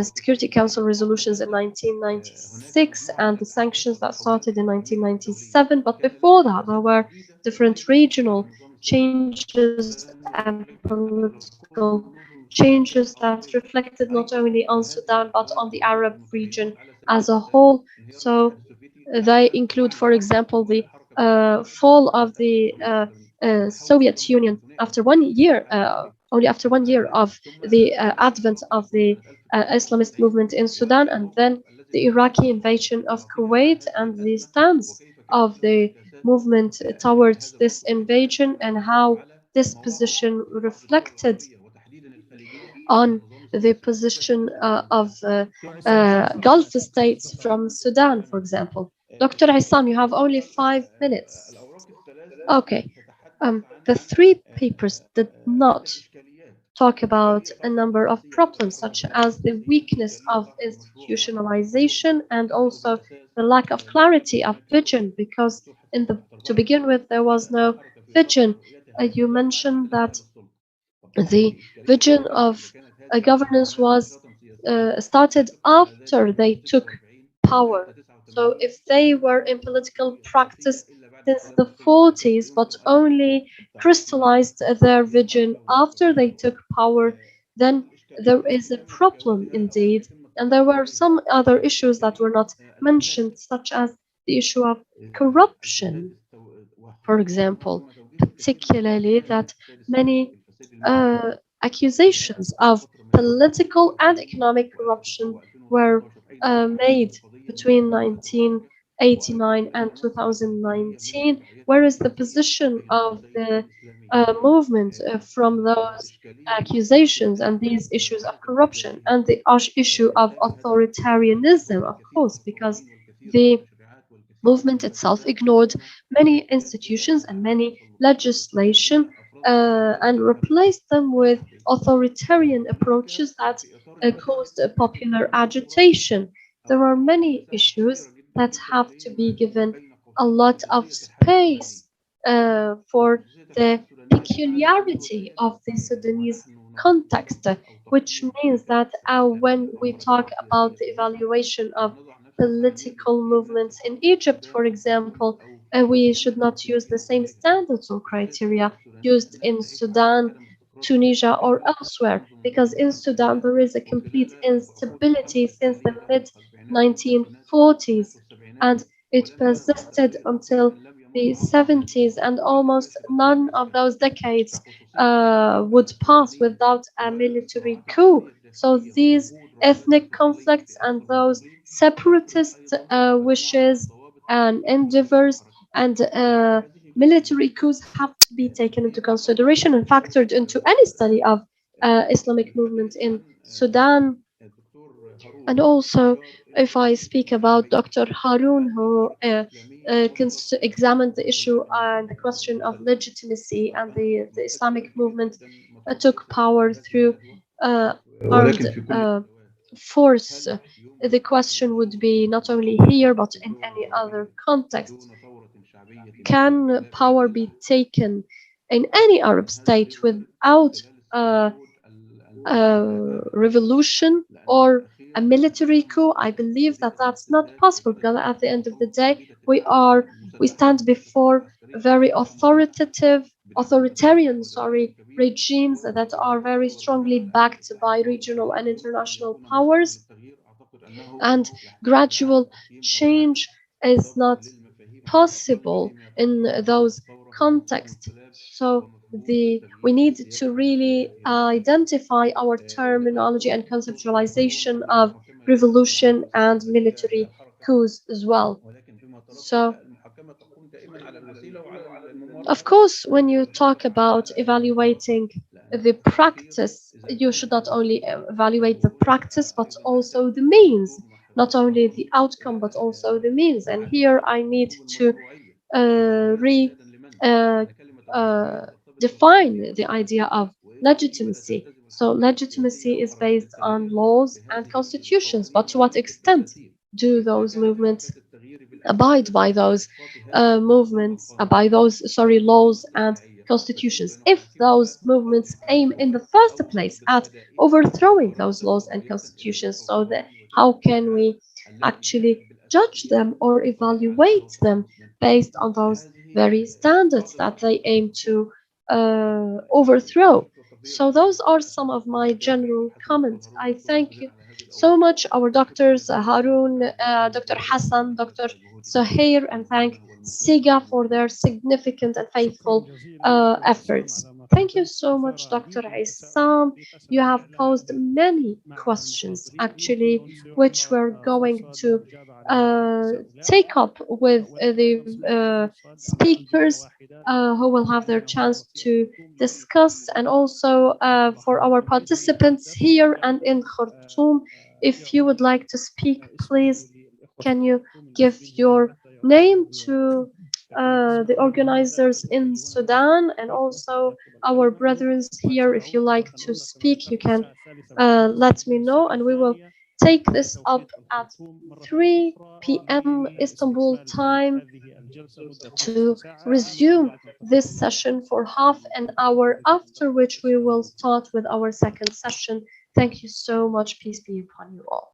Security Council resolutions in 1996 and the sanctions that started in 1997. But before that, there were different regional changes and political changes that reflected not only on Sudan but on the Arab region as a whole. So they include, for example, the fall of the Soviet Union after 1 year, only after 1 year of the advent of the Islamist movement in Sudan, and then the Iraqi invasion of Kuwait and the stance of the movement towards this invasion and how this position reflected on the position of Gulf states from Sudan, for example. Dr. Issam, you have only 5 minutes. Okay. The 3 papers did not talk about a number of problems, such as the weakness of institutionalization and also the lack of clarity of vision, because to begin with, there was no vision. You mentioned that the vision of a governance was started after they took power. So if they were in political practice since the 40s, but only crystallized their vision after they took power, then there is a problem indeed. And there were some other issues that were not mentioned, such as the issue of corruption, for example, particularly that many accusations of political and economic corruption were made between 1989 and 2019. Where is the position of the movement from those accusations and these issues of corruption and the issue of authoritarianism, of course, because the movement itself ignored many institutions and many legislation and replaced them with authoritarian approaches that caused popular agitation. There are many issues that have to be given a lot of space for the peculiarity of the Sudanese context, which means that when we talk about the evaluation of political movements in Egypt, for example, we should not use the same standards or criteria used in Sudan, Tunisia, or elsewhere, because in Sudan there is a complete instability since the mid 1940s, and it persisted until the 70s, and almost none of those decades would pass without a military coup. So these ethnic conflicts and those separatist wishes and endeavors and military coups have to be taken into consideration and factored into any study of Islamic movement in Sudan. And also, if I speak about Dr. Haroon, who examined the issue and the question of legitimacy, and the Islamic movement took power through armed force, the question would be not only here but in any other context. Can power be taken in any Arab state without revolution or a military coup? I believe that that's not possible, because at the end of the day, we stand before very authoritarian regimes that are very strongly backed by regional and international powers, and gradual change is not possible in those contexts. So we need to really identify our terminology and conceptualization of revolution and military coups as well. So, of course, when you talk about evaluating the practice, you should not only evaluate the practice, but also the means, not only the outcome, but also the means. And here I need to define the idea of legitimacy. So legitimacy is based on laws and constitutions, but to what extent do those movements abide by those laws and constitutions? If those movements aim in the first place at overthrowing those laws and constitutions, so that how can we actually judge them or evaluate them based on those very standards that they aim to overthrow? So those are some of my general comments. I thank you so much, our doctors, Haroon, Dr. Hassan, Dr. Suhair, and thank SIGA for their significant and faithful efforts. Thank you so much, Dr. Hassan. You have posed many questions, actually, which we're going to take up with the speakers who will have their chance to discuss, and also for our participants here and in Khartoum. If you would like to speak, please, can you give your name to the organizers in Sudan, and also our brethren here? If you like to speak, you can let me know, and we will take this up at 3 p.m. Istanbul time to resume this session for half an hour, after which we will start with our second session. Thank you so much. Peace be upon you all.